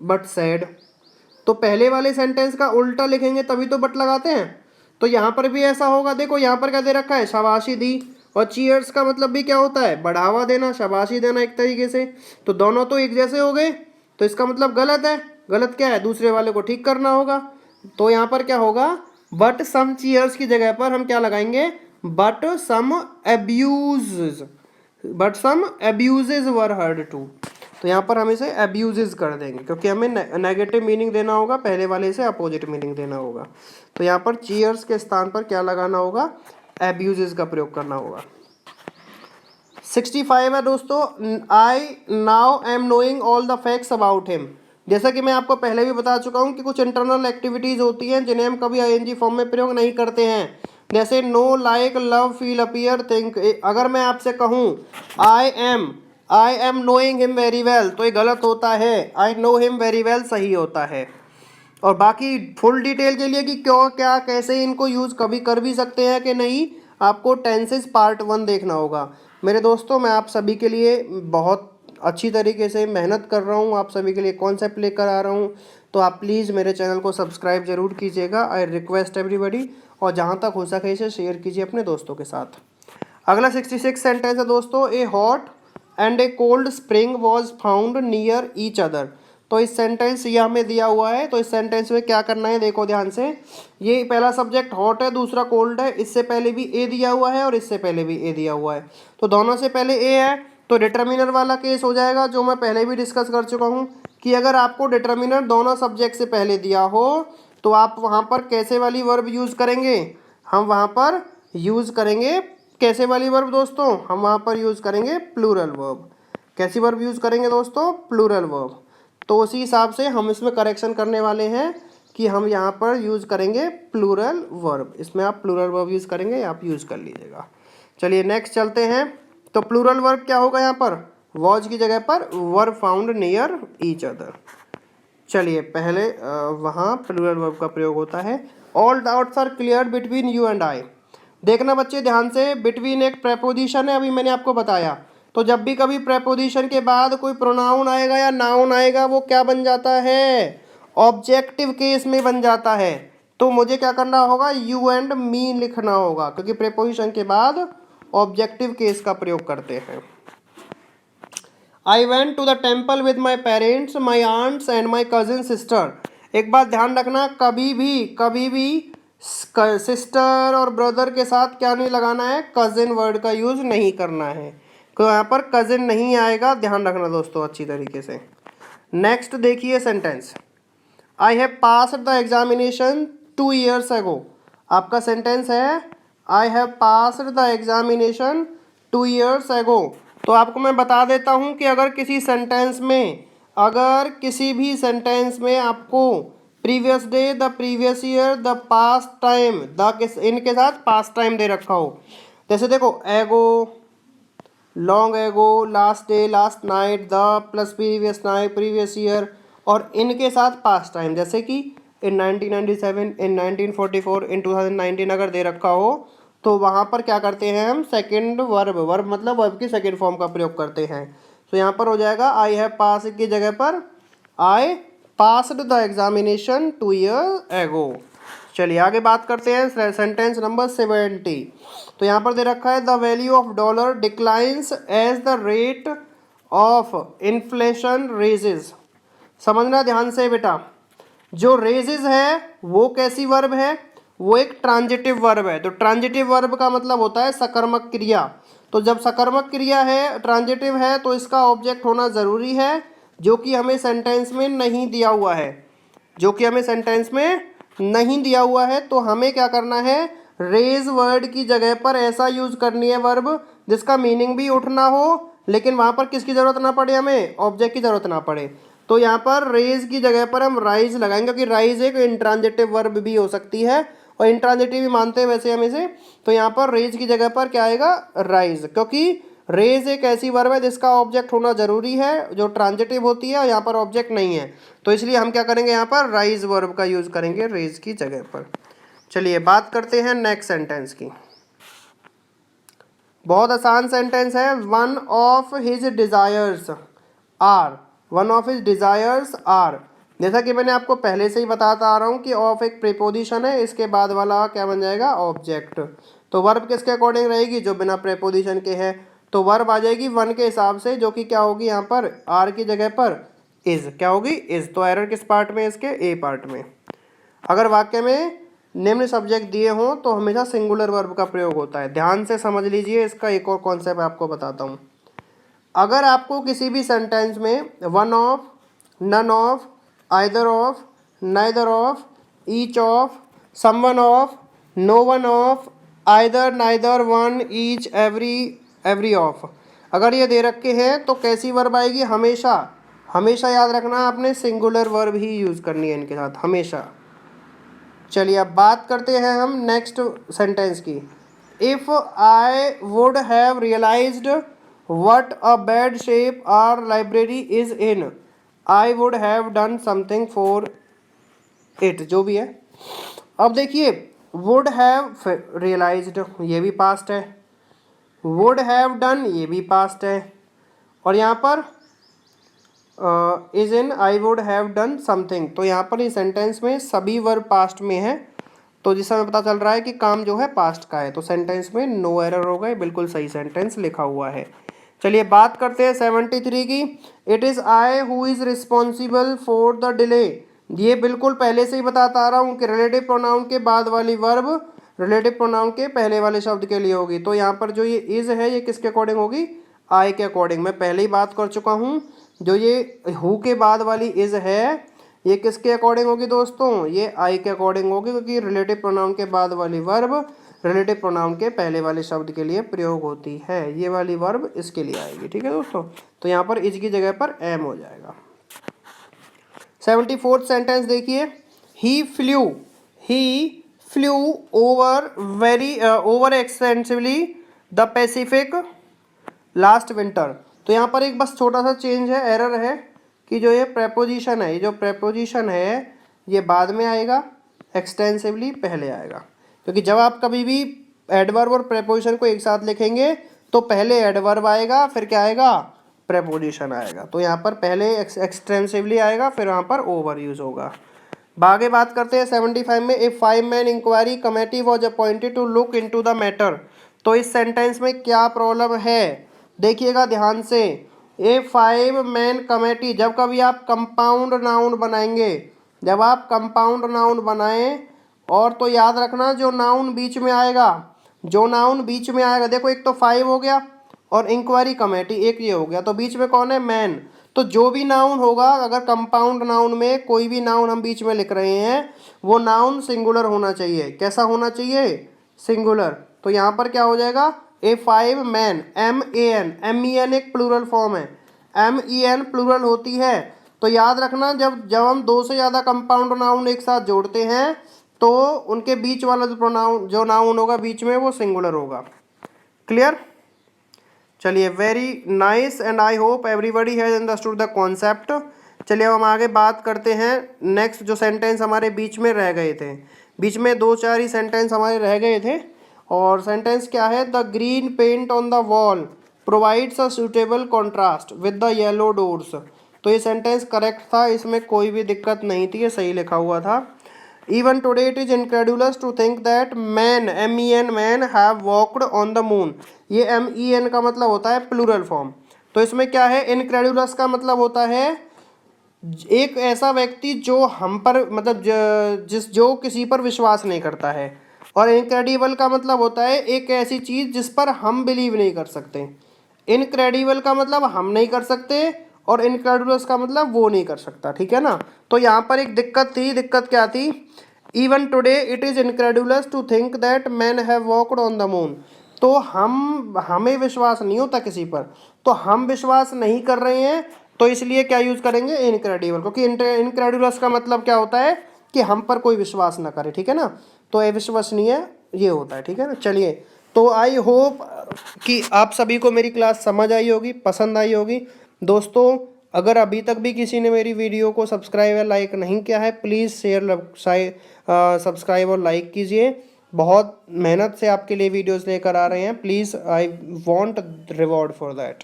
but sad. तो पहले वाले सेंटेंस का उल्टा लिखेंगे तभी तो बट लगाते हैं, तो यहाँ पर भी ऐसा होगा। देखो यहाँ पर क्या दे रखा है, शाबाशी दी, और चीयर्स का मतलब भी क्या होता है, बढ़ावा देना, शाबाशी देना एक तरीके से, तो दोनों तो एक जैसे हो गए, तो इसका मतलब गलत है। गलत क्या है, दूसरे वाले को ठीक करना होगा, तो यहाँ पर क्या होगा, बट सम चीयर्स की जगह पर हम क्या लगाएंगे, but some abuse, but some abuses were heard to, तो यहाँ पर हम इसे अब्यूजेज कर देंगे क्योंकि हमें नेगेटिव मीनिंग देना होगा, पहले वाले से अपोजिट मीनिंग देना होगा। तो यहाँ पर चीयर्स के स्थान पर क्या लगाना होगा, अब्यूजेज का प्रयोग करना होगा। 65 है दोस्तों, I now am knowing all the facts about him. जैसा कि मैं आपको पहले भी बता चुका हूँ कि कुछ इंटरनल एक्टिविटीज़ होती हैं जिन्हें हम कभी आईएनजी फॉर्म में प्रयोग नहीं करते हैं, जैसे know, like, love, feel, appear, think. अगर मैं आपसे कहूँ I am knowing him very well, तो ये गलत होता है, I know him very well सही होता है। और बाकी फुल डिटेल के लिए कि क्यों, क्या, कैसे इनको यूज़ कभी कर भी सकते हैं कि नहीं, आपको टेंसेस पार्ट 1 देखना होगा। मेरे दोस्तों, मैं आप सभी के लिए बहुत अच्छी तरीके से मेहनत कर रहा हूँ, आप सभी के लिए कॉन्सेप्ट लेकर आ रहा हूँ, तो आप प्लीज़ मेरे चैनल को सब्सक्राइब जरूर कीजिएगा, आई रिक्वेस्ट एवरीबडी। और जहाँ तक हो सके इसे शेयर कीजिए अपने दोस्तों के साथ। अगला 66 सेंटेंस है दोस्तों, ए hot and A cold spring was found near each other. तो इस सेंटेंस ये हमें दिया हुआ है, तो इस सेंटेंस में क्या करना है देखो ध्यान से। ये पहला सब्जेक्ट हॉट है, दूसरा कोल्ड है, इससे पहले भी ए दिया हुआ है और इससे पहले भी ए दिया हुआ है, तो दोनों से पहले ए है, तो डिटर्मिनर वाला केस हो जाएगा, जो मैं पहले भी डिस्कस कर चुका हूँ कि अगर आपको डिटर्मिनर दोनों सब्जेक्ट से पहले दिया हो तो आप वहाँ पर कैसे वाली वर्ब यूज़ करेंगे, हम वहाँ पर यूज़ करेंगे कैसे वाली वर्ब दोस्तों, हम वहाँ पर यूज़ करेंगे प्लूरल वर्ब। कैसी वर्ब यूज़ करेंगे दोस्तों, प्लूरल वर्ब। तो उसी हिसाब से हम इसमें करेक्शन करने वाले हैं कि हम यहाँ पर यूज़ करेंगे प्लूरल वर्ब। इसमें आप प्लूरल वर्ब यूज़ करेंगे, आप यूज़ कर लीजिएगा। चलिए नेक्स्ट चलते हैं। तो प्लूरल वर्ब क्या होगा यहाँ पर, वॉज की जगह पर verb found near each other. चलिए पहले वहाँ प्लूरल वर्ब का प्रयोग होता है, all doubts are clear between you and I. देखना बच्चे ध्यान से, बिटवीन एक प्रेपोजिशन है, अभी मैंने आपको बताया। तो जब भी कभी प्रेपोजिशन के बाद कोई प्रोनाउन आएगा या नाउन आएगा वो क्या बन जाता है, ऑब्जेक्टिव केस में बन जाता है। तो मुझे क्या करना होगा, यू एंड मी लिखना होगा, क्योंकि प्रेपोजिशन के बाद ऑब्जेक्टिव केस का प्रयोग करते हैं। I went to the temple with my parents, my aunts and my cousin sister. एक बात ध्यान रखना, कभी भी सिस्टर और ब्रदर के साथ क्या नहीं लगाना है, कजिन वर्ड का यूज नहीं करना है, तो यहाँ पर कजिन नहीं आएगा, ध्यान रखना दोस्तों अच्छी तरीके से। नेक्स्ट देखिए sentence, I have passed the examination 2 years ago। आपका सेंटेंस है I have passed the examination 2 years ago। तो आपको मैं बता देता हूँ कि अगर किसी सेंटेंस में आपको previous day, the previous year, the past time, इनके साथ पास्ट टाइम दे रखा हो, जैसे देखो एगो, long ago, last day, last night, the plus previous night, previous year, और इनके साथ पास्ट टाइम, जैसे कि इन 1997, इन 1944, इन 2019 अगर दे रखा हो तो वहाँ पर क्या करते हैं हम, सेकंड वर्ब मतलब वर्ब की सेकंड फॉर्म का प्रयोग करते हैं। तो यहाँ पर हो जाएगा आई हैव पास की जगह पर I passed the examination 2 years ago। चलिए आगे बात करते हैं सेंटेंस नंबर 70। तो यहाँ पर दे रखा है the value of dollar declines as the rate of inflation raises. समझना ध्यान से बेटा, जो रेजेस है वो कैसी वर्ब है, वो एक ट्रांजिटिव वर्ब है। तो ट्रांजिटिव वर्ब का मतलब होता है सकर्मक क्रिया। तो जब सकर्मक क्रिया है, ट्रांजिटिव है, तो इसका ऑब्जेक्ट होना ज़रूरी है, जो कि हमें सेंटेंस में नहीं दिया हुआ है, तो हमें क्या करना है, रेज वर्ड की जगह पर ऐसा यूज करनी है वर्ब जिसका मीनिंग भी उठना हो, लेकिन वहाँ पर किसकी ज़रूरत ना पड़े, हमें ऑब्जेक्ट की ज़रूरत ना पड़े। तो यहाँ पर रेज की जगह पर हम राइज लगाएंगे, क्योंकि राइज एक इंट्रांजिटिव वर्ब भी हो सकती है और इंट्रांजिटिव भी मानते हैं वैसे हम इसे। तो यहाँ पर रेज की जगह पर क्या आएगा, राइज, क्योंकि रेज एक ऐसी वर्ब है जिसका ऑब्जेक्ट होना जरूरी है, जो ट्रांजिटिव होती है, और यहाँ पर ऑब्जेक्ट नहीं है, तो इसलिए हम क्या करेंगे, यहाँ पर राइज वर्ब का यूज करेंगे रेज की जगह पर। चलिए बात करते हैं नेक्स्ट सेंटेंस की। बहुत आसान सेंटेंस है, one of his desires are. जैसा कि मैंने आपको पहले से ही बताता आ रहा हूँ कि ऑफ एक प्रीपोजिशन है, इसके बाद वाला क्या बन जाएगा, ऑब्जेक्ट। तो वर्ब किसके अकॉर्डिंग रहेगी, जो बिना प्रीपोजिशन के है, तो वर्ब आ जाएगी वन के हिसाब से, जो कि क्या होगी, यहाँ पर आर की जगह पर इज, क्या होगी, इज। तो एरर किस पार्ट में, इसके ए पार्ट में। अगर वाक्य में निम्न सब्जेक्ट दिए हों तो हमेशा सिंगुलर वर्ब का प्रयोग होता है। ध्यान से समझ लीजिए, इसका एक और कॉन्सेप्ट आपको बताता हूँ। अगर आपको किसी भी सेंटेंस में one of, none of, either of, neither of, each of, someone of, no one of, either, neither, one, each, every of, अगर ये दे रखे हैं तो कैसी वर्ब आएगी, हमेशा याद रखना आपने सिंगुलर वर्ब ही यूज़ करनी है इनके साथ, हमेशा। चलिए अब बात करते हैं हम नेक्स्ट सेंटेंस की। If I would have realised what a bad shape our library is in, I would have done something for it, जो भी है। अब देखिए वुड हैव रियलाइज्ड ये भी पास्ट है, वुड हैव डन ये भी पास्ट है, और यहाँ पर is in I would have done something. तो यहाँ पर इस सेंटेंस में सभी वर्ब पास्ट में है, तो जिससे हमें पता चल रहा है कि काम जो है पास्ट का है, तो सेंटेंस में नो एरर होगा, ये बिल्कुल सही सेंटेंस लिखा हुआ है। चलिए बात करते हैं 73 की। It is I who is responsible for the delay. ये बिल्कुल पहले से ही बताता आ रहा हूँ कि रिलेटिव प्रोनाउन के बाद वाली वर्ब रिलेटिव प्रोनाउन के पहले वाले शब्द के लिए होगी। तो यहाँ पर जो ये इज़ है ये किसके अकॉर्डिंग होगी, आई के अकॉर्डिंग। मैं पहले ही बात कर चुका हूँ, जो ये हु के बाद वाली इज़ है ये किसके अकॉर्डिंग होगी दोस्तों, ये आई के अकॉर्डिंग होगी, क्योंकि रिलेटिव प्रोनाउन के बाद वाली वर्ब रिलेटिव प्रोनाउन के पहले वाले शब्द के लिए प्रयोग होती है। ये वाली वर्ब इसके लिए आएगी, ठीक है दोस्तों। तो यहाँ पर इज की जगह पर एम हो जाएगा। 74th सेंटेंस देखिए, he flew over extensively the Pacific last winter. तो यहाँ पर एक बस छोटा सा चेंज है, एरर है कि जो ये प्रेपोजिशन है, ये जो प्रेपोजिशन है ये बाद में आएगा, एक्सटेंसिवली पहले आएगा। क्योंकि जब आप कभी भी एडवर्ब और प्रेपोजिशन को एक साथ लिखेंगे तो पहले एडवर्ब आएगा, फिर क्या आएगा, प्रेपोजिशन आएगा। तो यहाँ पर पहले एक्सटेंसिवली आएगा, फिर यहाँ पर ओवर यूज होगा। आगे बात करते हैं 75 में, a 5 man inquiry committee was appointed to look into the matter. तो इस सेंटेंस में क्या प्रॉब्लम है, देखिएगा ध्यान से। ए 5 मैन कमेटी, जब कभी आप कंपाउंड नाउन बनाएंगे, जब आप कंपाउंड नाउन बनाएं, और तो याद रखना जो नाउन बीच में आएगा, जो नाउन बीच में आएगा, देखो एक तो 5 हो गया और इंक्वायरी कमेटी एक ये हो गया, तो बीच में कौन है, मैन। तो जो भी नाउन होगा, अगर कंपाउंड नाउन में कोई भी नाउन हम बीच में लिख रहे हैं, वो नाउन सिंगुलर होना चाहिए। कैसा होना चाहिए, सिंगुलर। तो यहाँ पर क्या हो जाएगा, ए 5 मैन, MEN एक प्लूरल फॉर्म है, MEN प्लूरल होती है। तो याद रखना जब हम दो से ज़्यादा कंपाउंड नाउन एक साथ जोड़ते हैं तो उनके बीच वाला जो नाउन होगा बीच में वो सिंगुलर होगा। क्लियर। चलिए, very nice and I hope everybody has understood the concept. चलिए अब हम आगे बात करते हैं नेक्स्ट जो सेंटेंस हमारे बीच में रह गए थे। बीच में 2-4 ही सेंटेंस हमारे रह गए थे, और सेंटेंस क्या है, the green paint on the wall provides a suitable contrast with the yellow doors. तो ये सेंटेंस करेक्ट था, इसमें कोई भी दिक्कत नहीं थी, ये सही लिखा हुआ था। Even today it is incredulous to think that men, MEN men have walked on the moon। ये MEN का मतलब होता है प्लूरल फॉर्म। तो इसमें क्या है, इनक्रेडुलस का मतलब होता है एक ऐसा व्यक्ति जो हम पर मतलब जो किसी पर विश्वास नहीं करता है, और इनक्रेडिबल का मतलब होता है एक ऐसी चीज़ जिस पर हम बिलीव नहीं कर सकते। इनक्रेडिबल का मतलब हम नहीं कर सकते, और इनक्रेडुलस का मतलब वो नहीं कर सकता, ठीक है ना। तो यहाँ पर एक दिक्कत थी, दिक्कत क्या थी, even today it is incredulous to think that man have walked on the moon. तो हमें विश्वास नहीं होता किसी पर, तो हम विश्वास नहीं कर रहे हैं, तो इसलिए क्या यूज़ करेंगे, इनक्रेडिबल। क्योंकि इनक्रेडुलस का मतलब क्या होता है कि हम पर कोई विश्वास ना करे, ठीक है ना। तो अविश्वसनीय ये होता है, ठीक है ना। चलिए, तो आई होप कि आप सभी को मेरी क्लास समझ आई होगी, पसंद आई होगी। दोस्तों, अगर अभी तक भी किसी ने मेरी वीडियो को सब्सक्राइब या लाइक नहीं किया है, प्लीज़ सब्सक्राइब और लाइक कीजिए। बहुत मेहनत से आपके लिए वीडियोस लेकर आ रहे हैं, please I want reward for that.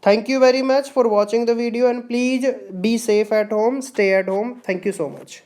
Thank you very much for watching the video, and please be safe at home, stay at home. Thank you so much.